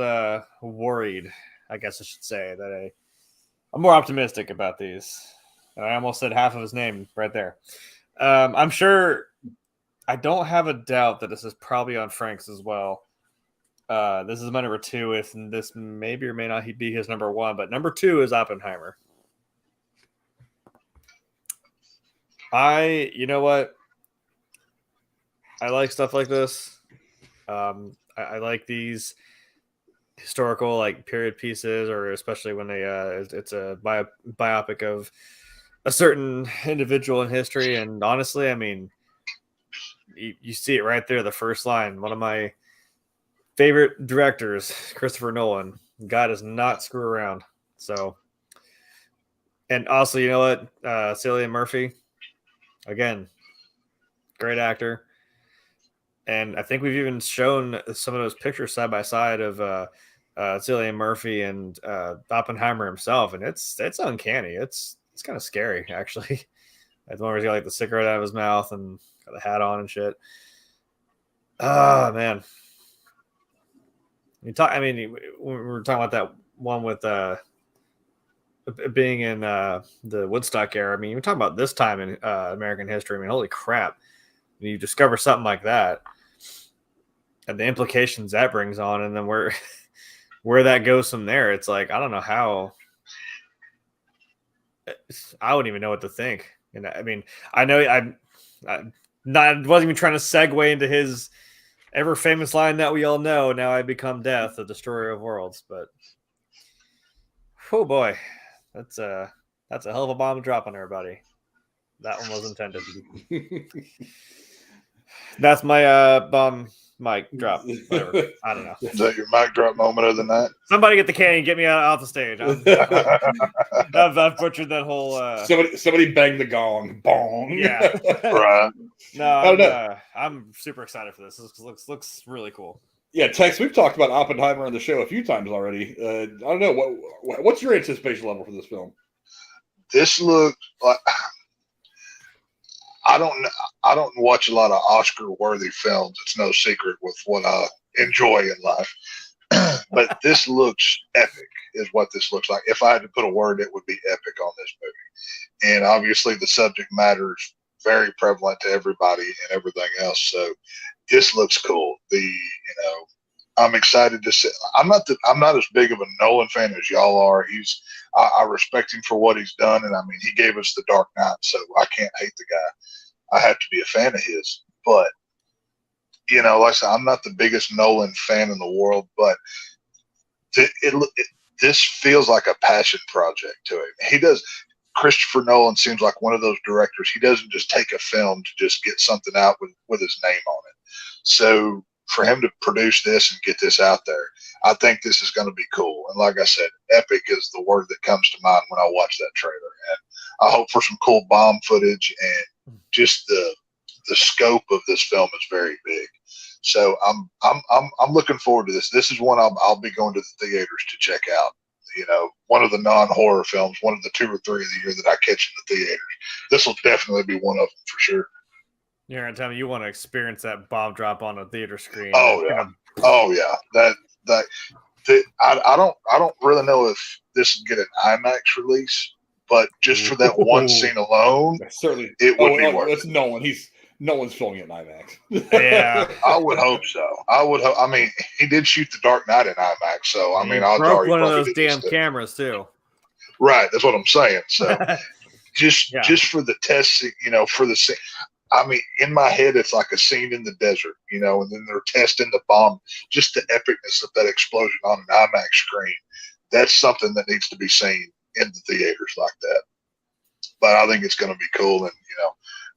worried, I guess I should say, that I'm more optimistic about these. I almost said half of his name right there. I'm sure. I don't have a doubt that this is probably on Frank's as well. This is my number 2. If this maybe or may not be his number 1, but number 2 is Oppenheimer. You know what? I like stuff like this. I like these historical like period pieces, or especially when they it's a biopic of a certain individual in history. And honestly, I mean, you see it right there, the first line. One of my favorite directors, Christopher Nolan. God does not screw around. So, and also, you know what? Cillian Murphy, again, great actor. And I think we've even shown some of those pictures side by side of Cillian Murphy and Oppenheimer himself, and it's uncanny. It's kind of scary, actually. The one where he's got like the cigarette out of his mouth and got the hat on and shit. Oh man. When we were talking about that one with being in the Woodstock era. I mean, you're talking about this time in American history. I mean, holy crap! When you discover something like that, and the implications that brings on, and then where that goes from there, it's like I don't know how. I wouldn't even know what to think. And I mean, I know I wasn't even trying to segue into his ever famous line that we all know. Now I become death, the destroyer of worlds. But oh boy, that's a hell of a bomb to drop on everybody. That one was intended. That's my bomb mic drop. Whatever. I don't know. Is that your mic drop moment of the night? Somebody get the can and get me off the stage. I've butchered that whole. Somebody bang the gong. Bong. Yeah. Right. No, I'm super excited for this. This looks really cool. Yeah, Tex, we've talked about Oppenheimer on the show a few times already. I don't know what's your anticipation level for this film. This looked like I don't watch a lot of Oscar-worthy films. It's no secret with what I enjoy in life. But this looks epic, is what this looks like. If I had to put a word, it would be epic on this movie. And obviously, the subject matter is very prevalent to everybody and everything else. So this looks cool. I'm excited to see. I'm not as big of a Nolan fan as y'all are. I respect him for what he's done, and I mean, he gave us The Dark Knight, so I can't hate the guy. I have to be a fan of his. But like I said, I'm not the biggest Nolan fan in the world, but this feels like a passion project to him. He does. Christopher Nolan seems like one of those directors. He doesn't just take a film to just get something out with his name on it. So for him to produce this and get this out there, I think this is going to be cool. And like I said, epic is the word that comes to mind when I watch that trailer. And I hope for some cool bomb footage, and just the scope of this film is very big. So I'm looking forward to this. This is one I'll be going to the theaters to check out. One of the non-horror films, one of the 2 or 3 of the year that I catch in the theaters. This will definitely be one of them for sure. You're gonna tell me you want to experience that bomb drop on a theater screen? Oh yeah, oh yeah. I don't really know if this will get an IMAX release, but just for that one scene alone, certainly it would be worth it. It's Nolan. Nolan's filming it in IMAX. Yeah, I would hope so. I mean, he did shoot The Dark Knight in IMAX, so I mean, I'll broke one of those damn cameras too. Right, that's what I'm saying. So just for the testing, for the scene. I mean, in my head, it's like a scene in the desert, and then they're testing the bomb. Just the epicness of that explosion on an IMAX screen. That's something that needs to be seen in the theaters like that. But I think it's going to be cool. And,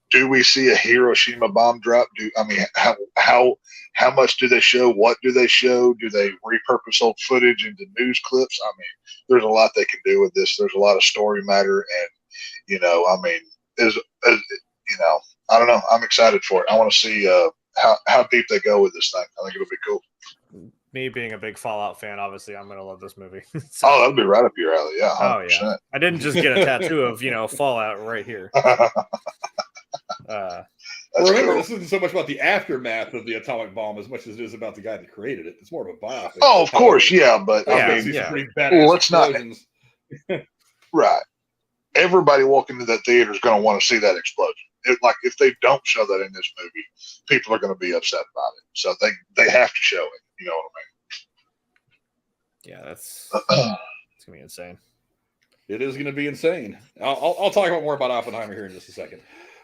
do we see a Hiroshima bomb drop? How much do they show? What do they show? Do they repurpose old footage into news clips? I mean, there's a lot they can do with this. There's a lot of story matter. And, I don't know. I'm excited for it. I want to see how deep they go with this thing. I think it'll be cool. Me being a big Fallout fan, obviously, I'm going to love this movie. So, that'll be right up your alley. Yeah. 100%. Oh, yeah. I didn't just get a tattoo of, Fallout right here. Remember, this isn't so much about the aftermath of the atomic bomb as much as it is about the guy that created it. It's more of a biopic. Oh, of course. Yeah. But let's not. Right. Everybody walking into that theater is going to want to see that explosion. if they don't show that in this movie, people are going to be upset about it. So they have to show it. You know what Yeah, it's gonna be insane. It is going to be insane. I'll talk more about Oppenheimer here in just a second.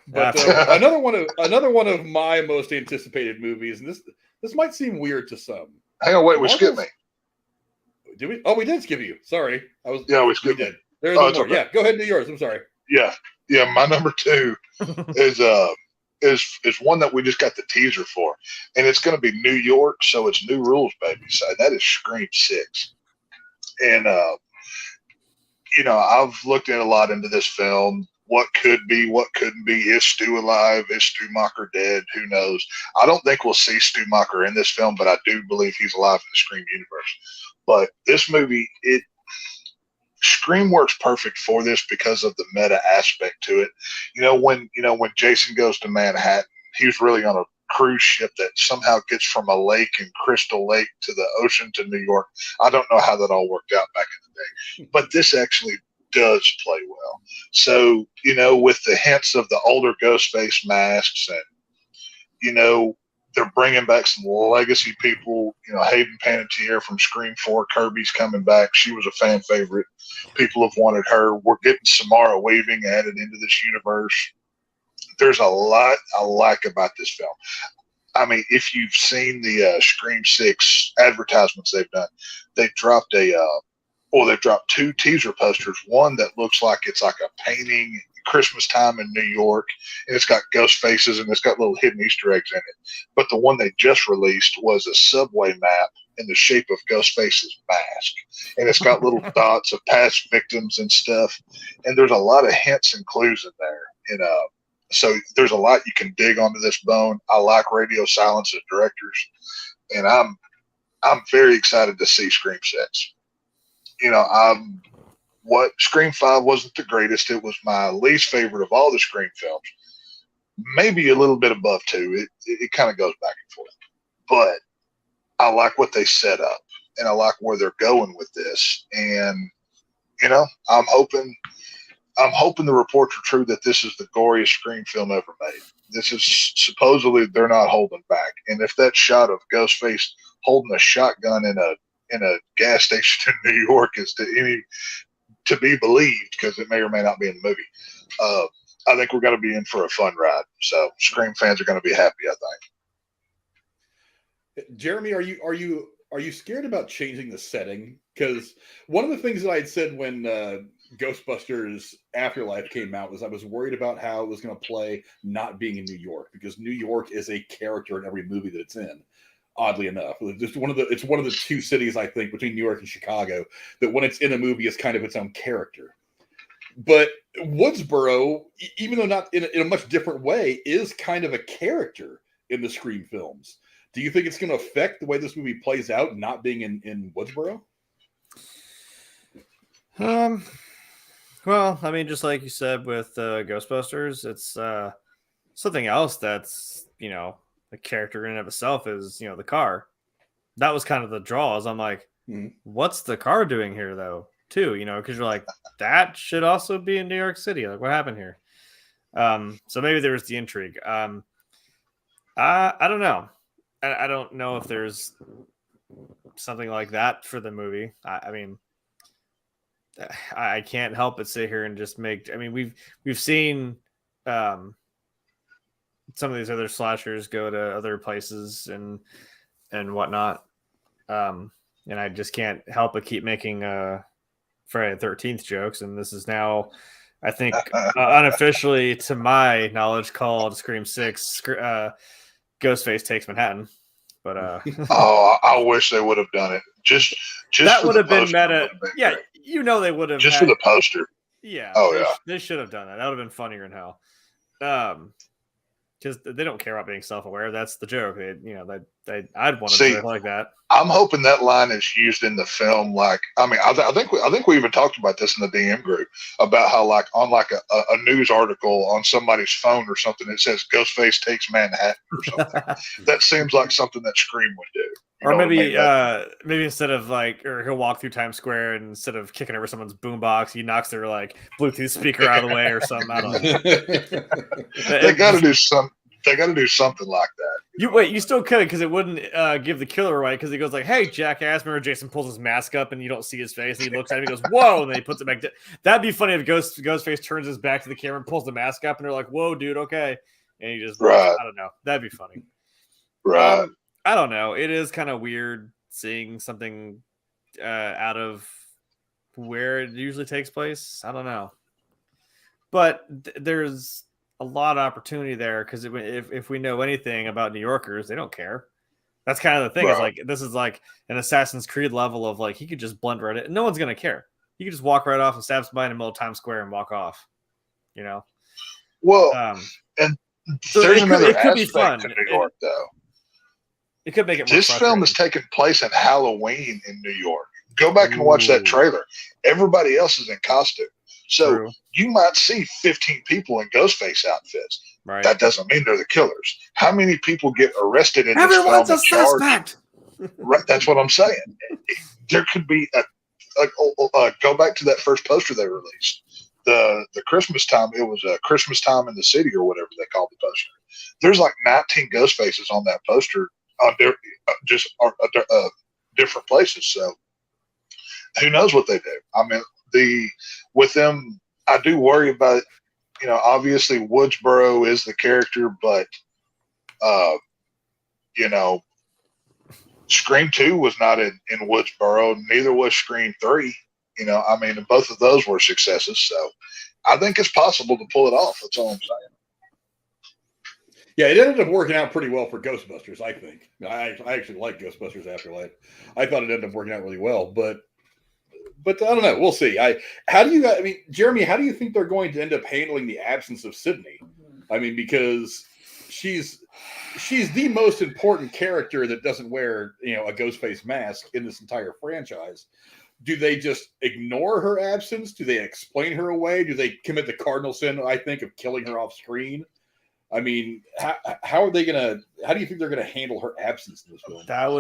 But I mean? another one of my most anticipated movies, and this might seem weird to some. Hang on, wait, we skipped me. Did we? Oh, we did skip you. Sorry, we skipped. We did. There's one more. Okay. Yeah, go ahead and do yours. I'm sorry. Yeah. My number 2 is one that we just got the teaser for, and it's going to be New York, so it's new rules, baby. So that is Scream 6, and I've looked at a lot into this film. What could be, what couldn't be. Is Stu alive? Is Stu Macher dead? Who knows? I don't think we'll see Stu Macher in this film, but I do believe he's alive in the Scream universe. But this movie, Scream works perfect for this because of the meta aspect to it. When Jason goes to Manhattan, he was really on a cruise ship that somehow gets from a lake in Crystal Lake to the ocean to New York. I don't know how that all worked out back in the day, but this actually does play well. So, with the hints of the older Ghostface masks and, they're bringing back some legacy people, Hayden Panettiere from Scream 4, Kirby's coming back. She was a fan favorite. People have wanted her. We're getting Samara Weaving added into this universe. There's a lot I like about this film. I mean, if you've seen the Scream 6 advertisements they've done, they've dropped they've dropped 2 teaser posters. One that looks like it's like a painting Christmas time in New York, and it's got ghost faces and it's got little hidden Easter eggs in it. But the one they just released was a subway map in the shape of Ghostface's mask, and it's got little dots of past victims and stuff. And there's a lot of hints and clues in there. So there's a lot you can dig onto this bone. I like Radio Silence as directors, and I'm very excited to see Scream 6. Scream 5 wasn't the greatest. It was my least favorite of all the Scream films. Maybe a little bit above 2. It kind of goes back and forth. But I like what they set up, and I like where they're going with this. And, I'm hoping the reports are true that this is the goriest Scream film ever made. This is supposedly they're not holding back. And if that shot of Ghostface holding a shotgun in a gas station in New York is to be believed, because it may or may not be in the movie, I think we're going to be in for a fun ride. So Scream fans are going to be happy, I think. Jeremy, are you scared about changing the setting? Because one of the things that I had said when Ghostbusters Afterlife came out was I was worried about how it was going to play not being in New York, because New York is a character in every movie that it's in. Oddly enough, it's one of the 2 cities, I think, between New York and Chicago, that when it's in a movie is kind of its own character. But Woodsboro, even though not in a much different way, is kind of a character in the Scream films. Do you think it's going to affect the way this movie plays out, not being in Woodsboro? Well, I mean, just like you said with Ghostbusters, it's something else that's, a character in and of itself is, the car. That was kind of the draws. I'm like, what's the car doing here, though, too? Because you're like, that should also be in New York City. Like, what happened here? So maybe there was the intrigue. I don't know. I don't know if there's something like that for the movie. I mean, I can't help but sit here and just make. I mean, we've seen some of these other slashers go to other places and whatnot, and I just can't help but keep making Friday the 13th jokes. And this is now, I think, unofficially, to my knowledge, called Scream 6. Ghostface Takes Manhattan. But I wish they would have done it. Just that would have been meta. Yeah, they would have just for the poster. Yeah. Oh, they should have done that. That would have been funnier than hell. Because they don't care about being self-aware. That's the joke. I'd want to do it like that. I'm hoping that line is used in the film. Like, I mean, I think we even talked about this in the DM group about how, like, on like a news article on somebody's phone or something, it says Ghostface Takes Manhattan or something. That seems like something that Scream would do. Or maybe maybe instead of like, or he'll walk through Times Square and instead of kicking over someone's boombox, he knocks their like Bluetooth speaker out of the way or something. I don't know. They got to do some. They got to do something like that. You still could, because it wouldn't give the killer right, because he goes like, "Hey, jackass!" Remember, Jason pulls his mask up and you don't see his face, and he looks at him, he goes, "Whoa!" and then he puts it back down. That'd be funny if Ghostface turns his back to the camera and pulls the mask up, and they're like, "Whoa, dude, okay," and he just, I don't know. That'd be funny. Right. I don't know. It is kind of weird seeing something out of where it usually takes place. I don't know. But there's a lot of opportunity there, because if we know anything about New Yorkers, they don't care. That's kind of the thing. Right. Is like, this is like an Assassin's Creed level of like, he could just blend right in. No one's going to care. He could just walk right off and stab somebody in the middle of Times Square and walk off, you know? Well, and so there's another it could be fun. To New York, though. It could make it more This film is taking place in Halloween in New York. Go back and watch that trailer. Everybody else is in costume. So you might see 15 people in Ghostface outfits. Right. That doesn't mean they're the killers. How many people get arrested in Everyone's this film? Everyone's a suspect. Right, that's what I'm saying. There could be go back to that first poster they released. The Christmas time, it was a Christmas time in the city or whatever they called the poster. There's like 19 ghost faces on that poster on different places. So who knows what they do? I mean, with them, I do worry about, obviously Woodsboro is the character, but Scream 2 was not in Woodsboro, neither was Scream 3. Both of those were successes. So I think it's possible to pull it off. That's all I'm saying. Yeah, it ended up working out pretty well for Ghostbusters, I think. I actually like Ghostbusters Afterlife. I thought it ended up working out really well, but I don't know. We'll see. Jeremy, how do you think they're going to end up handling the absence of Sydney? Because she's the most important character that doesn't wear, a Ghostface mask in this entire franchise. Do they just ignore her absence? Do they explain her away? Do they commit the cardinal sin, I think, of killing her off screen? How do you think they're going to handle her absence in this film? That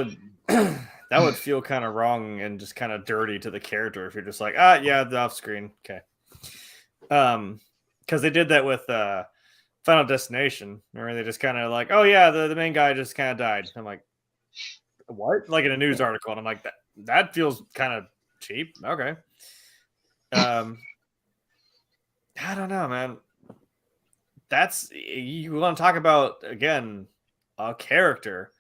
would feel kind of wrong and just kind of dirty to the character if you're just like, yeah, the off screen. Okay. Because they did that with Final Destination. Remember, they just kind of like, oh yeah, the main guy just kind of died. I'm like, what? Like in a news article. And I'm like, that feels kind of cheap. Okay. I don't know, man. You want to talk about, again, a character.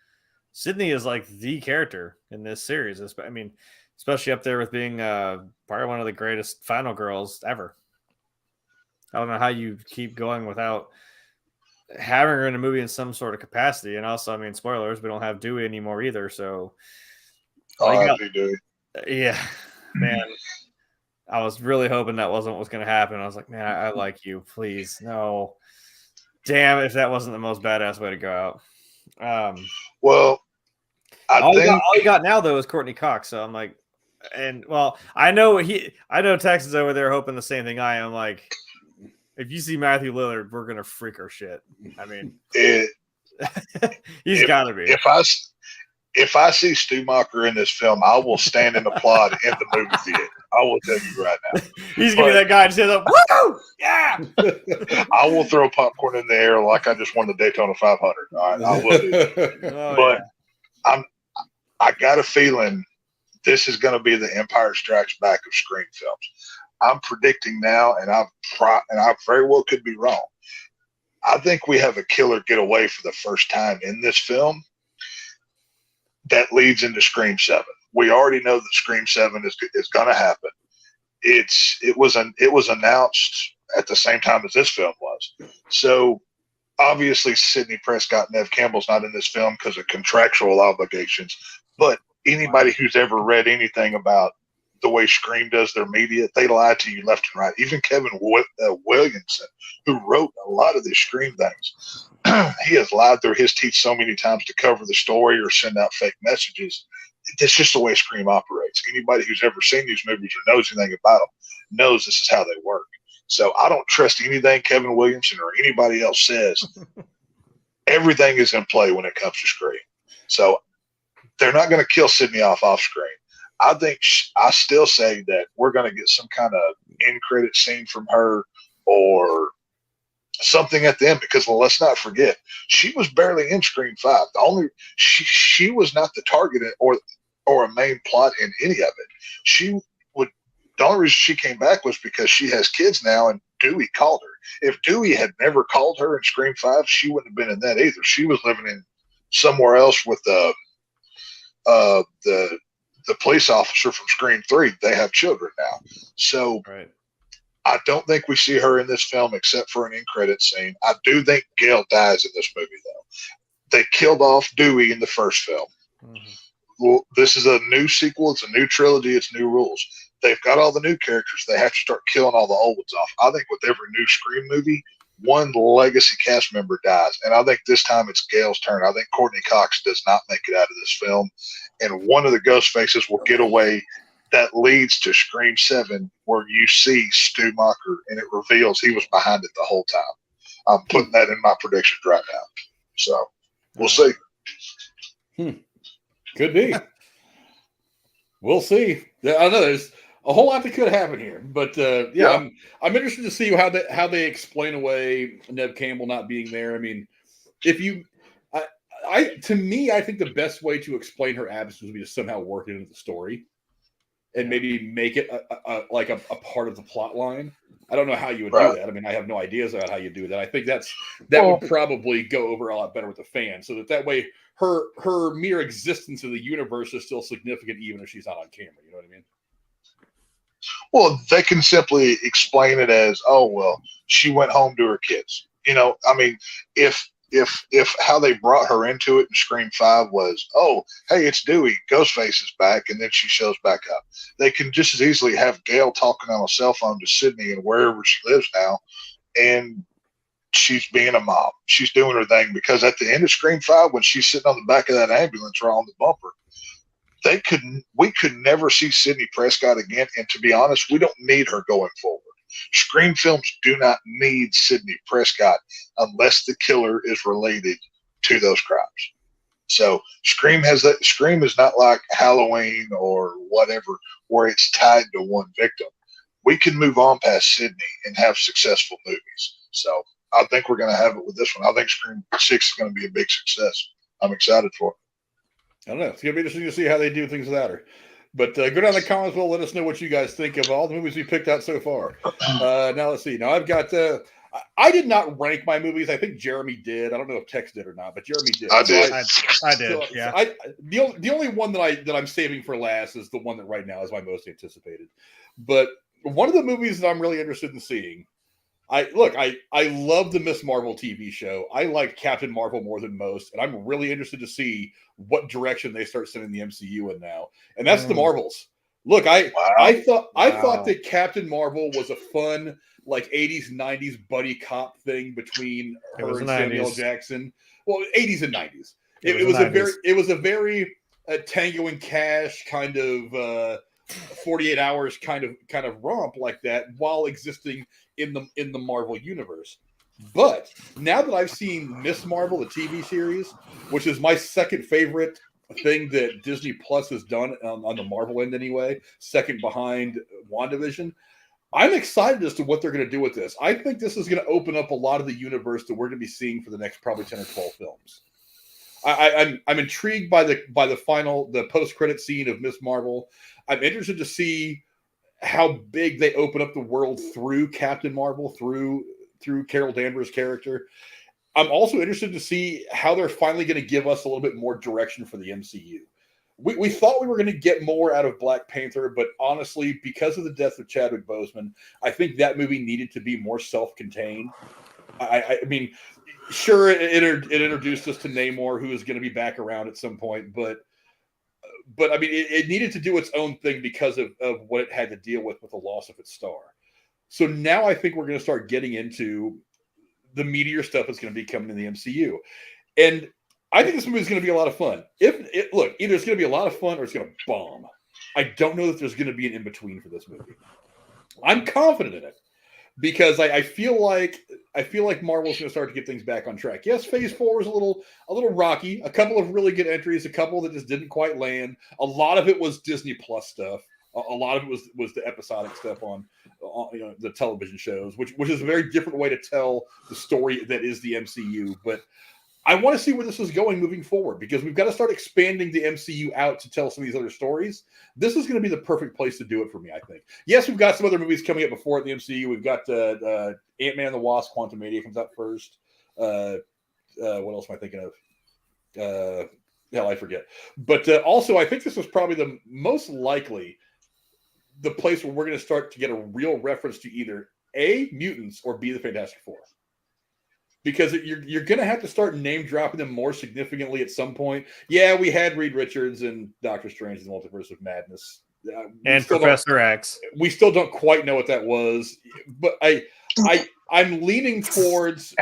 Sydney is like the character in this series. Especially up there with being probably one of the greatest final girls ever. I don't know how you keep going without having her in a movie in some sort of capacity. And also, spoilers, we don't have Dewey anymore either. So, Dewey. Yeah, man. I was really hoping that wasn't what was going to happen. I was like, man, I like you. Please, no. Damn, if that wasn't the most badass way to go out. All you got now though is Courtney Cox. So I'm like, I know Texas over there hoping the same thing I am. Like, if you see Matthew Lillard, we're gonna freak our shit. He's got to be. If I see Stumacher in this film, I will stand and applaud in the movie theater. I will tell you right now. He's gonna be that guy and say, "Woo, yeah!" I will throw popcorn in the air like I just won the Daytona 500. All right, I will do that. I got a feeling this is going to be the Empire Strikes Back of Scream films. I'm predicting now, and I very well could be wrong. I think we have a killer get away for the first time in this film. That leads into Scream 7. We already know that Scream 7 is going to happen. It was announced at the same time as this film was. So obviously Sidney Prescott and Neve Campbell's not in this film because of contractual obligations. But anybody who's ever read anything about the way Scream does their media, they lie to you left and right. Even Kevin Williamson, who wrote a lot of these Scream things, he has lied through his teeth so many times to cover the story or send out fake messages. That's just the way Scream operates. Anybody who's ever seen these movies or knows anything about them knows this is how they work. So I don't trust anything Kevin Williamson or anybody else says. Everything is in play when it comes to Scream. So they're not going to kill Sydney off screen. I still say that we're going to get some kind of end credit scene from her or something at the end, because let's not forget, she was barely in Scream 5. She was not the target or a main plot in any of it. The only reason she came back was because she has kids now and Dewey called her. If Dewey had never called her in Scream 5, she wouldn't have been in that either. She was living in somewhere else with the police officer from Scream 3. They have children now. So right. I don't think we see her in this film except for an end credit scene. I do think Gail dies in this movie, though. They killed off Dewey in the first film. Mm-hmm. Well, this is a new sequel. It's a new trilogy. It's new rules. They've got all the new characters. They have to start killing all the old ones off. I think with every new Scream movie, one legacy cast member dies. And I think this time it's Gail's turn. I think Courtney Cox does not make it out of this film. And one of the ghost faces will get away. That leads to Scream 7, where you see Stu Macher, and it reveals he was behind it the whole time. I'm putting that in my predictions right now. So we'll see. Could be. We'll see. I know there's a whole lot that could happen here, but I'm interested to see how they explain away Neve Campbell not being there. I mean, to me, I think the best way to explain her absence would be to somehow work it into the story and maybe make it a part of the plot line. I don't know how you would do that. I mean, I have no ideas about how you do that. I think that would probably go over a lot better with the fans, so that way her mere existence in the universe is still significant, even if she's not on camera. You know what I mean? Well, they can simply explain it as, oh, well, she went home to her kids. You know, I mean, if how they brought her into it in Scream 5 was, oh, hey, it's Dewey, Ghostface is back, and then she shows back up. They can just as easily have Gail talking on a cell phone to Sydney and wherever she lives now, and she's being a mom. She's doing her thing, because at the end of Scream 5, when she's sitting on the back of that ambulance or on the bumper, we could never see Sydney Prescott again, and to be honest, we don't need her going forward. Scream films do not need Sydney Prescott unless the killer is related to those crimes. So Scream is not like Halloween or whatever, where it's tied to one victim. We can move on past Sydney and have successful movies. So I think we're going to have it with this one. I think Scream 6 is going to be a big success. I'm excited for it. I don't know. It's going to be interesting to see how they do things without her. But go down in the comments below. Let us know what you guys think of all the movies we picked out so far. Now, let's see. Now, I've got I did not rank my movies. I think Jeremy did. I don't know if Tex did or not, but Jeremy did. I did. I did, yeah. The only one that I'm saving for last is the one that right now is my most anticipated. But one of the movies that I'm really interested in seeing, I love the Miss Marvel TV show. I like Captain Marvel more than most, and I'm really interested to see what direction they start sending the MCU in now. And that's the Marvels. Look, I thought that Captain Marvel was a fun, like 80s, 90s buddy cop thing between her and Samuel Jackson. Well, 80s and 90s. It was a very Tango and Cash kind of 48 hours kind of romp like that while existing in the Marvel universe. But now that I've seen Miss Marvel, the TV series, which is my second favorite thing that Disney Plus has done on the Marvel end anyway, second behind WandaVision, I'm excited as to what they're going to do with this. I think this is going to open up a lot of the universe that we're going to be seeing for the next probably 10 or 12 films. I'm intrigued by the post-credit scene of Miss Marvel. I'm interested to see how big they open up the world through Captain Marvel, through Carol Danvers' character. I'm also interested to see how they're finally going to give us a little bit more direction for the MCU. We thought we were going to get more out of Black Panther, but honestly, because of the death of Chadwick Boseman, I think that movie needed to be more self-contained. I mean, sure, it introduced us to Namor, who is going to be back around at some point, but I mean, it needed to do its own thing because of what it had to deal with the loss of its star. So now I think we're going to start getting into the meteor stuff that's going to be coming in the MCU. And I think this movie is going to be a lot of fun. Either it's going to be a lot of fun or it's going to bomb. I don't know that there's going to be an in-between for this movie. I'm confident in it. because I feel like Marvel's going to start to get things back on track. Yes, Phase 4 was a little rocky. A couple of really good entries, a couple that just didn't quite land. A lot of it was Disney Plus stuff. A lot of it was the episodic stuff on the television shows, which is a very different way to tell the story that is the MCU. But I want to see where this is going moving forward, because we've got to start expanding the MCU out to tell some of these other stories. This is going to be the perfect place to do it for me, I think. Yes, we've got some other movies coming up before it in the MCU. We've got Ant-Man and the Wasp, Quantumania comes out first. What else am I thinking of? Hell, I forget. But also, I think this was probably the most likely the place where we're going to start to get a real reference to either A, mutants, or B, the Fantastic Four. Because you're going to have to start name dropping them more significantly at some point. Yeah, we had Reed Richards and Doctor Strange in the Multiverse of Madness. And Professor X. We still don't quite know what that was. But I'm leaning towards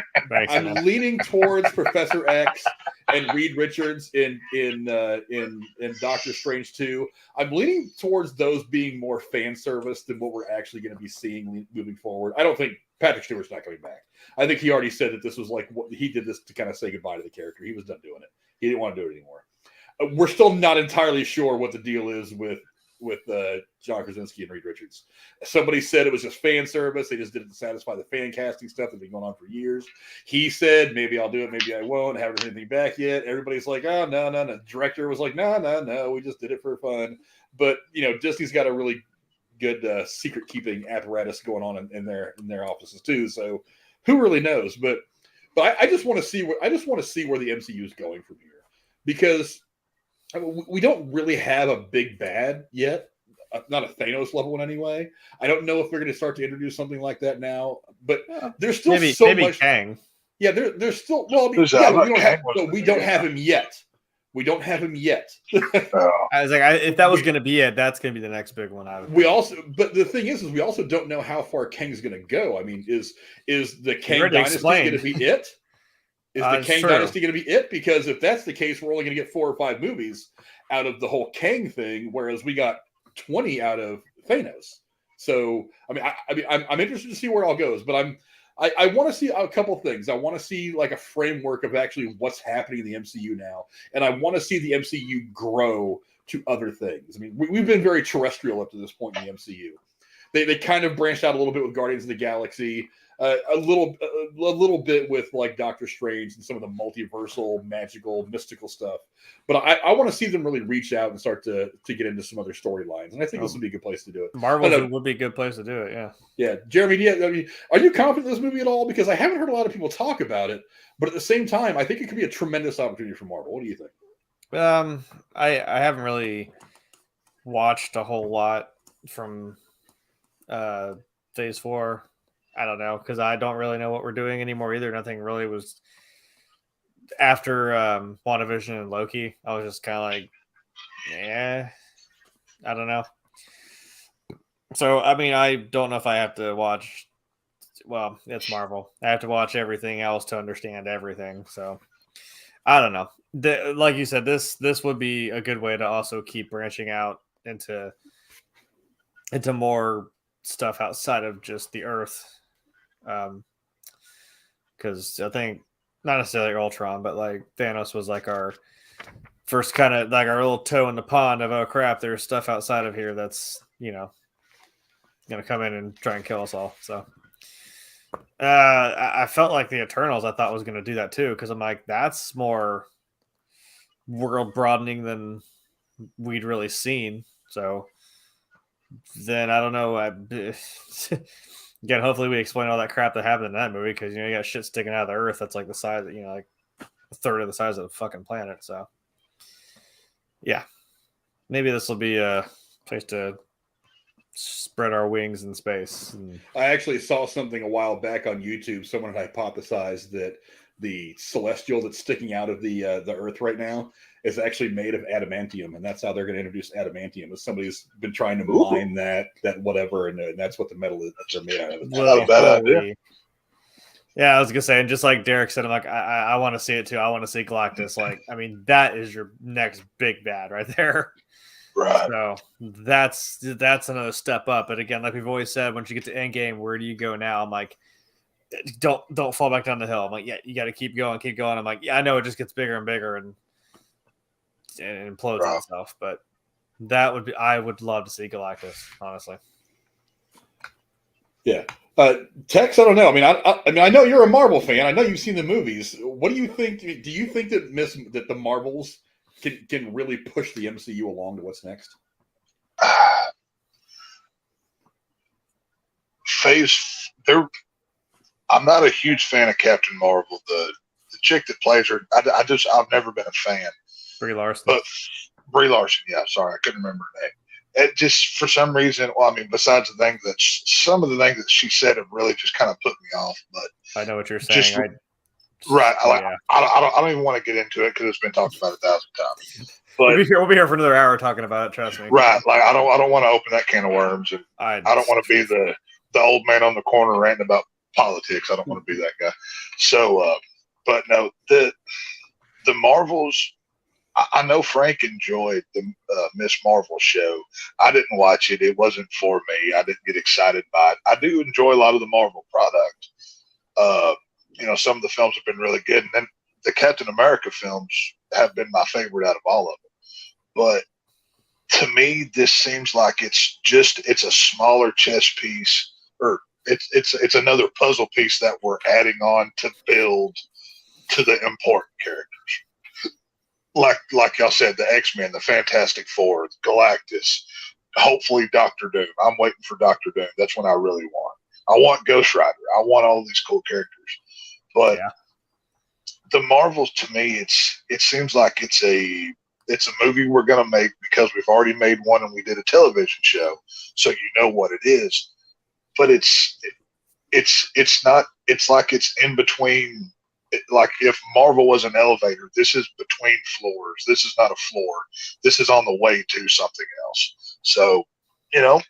Professor X and Reed Richards in Doctor Strange 2. I'm leaning towards those being more fan service than what we're actually going to be seeing moving forward. I don't think Patrick Stewart's not coming back. I think he already said that this was like what he did this to kind of say goodbye to the character. He was done doing it. He didn't want to do it anymore. We're still not entirely sure what the deal is with John Krasinski and Reed Richards. Somebody said it was just fan service. They just did it to satisfy the fan casting stuff that's been going on for years. He said, maybe I'll do it, maybe I won't. Haven't heard anything back yet. Everybody's like, oh, no. The director was like, no. We just did it for fun. But, Disney's got a really good secret keeping apparatus going on in their offices too. So who really knows? But I just want to see where the MCU is going from here, because we don't really have a big bad yet, not a Thanos level one anyway. I don't know if they're going to start to introduce something like that now, but there's still maybe much. Kang. Yeah, there's still. Well, we don't have him yet. We don't have him yet. I was like, if that was going to be it, that's going to be the next big one. But the thing is we also don't know how far Kang's going to go. I mean, is the Kang dynasty going to be it? Is the Kang dynasty going to be it? Because if that's the case, we're only going to get 4 or 5 movies out of the whole Kang thing, whereas we got 20 out of Thanos. So, I'm interested to see where it all goes, but I want to see a couple things. I want to see like a framework of actually what's happening in the MCU now. And I want to see the MCU grow to other things. I mean, we've been very terrestrial up to this point in the MCU. They kind of branched out a little bit with Guardians of the Galaxy, a little bit with like Doctor Strange and some of the multiversal, magical, mystical stuff. But I want to see them really reach out and start to get into some other storylines. And I think this would be a good place to do it. Marvel would be a good place to do it, yeah. Yeah. Jeremy, are you confident in this movie at all? Because I haven't heard a lot of people talk about it, but at the same time, I think it could be a tremendous opportunity for Marvel. What do you think? I haven't really watched a whole lot from Phase 4. I don't know, because I don't really know what we're doing anymore either. Nothing really was after WandaVision and Loki. I was just kind of like, I don't know. So, I don't know if I have to watch. Well, it's Marvel. I have to watch everything else to understand everything. So, I don't know. Like you said, this would be a good way to also keep branching out into more stuff outside of just the Earth. Because I think not necessarily Ultron, but like Thanos was like our first kind of like our little toe in the pond of, oh crap, there's stuff outside of here that's gonna come in and try and kill us all. So I felt like the Eternals I thought was gonna do that too, because I'm like, that's more world broadening than we'd really seen. So then I don't know. Again, hopefully we explain all that crap that happened in that movie, because you got shit sticking out of the Earth that's like the size, like a third of the size of the fucking planet. So yeah, maybe this will be a place to spread our wings in space. I actually saw something a while back on YouTube. Someone had hypothesized that the celestial that's sticking out of the Earth right now is actually made of adamantium, and that's how they're going to introduce adamantium. As somebody's been trying to mine that whatever, and that's what the metal is that they're made out of. Not a bad idea. Yeah, I was gonna say, and just like Derek said, I'm like, I want to see it too. I want to see Galactus. Like, that is your next big bad right there. Right. So that's another step up. But again, like we've always said, once you get to Endgame, where do you go now? I'm like, don't fall back down the hill. I'm like, yeah, you got to keep going. I'm like, yeah, I know it just gets bigger and bigger and implodes on itself. But I would love to see Galactus, honestly. Yeah. Tex, I don't know. I mean, I know you're a Marvel fan. I know you've seen the movies. What do you think? Do you think that the Marvels can really push the MCU along to what's next? I'm not a huge fan of Captain Marvel. The chick that plays her, I've never been a fan. Brie Larson. But Brie Larson, yeah, sorry, I couldn't remember her name. It just, for some reason, well, I mean, besides the thing that some of the things that she said have really just kind of put me off. But I know what you're saying. Right. Yeah. I don't even want to get into it because it's been talked about 1,000 times. But we'll be here for another hour talking about it. Trust me. Right. Like I don't want to open that can of worms, and I don't want to be the old man on the corner ranting about politics. I don't want to be that guy. So, but no, the Marvels. I know Frank enjoyed the Miss Marvel show. I didn't watch it. It wasn't for me. I didn't get excited by it. I do enjoy a lot of the Marvel product. Some of the films have been really good. And then the Captain America films have been my favorite out of all of them. But to me, this seems like it's a smaller chess piece, or it's another puzzle piece that we're adding on to build to the important characters. Like y'all said, the X-Men, the Fantastic Four, Galactus, hopefully Doctor Doom. I'm waiting for Doctor Doom. That's what I really want. I want Ghost Rider. I want all these cool characters. But the Marvels, to me, it seems like it's a movie we're going to make because we've already made one and we did a television show, so you know what it is. But it's not. It's like it's in between. Like if Marvel was an elevator, this is between floors. This is not a floor. This is on the way to something else. So,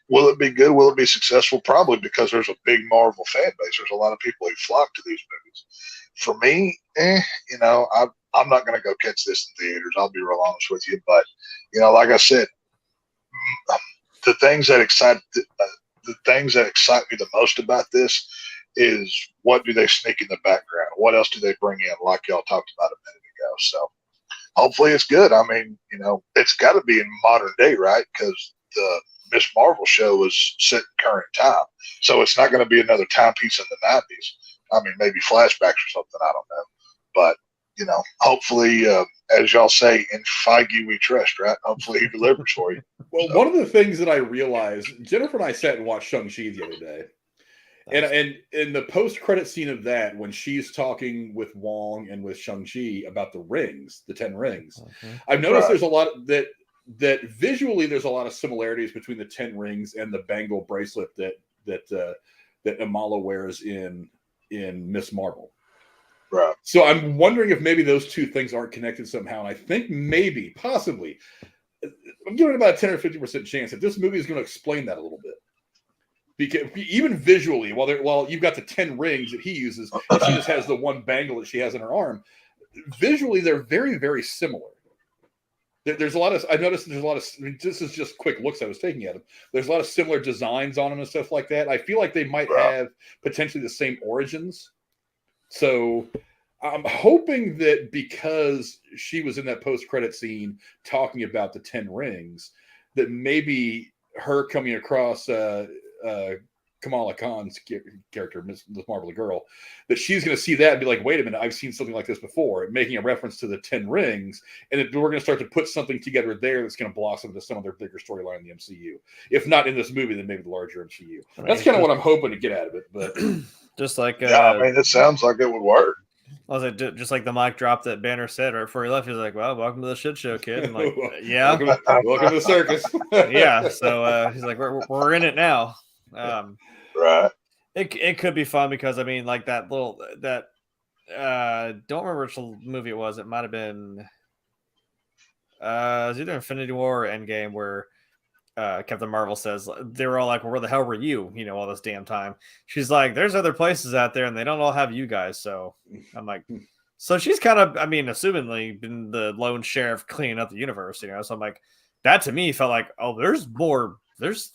will it be good? Will it be successful? Probably, because there's a big Marvel fan base. There's a lot of people who flock to these movies. For me, I'm not going to go catch this in theaters. I'll be real honest with you. But, like I said, the things that excite me the most about this is what do they sneak in the background? What else do they bring in? Like y'all talked about a minute ago. So hopefully it's good. I mean, it's got to be in modern day, right? Because the Miss Marvel show was set in current time. So it's not going to be another timepiece in the 90s. I mean, maybe flashbacks or something. I don't know. But, hopefully, as y'all say, in Feige we trust, right? Hopefully he delivers for you. Well, one of the things that I realized, Jennifer and I sat and watched Shang-Chi the other day. And in the post-credit scene of that, when she's talking with Wong and with Shang-Chi about the rings, the 10 rings, I've noticed there's a lot that visually there's a lot of similarities between the 10 rings and the bangle bracelet that Amala wears in Miss Marvel. Right. So I'm wondering if maybe those two things aren't connected somehow. And I think maybe, possibly, I'm giving it about a 10 or 50% chance that this movie is going to explain that a little bit. Because even visually, while you've got the 10 rings that he uses, and she just has the one bangle that she has in her arm, visually they're very, very similar. There's a lot of, I noticed there's a lot of, I mean, this is just quick looks I was taking at them. There's a lot of similar designs on them and stuff like that. I feel like they might have potentially the same origins. So I'm hoping that because she was in that post-credit scene talking about the 10 rings, that maybe her coming across Kamala Khan's character, Miss Marvel the Girl, that she's going to see that and be like, wait a minute, I've seen something like this before, making a reference to the 10 rings, and that we're going to start to put something together there that's going to blossom into some of their bigger storyline in the MCU. If not in this movie, then maybe the larger MCU. I mean, that's kind of what I'm hoping to get out of it. But just like I mean, it sounds like it would work. I was like, just like the mic drop that Banner said right before he left. He was like, "Well, welcome to the shit show, kid." I'm like, "Yeah, welcome to the circus." Yeah. So he's like, "We're in it now." Right. It could be fun because I mean, like don't remember which movie it was. It might have been it was either Infinity War or Endgame where Captain Marvel says they were all like, well, where the hell were you? All this damn time. She's like, there's other places out there and they don't all have you guys. So I'm like, so she's kind of, I mean, assumingly been the lone sheriff cleaning up the universe, So I'm like, that to me felt like, oh, there's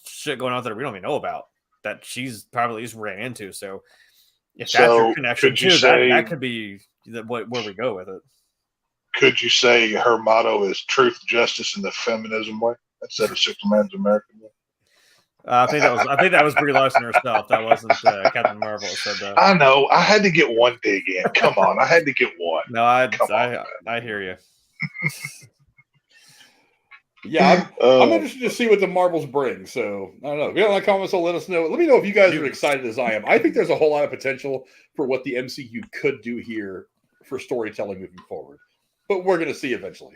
shit going on there we don't even know about that she's probably at least ran into. So if that's your connection too, that could be where we go with it. Could you say her motto is truth, justice, and the feminism way instead of Superman's American way? I think that was Brie Larson herself. That wasn't Captain Marvel who said that. I know. I had to get one dig in. Come on, I had to get one. No, I hear you. Yeah, I'm interested to see what the Marvels bring. So I don't know. If you don't like comments, so let us know. Let me know if you guys are excited as I am. I think there's a whole lot of potential for what the MCU could do here for storytelling moving forward. But we're going to see eventually.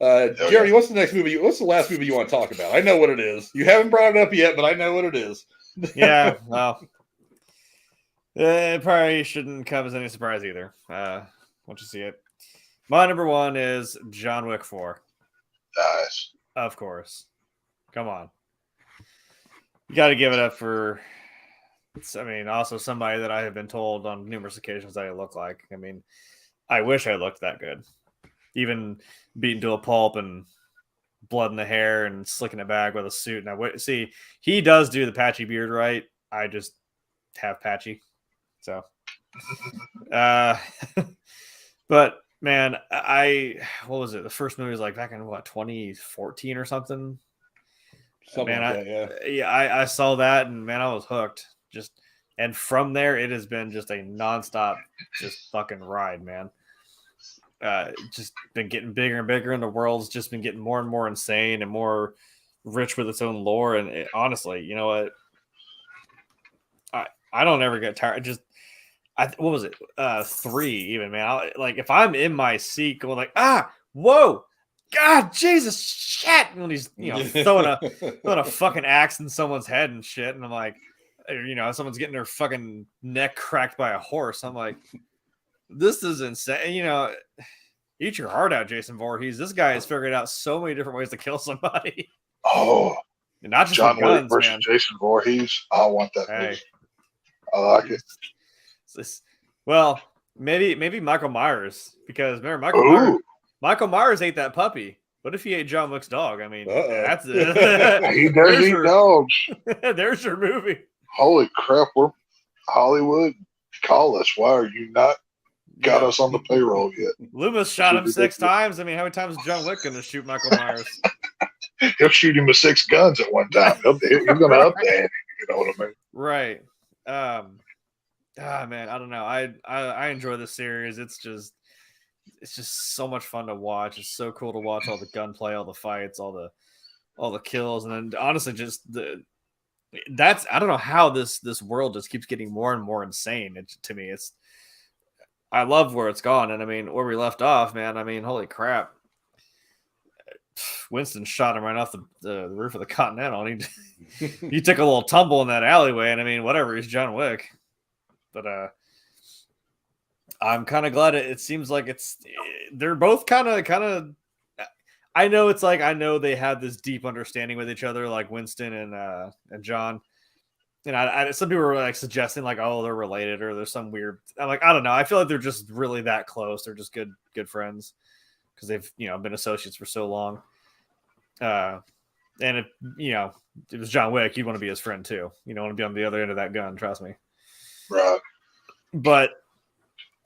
Jerry, what's the next movie? What's the last movie you want to talk about? I know what it is. You haven't brought it up yet, but I know what it is. Yeah, well, it probably shouldn't come as any surprise either. Once you see it. My number one is John Wick 4. Nice. Of course. Come on. You got to give it up for, I mean, also somebody that I have been told on numerous occasions that I look like. I mean, I wish I looked that good. Even beaten to a pulp and blood in the hair and slicking it back with a suit. And see, he does do the patchy beard right. I just have patchy. So, but man, what was it? The first movie was like back in 2014 or something. Something man, like that, yeah. I saw that and man, I was hooked. And from there, it has been just a nonstop, just fucking ride, man. Just been getting bigger and bigger, and the world's just been getting more and more insane and more rich with its own lore. And honestly, you know what? I don't ever get tired. What was it? 3 even, man. Like if I'm in my seat going like, whoa, God, Jesus, shit. When he's throwing a fucking axe in someone's head and shit, and I'm like, someone's getting their fucking neck cracked by a horse. I'm like, this is insane. Eat your heart out, Jason Voorhees. This guy has figured out so many different ways to kill somebody. Oh, and not just John with guns, Wick versus man. Jason Voorhees. I want that movie. I like it. Well, maybe Michael Myers, because remember Michael Myers ate that puppy. What if he ate John Wick's dog? I mean, that's it. He does eat dogs. There's your movie. Holy crap! We're Hollywood. Call us. Why are you not got us on the payroll yet? Loomis shot him 6 times. I mean, how many times is John Wick going to shoot Michael Myers? He'll shoot him with 6 guns at one time. He's going to up the ante. You know what I mean? Right. Man, I don't know. I enjoy this series. It's just so much fun to watch. It's so cool to watch all the gunplay, all the fights, all the kills, and then honestly, just I don't know how this world just keeps getting more and more insane. To me, I love where it's gone, and I mean where we left off, man. I mean, holy crap! Winston shot him right off the roof of the Continental, and he took a little tumble in that alleyway, and I mean, whatever. He's John Wick, but I'm kind of glad it seems like they're both kind of. I know they have this deep understanding with each other, like Winston and John. And some people were like suggesting like, oh, they're related or there's some weird. I'm like, I don't know. I feel like they're just really that close. They're just good friends because they've been associates for so long. And if it was John Wick, you'd want to be his friend too. You don't want to be on the other end of that gun. Trust me. Right. But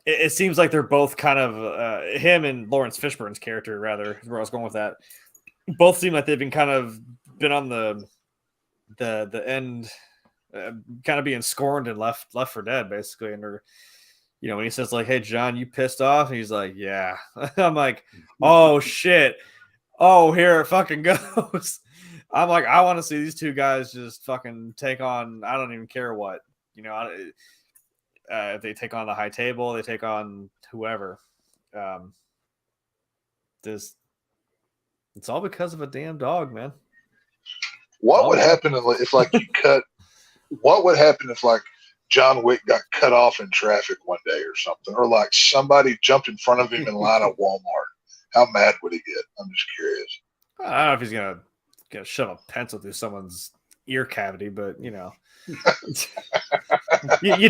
it seems like they're both kind of him and Lawrence Fishburne's character, rather, is where I was going with that. Both seem like they've been on the end, kind of being scorned and left for dead, basically. And they're, when he says like, "Hey, John, you pissed off?" And he's like, "Yeah." I'm like, "Oh shit! Oh, here it fucking goes." I'm like, I want to see these two guys just fucking take on. I don't even care what, if they take on the high table, they take on whoever. It's all because of a damn dog, man. What would happen if like you cut? What would happen if like John Wick got cut off in traffic one day or something, or like somebody jumped in front of him in line at Walmart? How mad would he get? I'm just curious. I don't know if he's gonna shove a pencil through someone's ear cavity, but you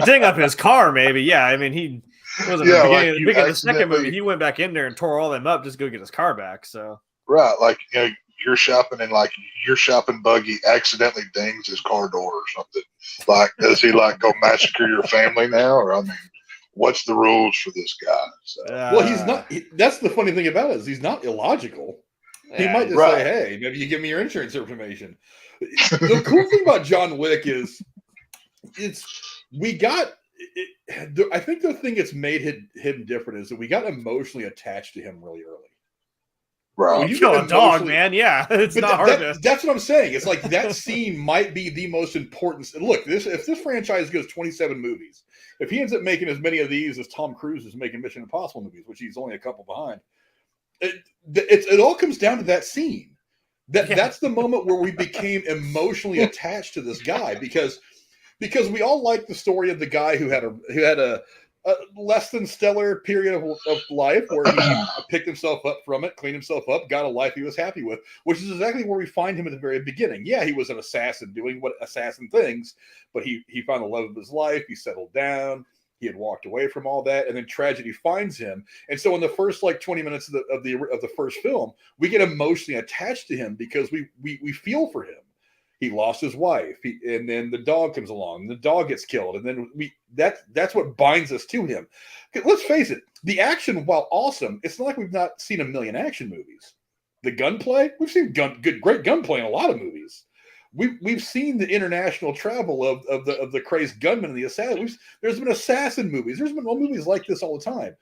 ding up his car, maybe. Yeah, I mean, he was at the beginning of the second movie. He went back in there and tore all them up just to go get his car back. So right, like you you're shopping and like your shopping buggy accidentally dings his car door or something. Like, does he like go massacre your family now? Or I mean, what's the rules for this guy? So. Well, he's not. That's the funny thing about it is he's not illogical. He might just say, "Hey, maybe you give me your insurance information." The cool thing about John Wick is, I think the thing that's made him different is that we got emotionally attached to him really early. Right. When you kill a dog, man, yeah, it's not hard. That's what I'm saying. It's like that scene might be the most important. Look, if this franchise goes 27 movies, if he ends up making as many of these as Tom Cruise is making Mission Impossible movies, which he's only a couple behind, it all comes down to that scene. That's the moment where we became emotionally attached to this guy because we all like the story of the guy who had a less than stellar period of life where he picked himself up from it, cleaned himself up, got a life he was happy with, which is exactly where we find him at the very beginning. Yeah, he was an assassin doing what assassin things, but he found the love of his life. He settled down. He had walked away from all that, and then tragedy finds him. And so in the first 20 minutes of the first film, we get emotionally attached to him because we feel for him. He lost his wife, and then the dog comes along, and the dog gets killed, and then that's what binds us to him. Let's face it, the action, while awesome, it's not like we've not seen a million action movies. The gunplay, we've seen great gunplay in a lot of movies. We've seen the international travel of the crazed gunman and the assassin. There's been assassin movies. There's been movies like this all the time.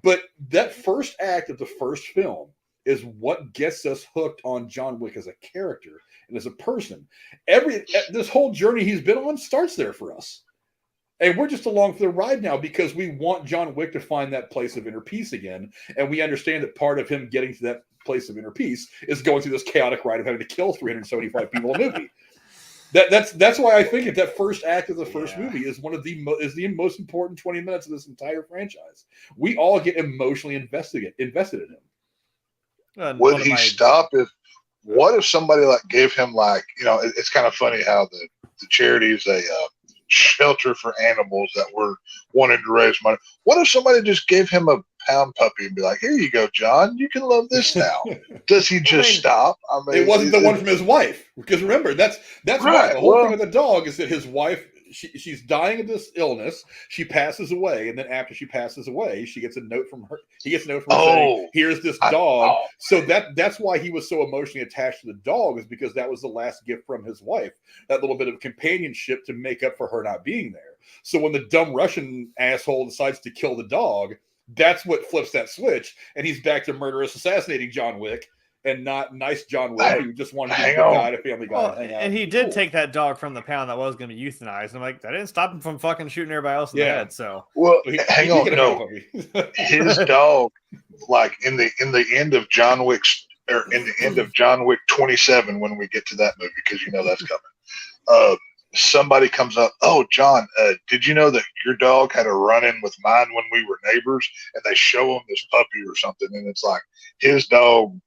But that first act of the first film is what gets us hooked on John Wick as a character and as a person. This whole journey he's been on starts there for us. And we're just along for the ride now because we want John Wick to find that place of inner peace again. And we understand that part of him getting to that place of inner peace is going through this chaotic ride of having to kill 375 people a movie. That's why I think that first act of the first movie is the most important 20 minutes of this entire franchise. We all get emotionally invested in him. Would he stop what if somebody gave him it's kind of funny how the charity is a shelter for animals that were wanting to raise money. What if somebody just gave him a pound puppy and be like, "Here you go, John, you can love this now"? Does he just stop? I mean, it wasn't the one from his wife, because remember that's right. Why the whole thing with the dog is that his wife, she's dying of this illness. She passes away, and then after she passes away, she gets a note from her. He gets a note from her saying, "Here's this dog." So that's why he was so emotionally attached to the dog, is because that was the last gift from his wife. That little bit of companionship to make up for her not being there. So when the dumb Russian asshole decides to kill the dog, that's what flips that switch, and he's back to murderous assassinating John Wick, and not nice John Wick who just wanted to be a guy, a family guy. And he did take that dog from the pound that was going to be euthanized. I'm like, that didn't stop him from fucking shooting everybody else in the head. So, hang on, no, his dog, in the end of John Wick's, or in the end of John Wick 27, when we get to that movie, because that's coming. Somebody comes up, "Oh, John, did you know that your dog had a run-in with mine when we were neighbors?" And they show him this puppy or something, and it's like his dog,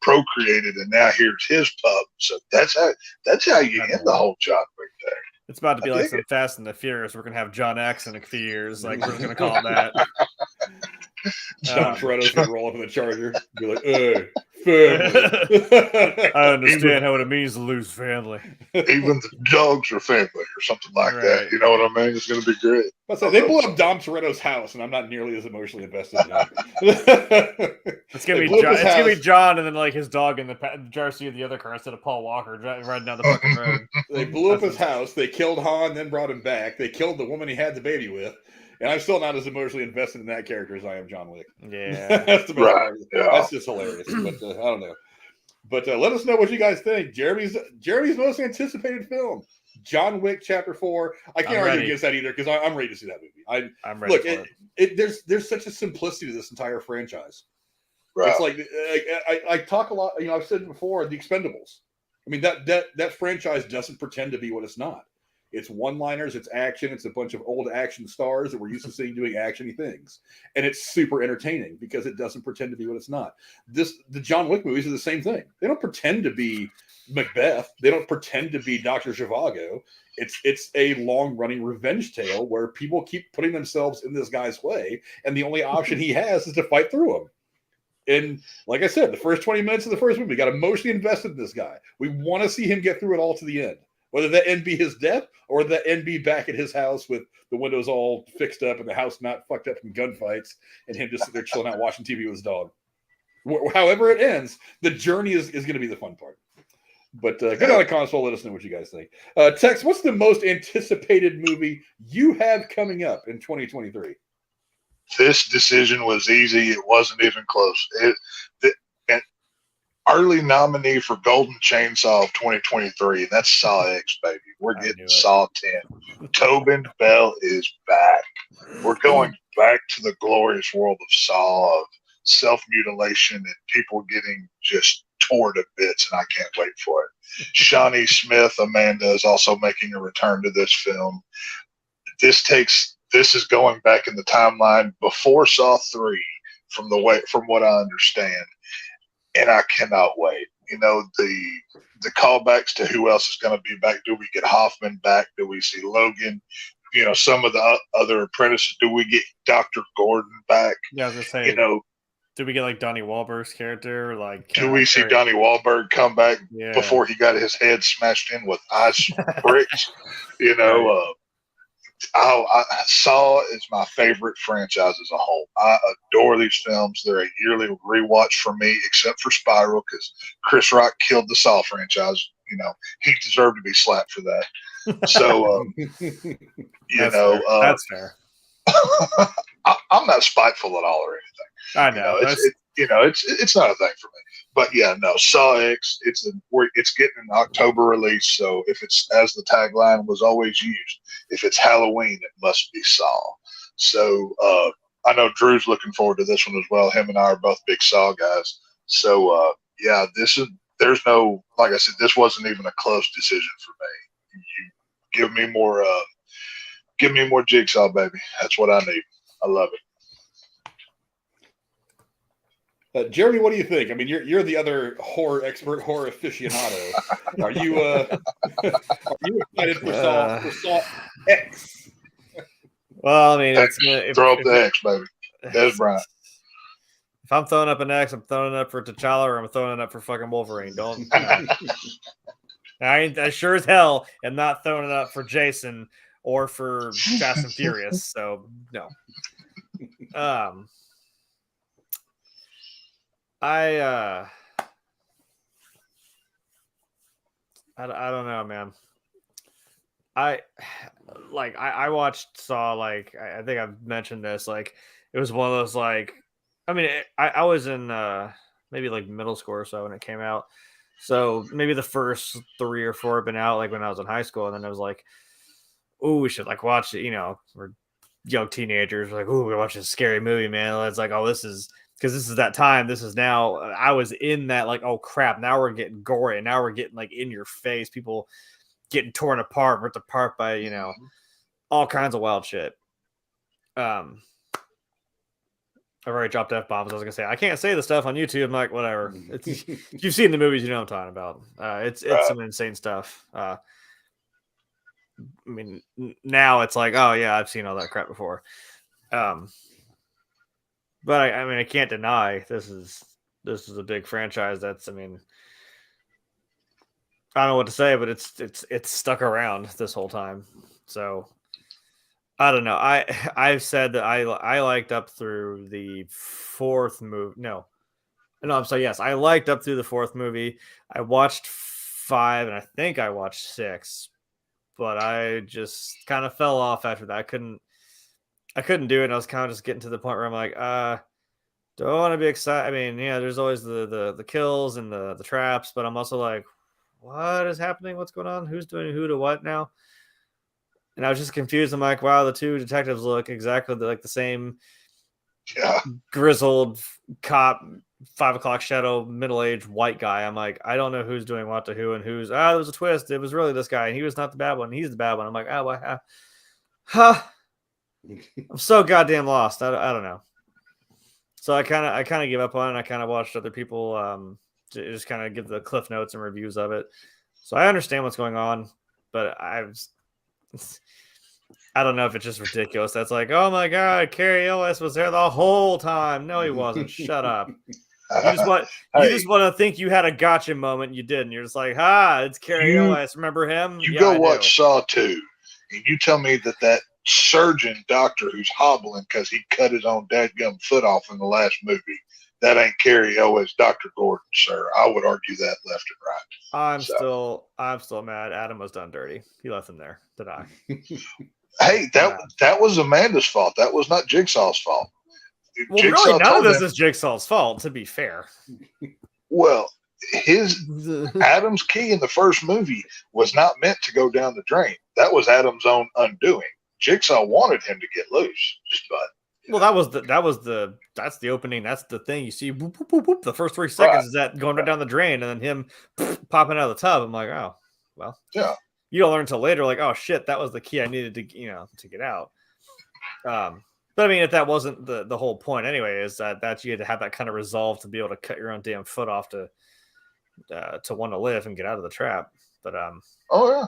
procreated, and now here's his pup. So that's how you end the whole John Wick thing. It's about to be like some Fast and the Furious. We're gonna have John X in a few years. We're just gonna call it that. John Toretto's gonna roll up in the Charger, be like, "Hey, family." I understand what it means to lose family. Even the dogs are family, or something like that. You know what I mean? It's gonna be great. They blew up Dom Toretto's house, and I'm not nearly as emotionally invested in that. It's gonna be John, and then his dog in the jar seat of the other car instead of Paul Walker riding down the fucking road. They blew up his house. They killed Han, then brought him back. They killed the woman he had the baby with. And I'm still not as emotionally invested in that character as I am John Wick. Yeah. That's the best part. That's just hilarious. But I don't know. But let us know what you guys think. Jeremy's most anticipated film, John Wick Chapter 4. I can't argue against that either, because I'm ready to see that movie. I'm ready for it. There's such a simplicity to this entire franchise. Right. It's like I talk a lot. I've said it before. The Expendables. I mean, that franchise doesn't pretend to be what it's not. It's one-liners, it's action, it's a bunch of old action stars that we're used to seeing doing actiony things. And it's super entertaining because it doesn't pretend to be what it's not. The John Wick movies are the same thing. They don't pretend to be Macbeth. They don't pretend to be Dr. Zhivago. It's a long-running revenge tale where people keep putting themselves in this guy's way, and the only option he has is to fight through him. And like I said, the first 20 minutes of the first movie, we got emotionally invested in this guy. We want to see him get through it all to the end. Whether that end be his death or that end be back at his house with the windows all fixed up and the house not fucked up from gunfights and him just sitting there chilling out watching TV with his dog. However it ends, the journey is going to be the fun part. But get on a console. Let us know what you guys think. Tex, what's the most anticipated movie you have coming up in 2023? This decision was easy. It wasn't even close. An early nominee for Golden Chainsaw of 2023, and that's Saw X, baby. We're getting Saw 10. Tobin Bell is back. We're going back to the glorious world of Saw, of self-mutilation and people getting just torn to bits, and I can't wait for it. Shawnee Smith, Amanda, is also making a return to this film. This is going back in the timeline before Saw 3, from what I understand, and I cannot wait. You know, the callbacks to who else is going to be back. Do we get Hoffman back? Do we see Logan? You know, some of the other apprentices. Do we get Dr. Gordon back? Yeah, I was gonna say. You know, do we get like Donnie Wahlberg's character? Like, do we see Donnie Wahlberg come back before he got his head smashed in with ice bricks? You know. Saw is my favorite franchise as a whole. I adore these films. They're a yearly rewatch for me, except for Spiral, because Chris Rock killed the Saw franchise. You know, he deserved to be slapped for that. So, that's fair. I'm not spiteful at all or anything. I know. It's not a thing for me. But yeah, no, Saw X. It's getting an October release. So if it's, as the tagline was always used, if it's Halloween, it must be Saw. So I know Drew's looking forward to this one as well. Him and I are both big Saw guys. So yeah, there's no, like I said, this wasn't even a close decision for me. You give me more Jigsaw, baby. That's what I need. I love it. Jeremy, what do you think? I mean, you're the other horror expert, horror aficionado. Are you excited for Saw X? Well, I mean, throw up the X, baby. Des Bryant. If I'm throwing up an X, I'm throwing it up for T'Challa, or I'm throwing it up for fucking Wolverine. Don't. I sure as hell am not throwing it up for Jason or for Fast and Furious. So no. I don't know, man. I watched Saw, like, I think I've mentioned this, like, it was one of those, like, I mean, I was in maybe like middle school or so when it came out, so maybe the first 3 or 4 had been out like when I was in high school, and then I was like, oh, we should like watch it, you know, we're young teenagers, we're like, oh, we're watching a scary movie, man. It's like, oh, this is because this is that time. This is now. I was in that, like, oh crap, now we're getting gory, and now we're getting like in your face, people getting torn apart, ripped apart by, you know, all kinds of wild shit. I've already dropped F-bombs. I was gonna say I can't say the stuff on YouTube. I'm like, whatever. If you've seen the movies, you know what I'm talking about. It's some insane stuff. I mean, now it's like, oh yeah, I've seen all that crap before. But I mean, I can't deny this is a big franchise. That's, I mean, I don't know what to say, but it's stuck around this whole time. So I don't know. I've said that I liked up through the 4th movie. No, I'm sorry. Yes, I liked up through the 4th movie. I watched 5, and I think I watched 6, but I just kind of fell off after that. I couldn't do it. And I was kind of just getting to the point where I'm like, do I want to be excited? I mean, yeah, there's always the kills and the traps, but I'm also like, what is happening? What's going on? Who's doing who to what now? And I was just confused. I'm like, wow, the 2 detectives look exactly like the same grizzled cop, 5 o'clock shadow, middle-aged white guy. I'm like, I don't know who's doing what to who and who's. There was a twist. It was really this guy, and he was not the bad one. He's the bad one. I'm like, I'm so goddamn lost. I don't know. So I kind of gave up on it. I kind of watched other people just kind of give the cliff notes and reviews of it. So I understand what's going on, but I don't know if it's just ridiculous. That's like, oh my God, Carrie Ellis was there the whole time. No, he wasn't. Shut up. You just want to think you had a gotcha moment. You didn't. You're just like, it's Carrie Ellis. Remember him? You go watch Saw 2, and you tell me that surgeon doctor who's hobbling because he cut his own dadgum foot off in the last movie, that ain't Carrie Ellis, Dr. Gordon, sir. I would argue that left and right. I'm still mad. Adam was done dirty. He left him there to die. Hey, that was Amanda's fault. That was not Jigsaw's fault. Well, really, none of this is Jigsaw's fault, to be fair. Well, Adam's key in the first movie was not meant to go down the drain. That was Adam's own undoing. Jigsaw wanted him to get loose, but that's the opening. That's the thing. You see, boop, boop, boop, boop, the first 3 seconds is that going right down the drain, and then him popping out of the tub. I'm like, oh, well, yeah. You don't learn until later, like, oh shit, that was the key I needed to, to get out. But I mean, if that wasn't the whole point anyway, is that you had to have that kind of resolve to be able to cut your own damn foot off to want to live and get out of the trap. But oh yeah.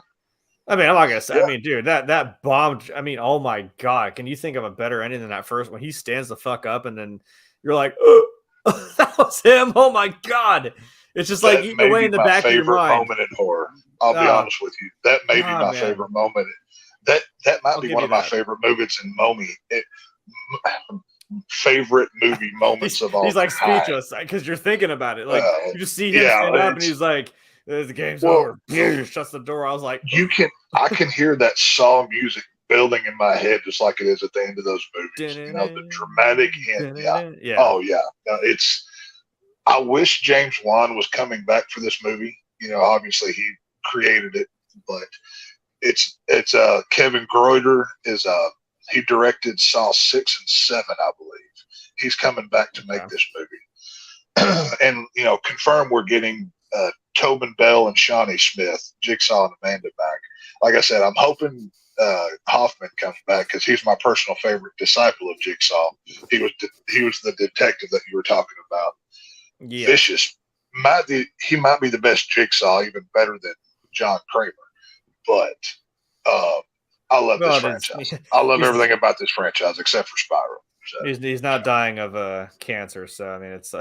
I mean, I'm not gonna say. Yeah. I mean, dude, that bombed. I mean, oh my god, can you think of a better ending than that first when he stands the fuck up and then you're like, oh, that was him. Oh my god, it's just like eating away in the back of your mind. Favorite moment in horror. I'll be honest with you. That may be my favorite moment. That might be one of my favorite moments in Momi. Favorite movie moments of all. He's like speechless because you're thinking about it. Like you just see him stand up and he's like, "The game's over." Shuts the door. I was like, I can hear that Saw music building in my head just like it is at the end of those movies. The dramatic end. Yeah. Oh yeah. I wish James Wan was coming back for this movie. Obviously he created it, but it's Kevin Greuter is he directed Saw 6 and 7, I believe. He's coming back to make this movie. And, confirm we're getting Tobin Bell and Shawnee Smith, Jigsaw and Amanda back. Like I said, I'm hoping Hoffman comes back because he's my personal favorite disciple of Jigsaw. He was the detective that you were talking about. Yeah. Vicious. He might be the best Jigsaw, even better than John Kramer. But I love this franchise. I love everything about this franchise except for Spiral. So. He's not dying of cancer, so I mean, it's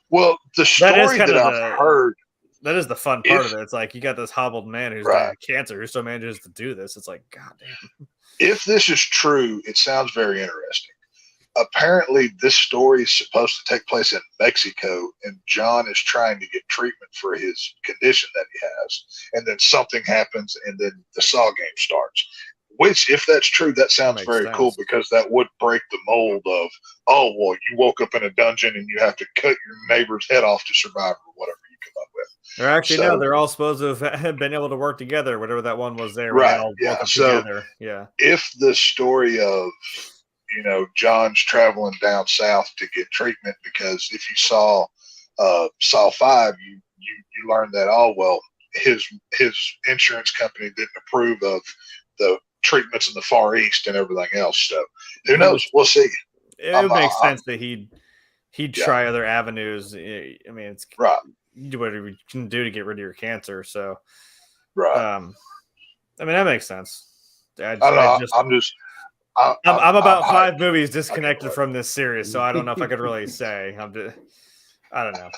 well, the story that I've heard. That is the fun part of it. It's like you got this hobbled man who's dying of cancer who still manages to do this. It's like, goddamn. If this is true, it sounds very interesting. Apparently, this story is supposed to take place in Mexico, and John is trying to get treatment for his condition that he has. And then something happens, and then the Saw game starts. Which, if that's true, that sounds very cool because that would break the mold of, oh, well, you woke up in a dungeon and you have to cut your neighbor's head off to survive or whatever you come up with. They're actually no, they're all supposed to have been able to work together, whatever that one was there. Right. Yeah. So together. Yeah. If the story of, John's traveling down south to get treatment, because if you saw Saw 5, you learned that, his insurance company didn't approve of the treatments in the Far East and everything else. So who knows? We'll see. It would make sense that he'd try other avenues. I mean, it's right. You do whatever you can do to get rid of your cancer. So, right. I mean, that makes sense. I'm about 5 movies disconnected from this series, so I don't know if I could really say. I don't know.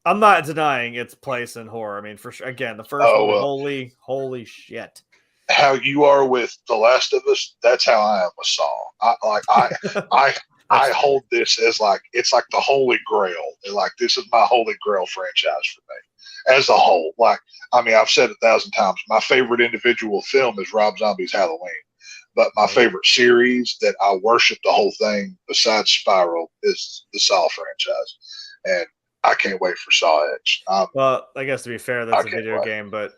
I'm not denying its place in horror. I mean, for sure. Again, the first one, holy shit. How you are with The Last of Us, that's how I am with Saw. I hold this as it's like the Holy Grail. This is my Holy Grail franchise for me as a whole. I've said 1,000 times, my favorite individual film is Rob Zombie's Halloween, but my favorite series that I worship the whole thing besides Spiral is the Saw franchise, and I can't wait for Saw X. Well, I guess to be fair, that's a video game, but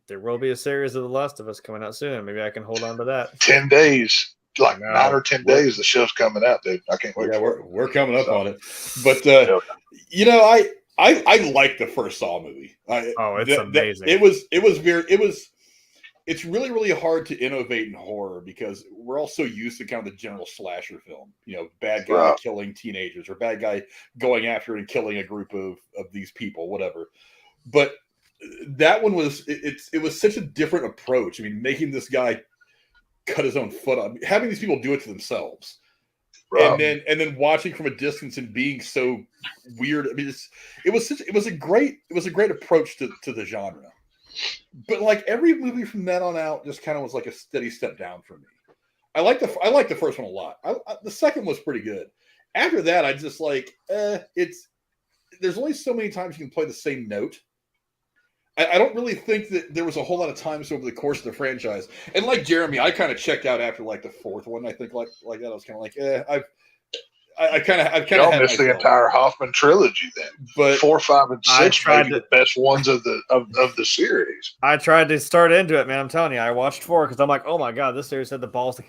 there will be a series of The Last of Us coming out soon. Maybe I can hold on to that. 10 days. 9 or 10 days, the show's coming out, dude. I can't wait. Yeah, we're coming up on it. But I like the first Saw movie. It's amazing. It's really, really hard to innovate in horror because we're all so used to kind of the general slasher film. Bad guy killing teenagers or bad guy going after and killing a group of these people, whatever. But that one it was such a different approach. I mean, making this guy cut his own foot on, having these people do it to themselves. Right. and then watching from a distance and being so weird. I mean, it was a great approach to the genre. But like every movie from then on out, just kind of was like a steady step down for me. I like the first one a lot. The second was pretty good. After that, I just like there's only so many times you can play the same note. I don't really think that there was a whole lot of times over the course of the franchise. And like Jeremy, I kind of checked out after like the fourth one. I think like that. I was kind of like, I've kind of missed the entire Hoffman trilogy then. But 4, 5, and 6 may be the best ones of the series. I tried to start into it, man. I'm telling you, I watched 4 because I'm like, oh my god, this series had the balls to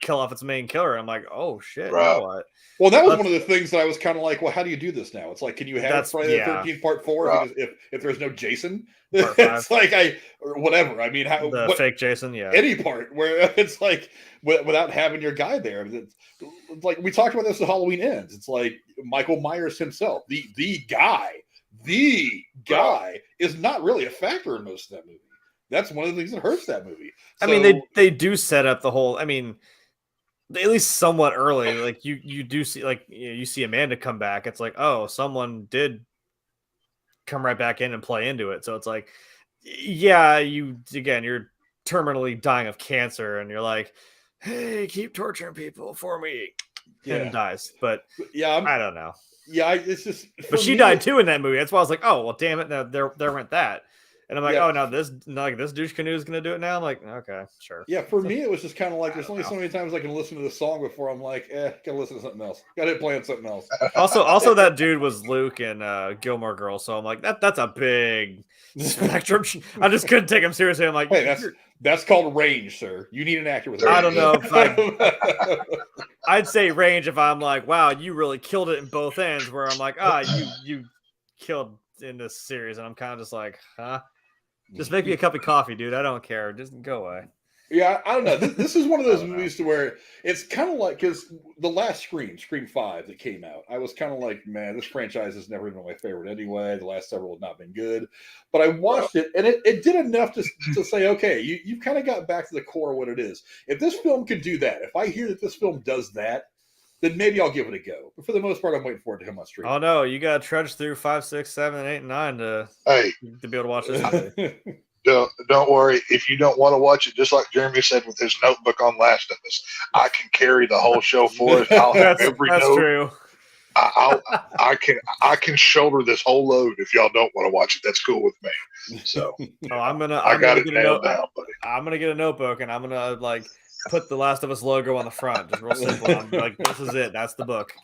kill off its main killer. I'm like, oh shit, right. Now what? Well, that was one of the things that I was kind of like, well, how do you do this now? It's like, can you have Friday the 13th Part 4 right. if there's no Jason? It's like or whatever. I mean, fake Jason, any part where it's like without having your guy there. It's like we talked about this at Halloween Ends. It's like Michael Myers himself, the guy is not really a factor in most of that movie. That's one of the things that hurts that movie. I mean, they do set up the whole. I mean, at least somewhat early. Like you do see, like you see Amanda come back. It's like, oh, someone did come right back in and play into it. So it's like, yeah, you're terminally dying of cancer, and you're like, hey, keep torturing people for me. And dies. But yeah, I don't know. Yeah, it's just. But she died too in that movie. That's why I was like, oh well, damn it. Now there went that. And I'm like, oh no, this douche canoe is gonna do it now. I'm like, okay, sure. Yeah, for me, it was just kind of like there's only so many times I can listen to the song before I'm like, gotta listen to something else. Gotta hit play on something else. Also, that dude was Luke in Gilmore Girls, so I'm like, that's a big spectrum. I just couldn't take him seriously. I'm like, hey, that's called range, sir. You need an actor with range. I don't know if I'd say range if I'm like, wow, you really killed it in both ends. Where I'm like, you killed in this series, and I'm kind of just like, huh? Just make me a cup of coffee, dude. I don't care. Just go away. Yeah, I don't know. This is one of those movies to where it's kind of like, because the last Scream 5 that came out, I was kind of like, man, this franchise has never been my favorite anyway. The last several have not been good. But I watched it, and it did enough to say, okay, you've kind of got back to the core of what it is. If this film can do that, if I hear that this film does that, then maybe I'll give it a go. But for the most part, I'm waiting for it to come on stream. Oh no, you got to trudge through 5, 6, 7, 8, and 9 to be able to watch this movie. Don't worry. If you don't want to watch it, just like Jeremy said with his notebook on Last of Us, I can carry the whole show for us. I'll have every note. That's true. I can shoulder this whole load. If y'all don't want to watch it, that's cool with me. So I'm gonna get a notebook and I'm gonna like put the Last of Us logo on the front. Just real simple. I'm like, this is it. That's the book,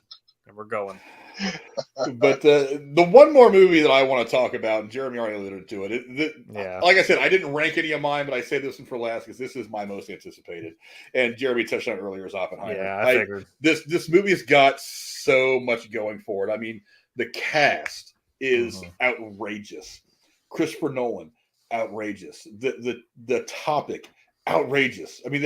and we're going. But the one more movie that I want to talk about, and Jeremy already alluded to it. Like I said, I didn't rank any of mine, but I say this one for last because this is my most anticipated. And Jeremy touched on it earlier as Oppenheimer. Yeah, I figured. This movie's got so much going for it. I mean, the cast is outrageous. Christopher Nolan, outrageous. The topic, outrageous. I mean,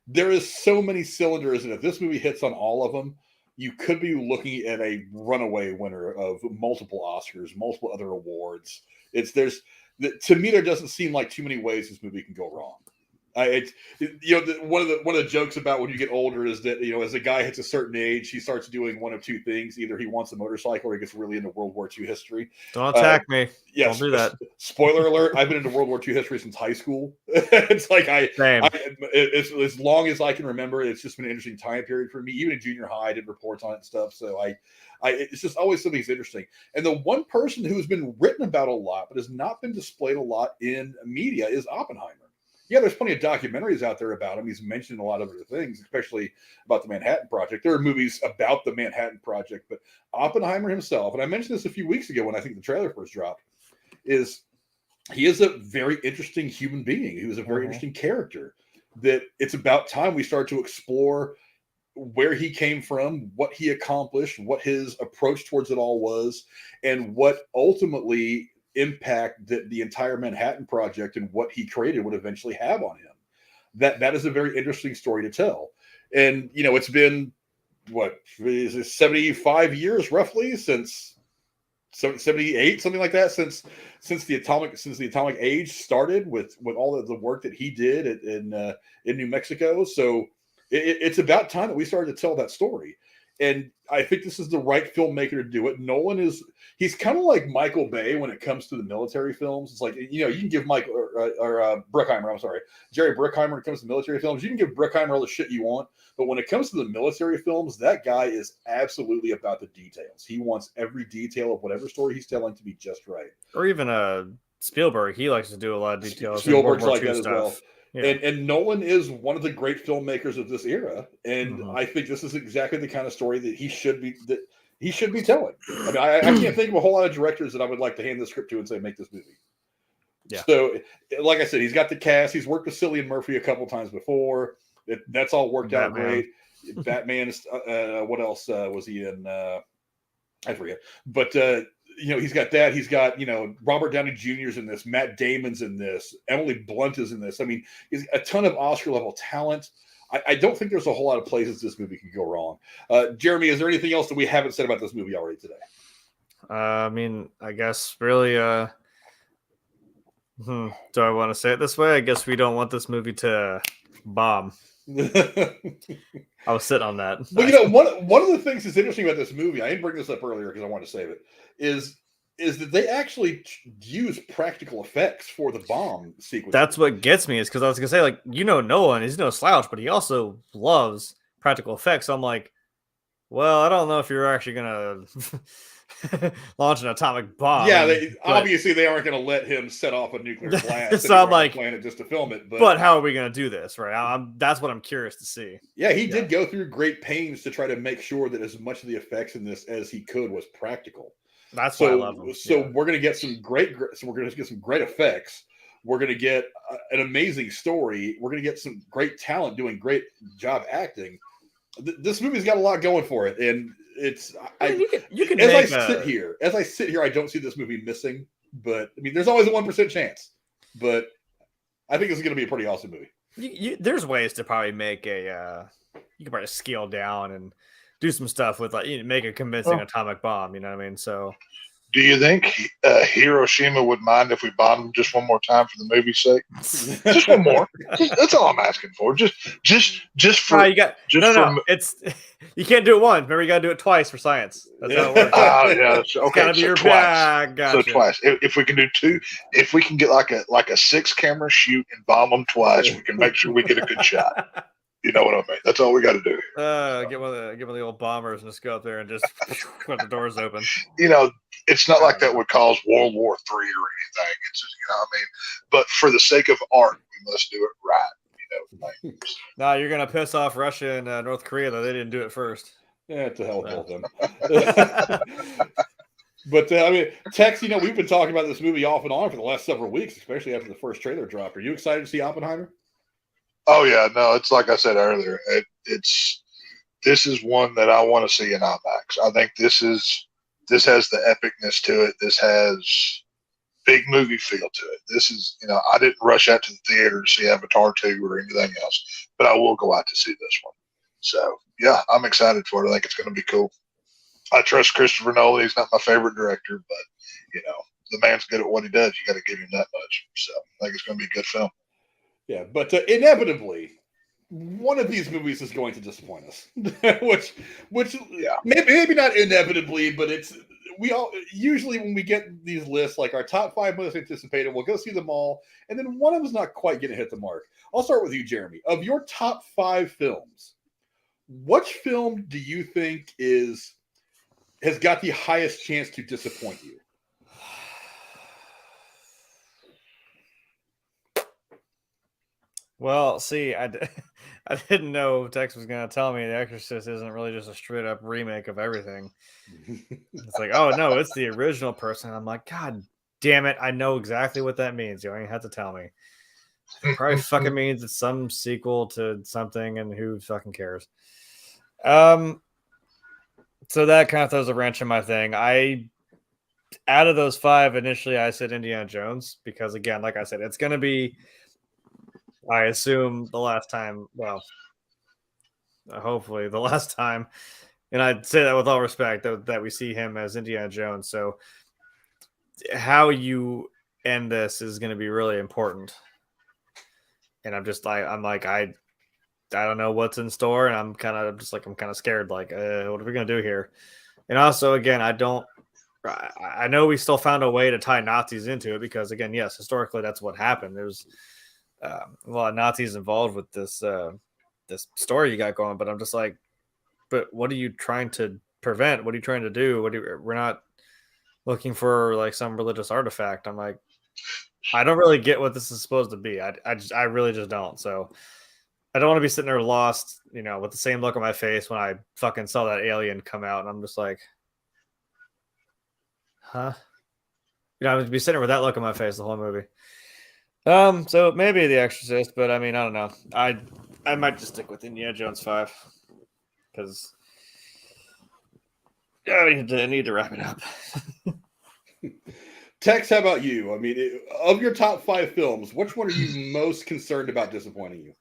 there is so many cylinders, and if this movie hits on all of them, you could be looking at a runaway winner of multiple Oscars, multiple other awards. To me, there doesn't seem like too many ways this movie can go wrong. One of the jokes about when you get older is that, as a guy hits a certain age, he starts doing one of two things. Either he wants a motorcycle or he gets really into World War II history. Don't attack me. Yes, don't do that. Spoiler alert, I've been into World War II history since high school. It's like as long as I can remember, it's just been an interesting time period for me. Even in junior high, I did reports on it and stuff. So it's just always something that's interesting. And the one person who's been written about a lot, but has not been displayed a lot in media is Oppenheimer. Yeah, there's plenty of documentaries out there about him. He's mentioned a lot of other things, especially about the Manhattan Project. There are movies about the Manhattan Project, but Oppenheimer himself, and I mentioned this a few weeks ago when I think the trailer first dropped, he is a very interesting human being. He was a very interesting character. That it's about time we start to explore where he came from, what he accomplished, what his approach towards it all was, and what ultimately impact that the entire Manhattan Project and what he created would eventually have on him. That is a very interesting story to tell. And it's been 75 years roughly since 78, something like that, since the atomic age started with all of the work that he did in New Mexico. So It's about time that we started to tell that story. And I think this is the right filmmaker to do it. He's kind of like Michael Bay when it comes to the military films. It's like, you know, you can give Bruckheimer, I'm sorry, Jerry Bruckheimer when it comes to military films, you can give Bruckheimer all the shit you want. But when it comes to the military films, that guy is absolutely about the details. He wants every detail of whatever story he's telling to be just right. Or even Spielberg, he likes to do a lot of details. Spielberg's like that as well. Yeah. And Nolan is one of the great filmmakers of this era, and I think this is exactly the kind of story that he should be telling. I mean, I can't think of a whole lot of directors that I would like to hand the script to and say, make this movie. Yeah. So, like I said, he's got the cast. He's worked with Cillian Murphy a couple times before. That's all worked out great. Batman. What else was he in? I forget. But you know, he's got that. He's got, you know, Robert Downey Jr.'s in this. Matt Damon's in this. Emily Blunt is in this. I mean, he's a ton of Oscar-level talent. I don't think there's a whole lot of places this movie could go wrong. Jeremy, is there anything else that we haven't said about this movie already today? I mean, I guess really, do I want to say it this way? I guess we don't want this movie to bomb. I was sitting on that. Well, you know, one of the things that's interesting about this movie, I didn't bring this up earlier because I wanted to save it, is that they actually use practical effects for the bomb sequence. That's what gets me, is because I was gonna say, like, you know, Nolan, he's no slouch, but he also loves practical effects. So I'm like, well, I don't know if you're actually gonna launch an atomic bomb. Yeah, obviously they aren't going to let him set off a nuclear blast. So I'm like, planet just to film it. But how are we going to do this, right? That's what I'm curious to see. Yeah, he did go through great pains to try to make sure that as much of the effects in this as he could was practical. That's why I love him. So we're going to get some great effects. We're going to get an amazing story. We're going to get some great talent doing great job acting. This movie's got a lot going for it, and it's you can as I sit here, I don't see this movie missing. But I mean, there's always a 1% chance. But I think this is going to be a pretty awesome movie. There's ways to probably make you can probably scale down and do some stuff with, like, make a convincing atomic bomb. You know what I mean? So, do you think Hiroshima would mind if we bombed them just one more time for the movie's sake? Just one more. That's all I'm asking for. Just for it's you can't do it once. Remember, you got to do it twice for science. That's how it works. Yeah. Okay. So twice. Gotcha. So twice. If we can do two, if we can get like a 6-camera shoot and bomb them twice, we can make sure we get a good shot. You know what I mean? That's all we got to do. Get one of the old bombers and just go up there and just put the doors open. You know, it's not like that would cause World War III or anything. It's just, you know what I mean? But for the sake of art, we must do it right. You know. No, you're gonna piss off Russia and North Korea that they didn't do it first. Yeah, to hell with them. But I mean, Tex, you know, we've been talking about this movie off and on for the last several weeks, especially after the first trailer dropped. Are you excited to see Oppenheimer? Oh yeah, no, it's like I said earlier. This is one that I want to see in IMAX. I think this has the epicness to it. This has big movie feel to it. This is, you know, I didn't rush out to the theater to see Avatar 2 or anything else, but I will go out to see this one. So yeah, I'm excited for it. I think it's going to be cool. I trust Christopher Nolan. He's not my favorite director, but you know, the man's good at what he does. You got to give him that much. So I think it's going to be a good film. Yeah, but inevitably, one of these movies is going to disappoint us. which maybe not inevitably, but we all usually, when we get these lists, like our top 5 most anticipated, we'll go see them all, and then one of them's not quite going to hit the mark. I'll start with you, Jeremy. Of your top 5 films, which film do you think has got the highest chance to disappoint you? Well, see, I didn't know Tex was going to tell me The Exorcist isn't really just a straight up remake of everything. It's like, oh no, it's the original person. I'm like, God damn it, I know exactly what that means. You don't even have to tell me. It probably fucking means it's some sequel to something, and who fucking cares? So that kind of throws a wrench in my thing. Out of those 5, initially I said Indiana Jones, because again, like I said, it's going to be, I assume, the last time, well, hopefully the last time, and I say that with all respect, that we see him as Indiana Jones. So how you end this is going to be really important. And I'm just like, I don't know what's in store, and I'm kind of scared. Like, what are we gonna do here? And also, again, I know we still found a way to tie Nazis into it because, again, yes, historically that's what happened. There's a lot of Nazis involved with this this story you got going, but I'm just like, but what are you trying to prevent? What are you trying to do? We're not looking for like some religious artifact. I'm like, I don't really get what this is supposed to be. I really just don't. So I don't want to be sitting there lost, you know, with the same look on my face when I fucking saw that alien come out, and I'm just like, huh? You know, I would be sitting there with that look on my face the whole movie. So maybe The Exorcist, but I mean, I don't know. I might just stick with Indiana Jones 5 because I need to wrap it up. Tex, how about you? I mean, of your top 5 films, which one are you most concerned about disappointing you?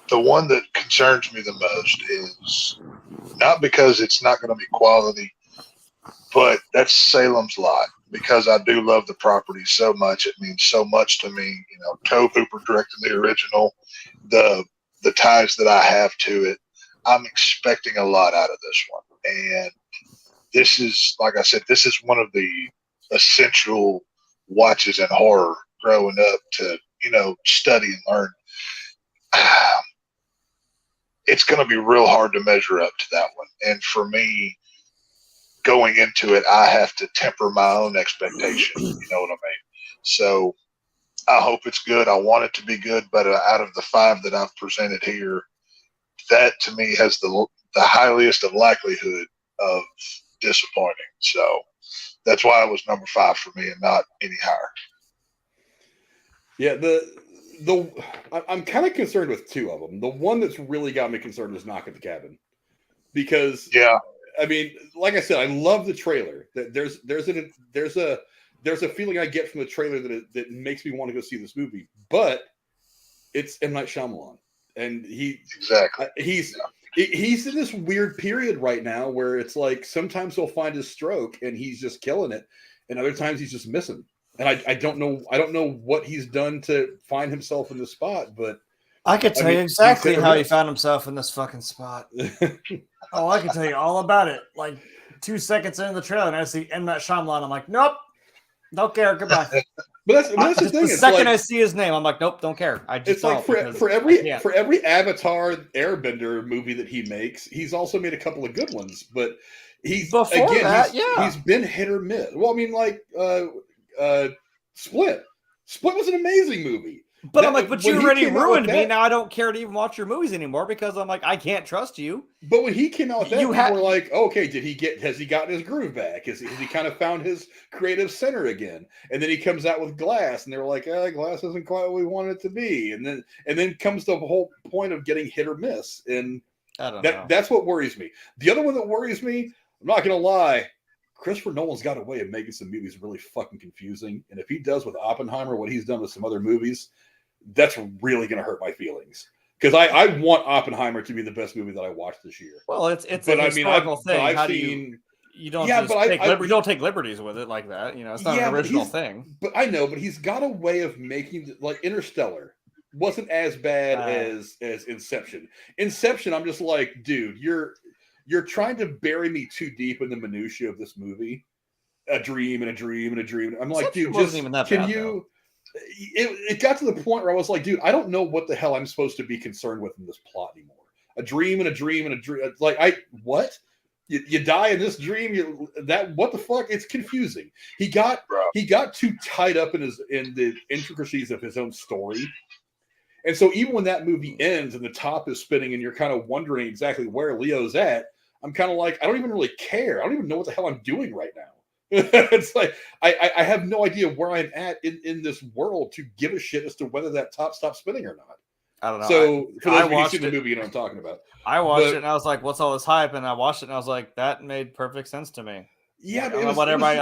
The one that concerns me the most is not because it's not going to be quality, but that's Salem's Lot, because I do love the property so much. It means so much to me. You know, Tobe Hooper directed the original, the ties that I have to it. I'm expecting a lot out of this one. And this is, like I said, this is one of the essential watches in horror growing up to, you know, study and learn. It's going to be real hard to measure up to that one. And for me, going into it, I have to temper my own expectations. You know what I mean? So I hope it's good. I want it to be good. But out of the 5 that I've presented here, that to me has the highest of likelihood of disappointing. So that's why it was number 5 for me and not any higher. Yeah, I'm kind of concerned with 2 of them. The one that's really got me concerned is Knock at the Cabin, because I mean, like I said, I love the trailer. There's a feeling I get from the trailer that makes me want to go see this movie, but it's M. Night Shyamalan, and he's in this weird period right now where it's like sometimes he'll find his stroke and he's just killing it, and other times he's just missing. And I don't know what he's done to find himself in this spot, but I could tell you exactly how he found himself in this fucking spot. Oh, I can tell you all about it. Like 2 seconds into the trailer, and I see M. Night Shyamalan. I'm like, nope, don't care. Goodbye. But that's the thing. The second I see his name, I'm like, nope, don't care. I just it's like for every Avatar Airbender movie that he makes, he's also made a couple of good ones. But he's been hit or miss. Well, I mean, like Split. Split was an amazing movie. But I'm like, but you already ruined me. Now I don't care to even watch your movies anymore because I'm like, I can't trust you. But when he came out with that, people were like, okay, has he gotten his groove back? Has he kind of found his creative center again? And then he comes out with Glass, and they were like, Glass isn't quite what we want it to be. And then comes the whole point of getting hit or miss. And I don't know. That's what worries me. The other one that worries me, I'm not going to lie, Christopher Nolan's got a way of making some movies really fucking confusing. And if he does with Oppenheimer what he's done with some other movies, that's really going to hurt my feelings, because I want Oppenheimer to be the best movie that I watched this year. Well, it's a historical thing. How do you don't don't take liberties with it like that. You know, it's not an original thing. But I know, but he's got a way of making, like, Interstellar wasn't as bad as Inception. Inception, I'm just like, dude, you're trying to bury me too deep in the minutia of this movie. A dream and a dream and a dream. I'm like, dude, just even that can you? Though. It got to the point where I was like, dude, I don't know what the hell I'm supposed to be concerned with in this plot anymore. A dream and a dream and a dream. Like, what? You die in this dream. What the fuck? It's confusing. He got too tied up in the intricacies of his own story. And so even when that movie ends and the top is spinning and you're kind of wondering exactly where Leo's at, I'm kind of like, I don't even really care. I don't even know what the hell I'm doing right now. It's like I have no idea where I'm at in this world to give a shit as to whether that top stops spinning or not. I don't know. So for those of you who've seen the movie, you know what I'm talking about. I watched it and I was like, "What's all this hype?" And I watched it and I was like, "That made perfect sense to me." Yeah, I'm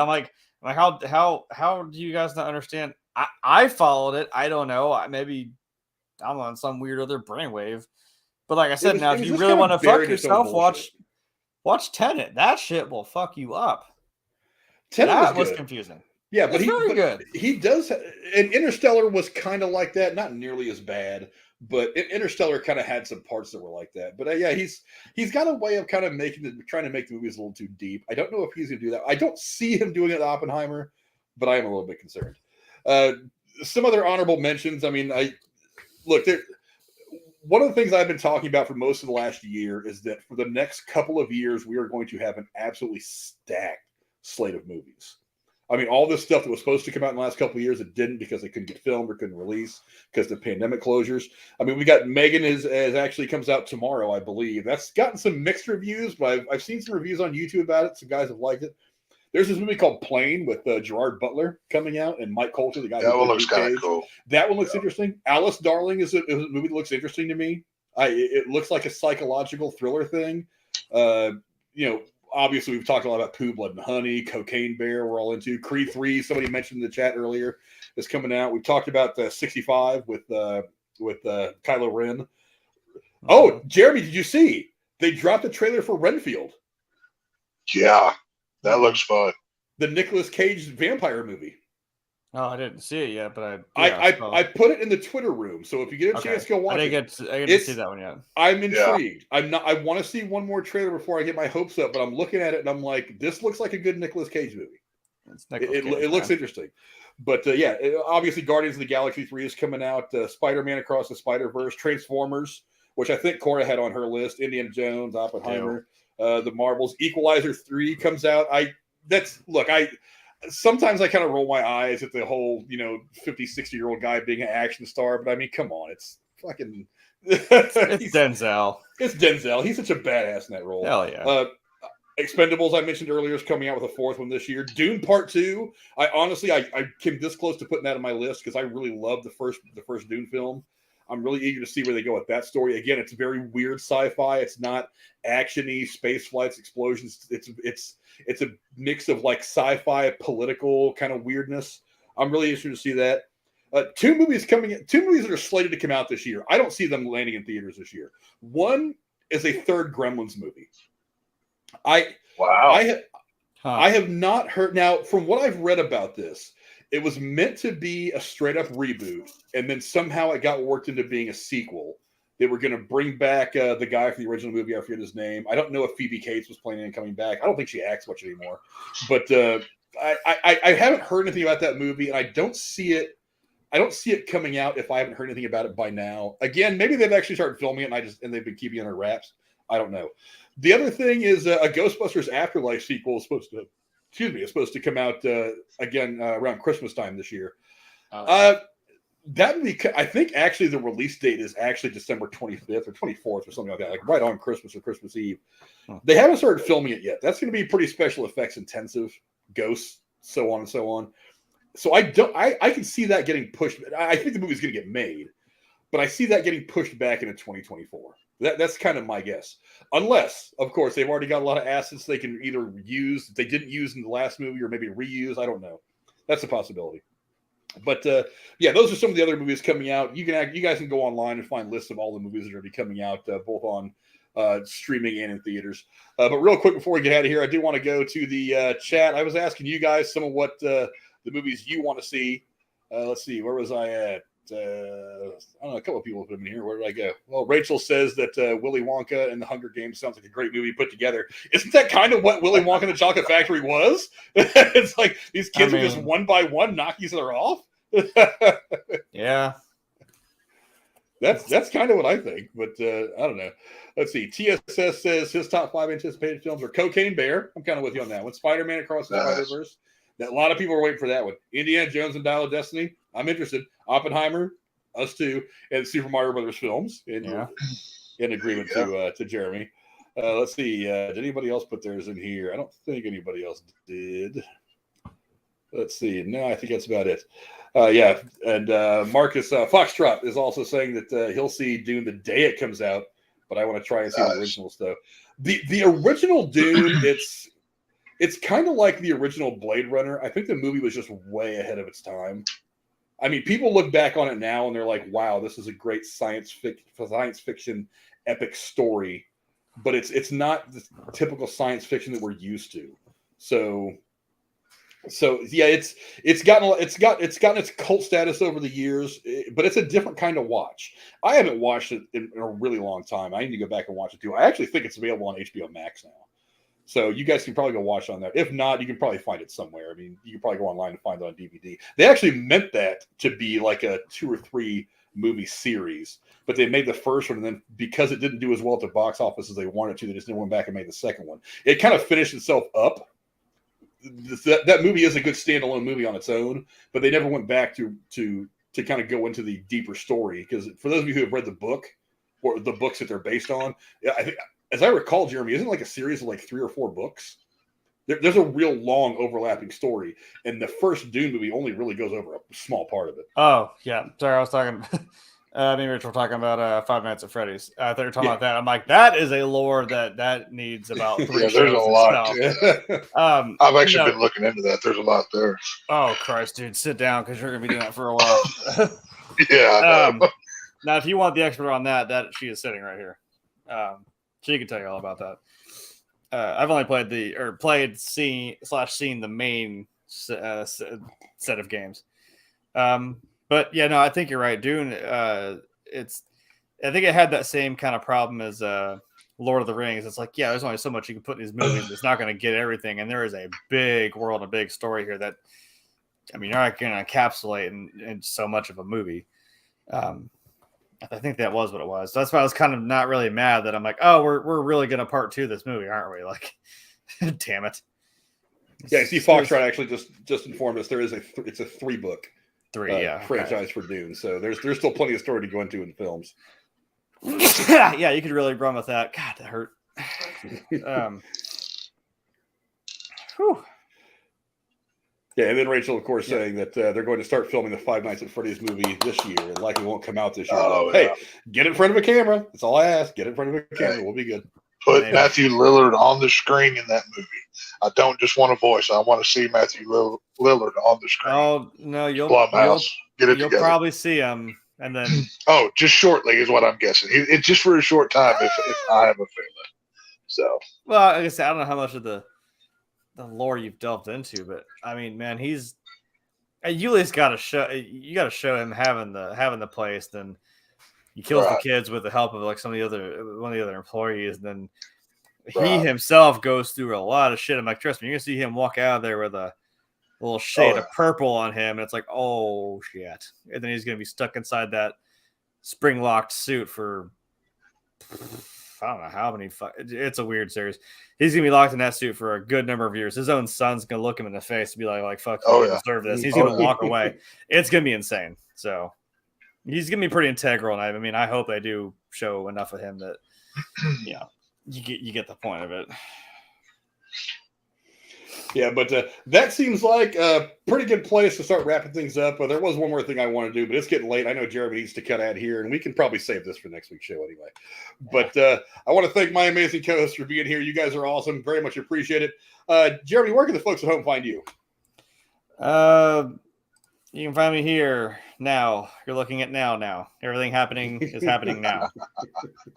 like, how do you guys not understand? I followed it. I don't know. Maybe I'm on some weird other brainwave. But like I said, if you really want to fuck yourself, watch Tenet. That shit will fuck you up. That was confusing. Yeah, but he does. And Interstellar was kind of like that, not nearly as bad, But Interstellar kind of had some parts that were like that. But yeah, he's got a way of kind of trying to make the movies a little too deep. I don't know if he's going to do that. I don't see him doing it with Oppenheimer, but I am a little bit concerned. Some other honorable mentions. I mean, one of the things I've been talking about for most of the last year is that for the next couple of years, we are going to have an absolutely stacked slate of movies. I mean, all this stuff that was supposed to come out in the last couple of years, it didn't because they couldn't get filmed or couldn't release because of the pandemic closures. I mean, we got Megan is actually comes out tomorrow, I believe. That's gotten some mixed reviews, but I've seen some reviews on YouTube about it. Some guys have liked it. There's this movie called Plane with Gerard Butler coming out and Mike Coulter, the guy that who one looks kind of cool. That one looks interesting. Alice Darling is a movie that looks interesting to me. It looks like a psychological thriller thing. Obviously, we've talked a lot about Pooh, Blood and Honey, Cocaine Bear. We're all into Creed 3. Somebody mentioned in the chat earlier is coming out. We've talked about 65 with Kylo Ren. Oh, Jeremy, did you see they dropped a trailer for Renfield? Yeah, that looks fun. The Nicolas Cage vampire movie. Oh, I didn't see it yet, but I put it in the Twitter room. So if you get a chance, go watch it. I didn't see that one yet. I'm intrigued. Yeah. I want to see one more trailer before I get my hopes up, but I'm looking at it and I'm like, this looks like a good Nicolas Cage movie. It looks interesting. But obviously Guardians of the Galaxy 3 is coming out. Spider-Man Across the Spider-Verse, Transformers, which I think Cora had on her list. Indiana Jones, Oppenheimer, the Marvels. Equalizer 3 comes out. Sometimes I kind of roll my eyes at the whole, 50, 60-year-old guy being an action star. But I mean, come on. It's fucking... it's Denzel. It's Denzel. He's such a badass in that role. Hell yeah. Expendables, I mentioned earlier, is coming out with a fourth one this year. Dune Part 2. I came this close to putting that on my list because I really love the first Dune film. I'm really eager to see where they go with that story. Again, it's very weird sci-fi. It's not action-y, space flights, explosions. It's a mix of like sci-fi, political kind of weirdness. I'm really interested to see that. Two movies that are slated to come out this year. I don't see them landing in theaters this year. One is a third Gremlins movie. I have not heard. Now, from what I've read about this, it was meant to be a straight up reboot, and then somehow it got worked into being a sequel. They were going to bring back the guy from the original movie. I forget his name. I don't know if Phoebe Cates was planning on coming back. I don't think she acts much anymore. But I haven't heard anything about that movie, and I don't see it. I don't see it coming out if I haven't heard anything about it by now. Again, maybe they've actually started filming it, and they've been keeping it under wraps. I don't know. The other thing is a Ghostbusters Afterlife sequel is supposed to come out again around Christmas time this year. That would be, I think actually the release date is actually December 25th or 24th or something like that, like right on Christmas or Christmas Eve. They haven't started filming it yet. That's going to be pretty special effects intensive, ghosts, so on and so on. So I can see that getting pushed. I think the movie's going to get made, but I see that getting pushed back into 2024. That's kind of my guess. Unless, of course, they've already got a lot of assets they can either use, they didn't use in the last movie, or maybe reuse. I don't know. That's a possibility. But those are some of the other movies coming out. You guys can go online and find lists of all the movies that are going to be coming out, both on streaming and in theaters. But real quick before we get out of here, I do want to go to the chat. I was asking you guys some of what the movies you want to see. Let's see, where was I at? I don't know, a couple of people have been here. Where did I go? Well, Rachel says that Willy Wonka and the Hunger Games sounds like a great movie put together. Isn't that kind of what Willy Wonka and the Chocolate Factory was? It's like these kids are just one by one knocking each other off. Yeah. That's kind of what I think, but I don't know. Let's see. TSS says his top 5 anticipated films are Cocaine Bear. I'm kind of with you on that one. Spider-Man Across the Spider-Verse. That a lot of people are waiting for that one. Indiana Jones and Dial of Destiny. I'm interested. Oppenheimer, us too, and Super Mario Brothers films. In agreement to Jeremy. Let's see. Did anybody else put theirs in here? I don't think anybody else did. Let's see. No, I think that's about it. And Marcus Foxtrot is also saying that he'll see Dune the day it comes out, but I want to try and see the original stuff. The original Dune, it's kind of like the original Blade Runner. I think the movie was just way ahead of its time. I mean, people look back on it now and they're like, wow, this is a great science fiction epic story, but it's not the typical science fiction that we're used to. So So yeah, it's gotten its cult status over the years, but it's a different kind of watch. I haven't watched it in a really long time. I need to go back and watch it too. I actually think it's available on HBO Max now, so you guys can probably go watch it on there. If not, you can probably find it somewhere. I mean, you can probably go online and find it on DVD. They actually meant that to be like a 2 or 3 movie series, but they made the first one, and then because it didn't do as well at the box office as they wanted to, they just went back and made the second one. It kind of finished itself up. That movie is a good standalone movie on its own, but they never went back to kind of go into the deeper story. Because for those of you who have read the book or the books that they're based on, I think, as I recall, Jeremy, isn't it like a series of like 3 or 4 books? There's a real long overlapping story, and the first Dune movie only really goes over a small part of it. Oh yeah, sorry, I was talking. Me and Rich were talking about Five Nights at Freddy's. I thought you were talking about that. I'm like, that is a lore that needs about 3 shows. There's a lot. I've actually been looking into that. There's a lot there. Oh Christ, dude, sit down because you're gonna be doing that for a while. Yeah. Now, if you want the expert on that she is sitting right here. She can tell you all about that. I've only seen the main set of games. But yeah, no, I think you're right. Dune, I think it had that same kind of problem as Lord of the Rings. It's like, yeah, there's only so much you can put in these movies. It's not going to get everything. And there is a big world, a big story here that, I mean, you're not going to encapsulate in so much of a movie. I think that was what it was. So that's why I was kind of not really mad that I'm like, oh, we're really going to part 2 this movie, aren't we? Like, damn it. Yeah, see, Foxtrot actually just informed us it's a 3-book. Franchise for Dune, so there's still plenty of story to go into in films. Yeah, you could really run with that. God, that hurt. Whew. Yeah, and then Rachel, of course, saying that they're going to start filming the Five Nights at Freddy's movie this year. It likely won't come out this year. Hey, get in front of a camera. That's all I ask. Get in front of a camera. We'll be good. Put Matthew Lillard on the screen in that movie. I don't just want a voice. I want to see Matthew Lillard on the screen. Oh no, you'll probably see him, and then just shortly is what I'm guessing. It's just for a short time, if I have a feeling. So, well, like I said, I don't know how much of the lore you've delved into, but I mean, man, you at least got to show him having the place. Then he kills the kids with the help of like one of the other employees, and then he himself goes through a lot of shit. I'm like, trust me, you're gonna see him walk out of there with a little shade of purple on him, and it's like, oh shit. And then he's gonna be stuck inside that spring locked suit for I don't know how many. It's a weird series. He's gonna be locked in that suit for a good number of years. His own son's gonna look him in the face and be like, fuck, you deserve this. He's gonna walk away. It's gonna be insane. So he's gonna be pretty integral, and I mean, I hope they do show enough of him that you get the point of it. Yeah, but that seems like a pretty good place to start wrapping things up. There was one more thing I want to do, but it's getting late. I know Jeremy needs to cut out here, and we can probably save this for next week's show anyway. But I want to thank my amazing co-hosts for being here. You guys are awesome. Very much appreciate it. Jeremy, where can the folks at home find you? You can find me here now. You're looking at now. Everything happening is happening now.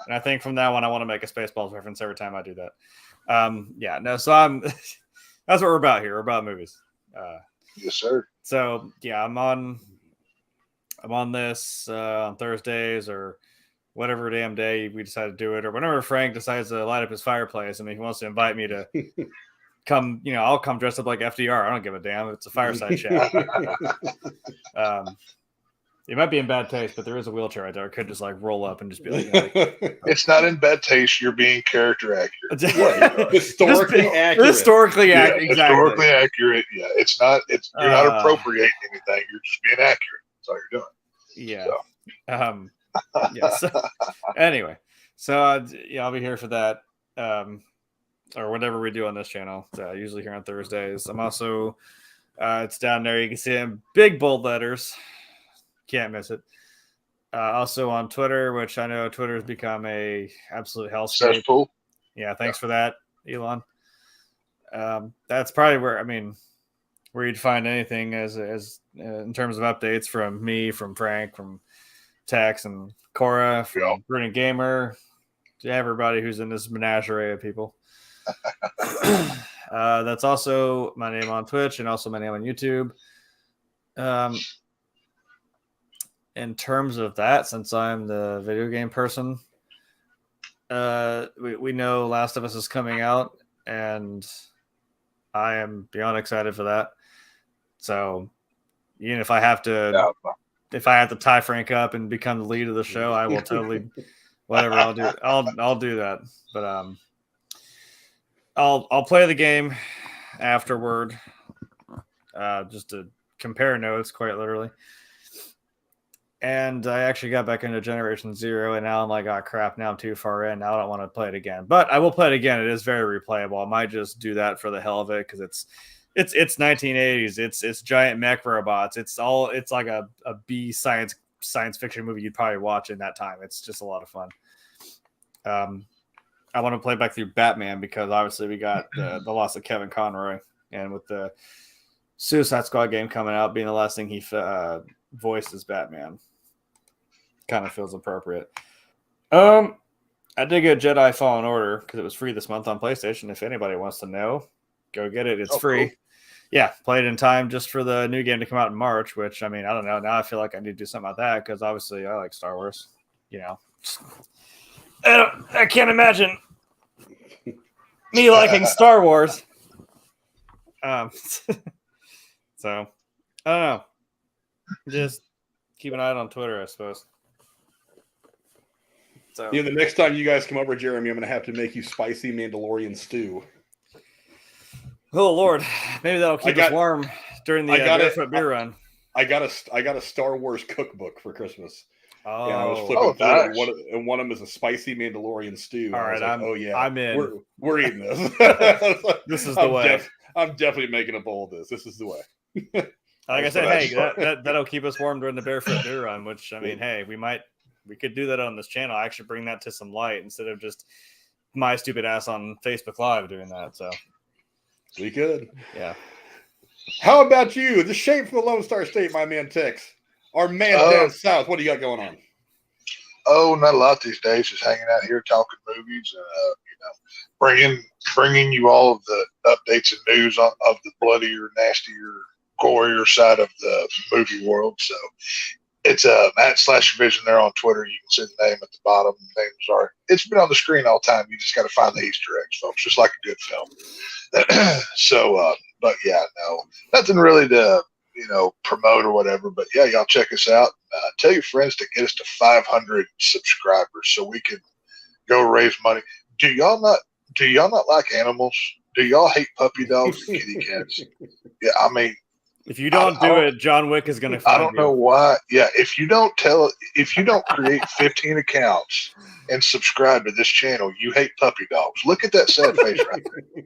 And I think from now on, I want to make a Spaceballs reference every time I do that. So I'm... That's what we're about here. We're about movies. Yes, sir. So yeah, I'm on this on Thursdays or whatever damn day we decide to do it, or whenever Frank decides to light up his fireplace. I mean, he wants to invite me to come. I'll come dressed up like FDR. I don't give a damn. It's a fireside chat. It might be in bad taste, but there is a wheelchair right there. I could just like roll up and just be like, it's not in bad taste. You're being character accurate. Historically accurate. Historically accurate. Exactly. Historically accurate. Yeah. It's not, you're not appropriating anything. You're just being accurate. That's all you're doing. Yeah. So, anyway, I'll be here for that. Or whatever we do on this channel. Usually here on Thursdays. I'm also, it's down there. You can see it in big bold letters. Can't miss it. Also on Twitter, which I know Twitter's become a absolute hellscape. Yeah, thanks for that, Elon. That's probably where you'd find anything as in terms of updates from me, from Frank, from Tex and Cora, from Brilliant Gamer, to everybody who's in this menagerie of people. That's also my name on Twitch and also my name on YouTube. In terms of that, since I'm the video game person, we know Last of Us is coming out, and I am beyond excited for that. So, even if I have to, tie Frank up and become the lead of the show, I will totally, whatever. I'll do. I'll do that. But I'll play the game afterward, just to compare notes, quite literally. And I actually got back into Generation Zero, and now I'm like, oh crap, now I'm too far in. Now I don't want to play it again. But I will play it again. It is very replayable. I might just do that for the hell of it because it's 1980s. It's giant mech robots. It's like a B science fiction movie you'd probably watch in that time. It's just a lot of fun. I want to play back through Batman because obviously we got the loss of Kevin Conroy, and with the Suicide Squad game coming out being the last thing he voiced as Batman, kind of feels appropriate. I did get Jedi Fallen Order because it was free this month on PlayStation. If anybody wants to know, go get it. It's free. Cool. Yeah, played in time just for the new game to come out in March, which, I mean, I don't know. Now I feel like I need to do something about that because obviously I like Star Wars. You know, I can't imagine me liking Star Wars. So, I don't know. Just keep an eye out on Twitter, I suppose. So, the next time you guys come over, Jeremy, I'm going to have to make you spicy Mandalorian stew. Oh Lord, maybe that'll keep us warm during the barefoot beer run. I got a Star Wars cookbook for Christmas. Oh, and I was flipping through it, and one of them is a spicy Mandalorian stew. All right, I'm in. We're eating this. This is the way. I'm definitely making a bowl of this. This is the way. Like I said, hey, that'll keep us warm during the barefoot beer run. Which, I mean, hey, we could do that on this channel. I actually bring that to some light instead of just my stupid ass on Facebook Live doing that. So we could, yeah. How about you? The shape from the Lone Star State, my man Tex. Our man down south. What do you got going on? Oh, not a lot these days. Just hanging out here talking movies, bringing you all of the updates and news of the bloodier, nastier, gorier side of the movie world. So it's @/Vision there on Twitter. You can see the name at the bottom. The names are. It's been on the screen all the time. You just got to find the Easter eggs, folks. Just like a good film. So, but yeah, no, nothing really to promote or whatever. But yeah, y'all check us out. Tell your friends to get us to 500 subscribers so we can go raise money. Do y'all not like animals? Do y'all hate puppy dogs and kitty cats? Yeah, I mean, if you don't do it, John Wick is going to find you. I don't know why. Yeah, if you don't create 15 accounts and subscribe to this channel, you hate puppy dogs. Look at that sad face right there.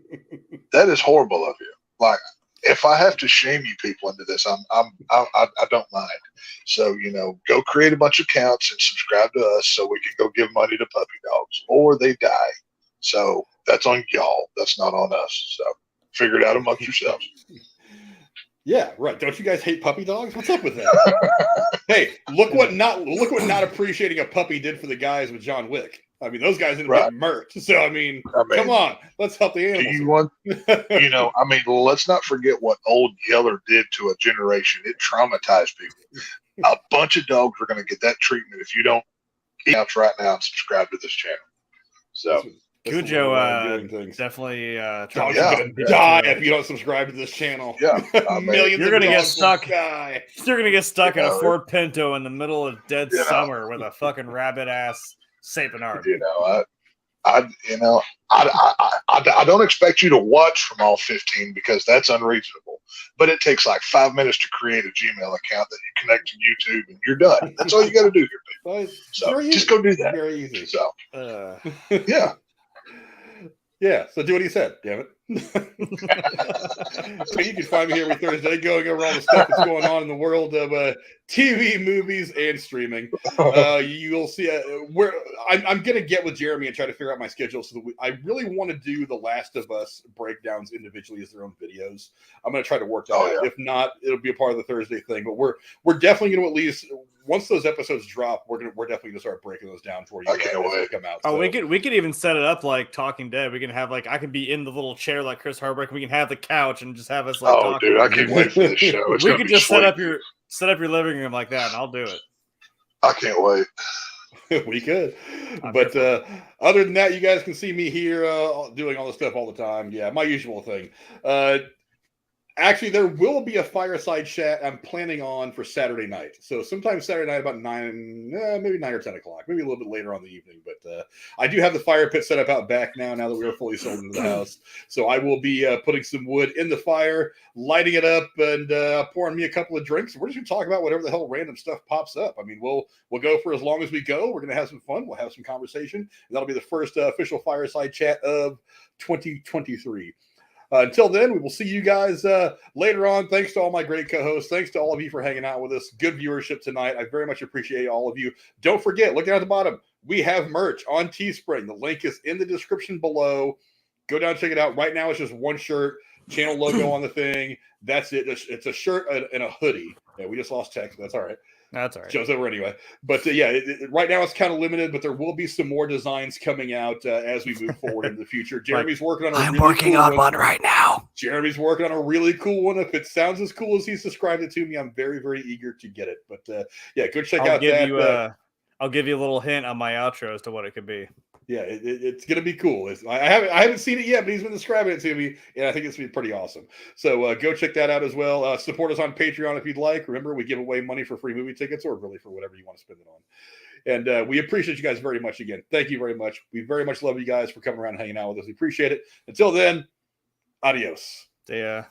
That is horrible of you. Like, if I have to shame you people into this, I don't mind. So, go create a bunch of accounts and subscribe to us so we can go give money to puppy dogs or they die. So that's on y'all. That's not on us. So figure it out amongst yourselves. Yeah, right. Don't you guys hate puppy dogs? What's up with that? Hey, look what not appreciating a puppy did for the guys with John Wick. I mean, those guys ended up getting murked. So, I mean, come on. Let's help the animals. Let's not forget what Old Yeller did to a generation. It traumatized people. A bunch of dogs are going to get that treatment if you don't eat out right now and subscribe to this channel. So, Cujo definitely dogs are going to die if you don't subscribe to this channel. Yeah. Millions you're going to get stuck. You're going to get stuck in a Ford Pinto in the middle of dead summer with a fucking rabbit-ass Saint Bernard. I don't expect you to watch from all 15 because that's unreasonable. But it takes like 5 minutes to create a Gmail account that you connect to YouTube, and you're done. That's all you got to do here, people. So just go do that. Very easy. So yeah. Yeah, so do what he said, damn it. So you can find me here every Thursday going over all the stuff that's going on in the world of TV, movies, and streaming. You'll see where I'm going to get with Jeremy and try to figure out my schedule. So that I really want to do The Last of Us breakdowns individually as their own videos. I'm going to try to work that out. If not, it'll be a part of the Thursday thing. But we're definitely going to at least once those episodes drop, we're definitely gonna start breaking those down for you. I can't wait. They come out. Oh, so. we could even set it up like Talking Dead. We can have like I can be in the little chair like Chris Hardwick. We can have the couch and just have us like. Oh, dude, I can't wait for this show. It's we gonna could be just sweet. set up your living room like that, and I'll do it. I can't wait. We could, but other than that, you guys can see me here doing all this stuff all the time. Yeah, my usual thing. Actually, there will be a fireside chat I'm planning on for Saturday night. So sometime Saturday night about 9, maybe 9 or 10 o'clock, maybe a little bit later on the evening. But I do have the fire pit set up out back now that we are fully sold into the house. So I will be putting some wood in the fire, lighting it up, and pouring me a couple of drinks. We're just going to talk about whatever the hell random stuff pops up. I mean, we'll go for as long as we go. We're going to have some fun. We'll have some conversation. And that'll be the first official fireside chat of 2023. Until then, we will see you guys later on. Thanks to all my great co-hosts. Thanks to all of you for hanging out with us. Good viewership tonight. I very much appreciate all of you. Don't forget, look down at the bottom. We have merch on Teespring. The link is in the description below. Go down and check it out. Right now, it's just one shirt, channel logo on the thing. That's it. It's a shirt and a hoodie. Yeah, we just lost text. That's all right. That's all right. Show's over anyway. But right now it's kind of limited, but there will be some more designs coming out as we move forward in the future. Jeremy's working on I'm working on one right now. Jeremy's working on a really cool one. If it sounds as cool as he's described it to me, I'm very, very eager to get it. But go check out that. I'll give you a little hint on my outro as to what it could be. Yeah, it's going to be cool. I haven't seen it yet, but he's been describing it to me, and I think it's going to be pretty awesome. So go check that out as well. Support us on Patreon if you'd like. Remember, we give away money for free movie tickets or really for whatever you want to spend it on. And we appreciate you guys very much again. Thank you very much. We very much love you guys for coming around and hanging out with us. We appreciate it. Until then, adios. See ya.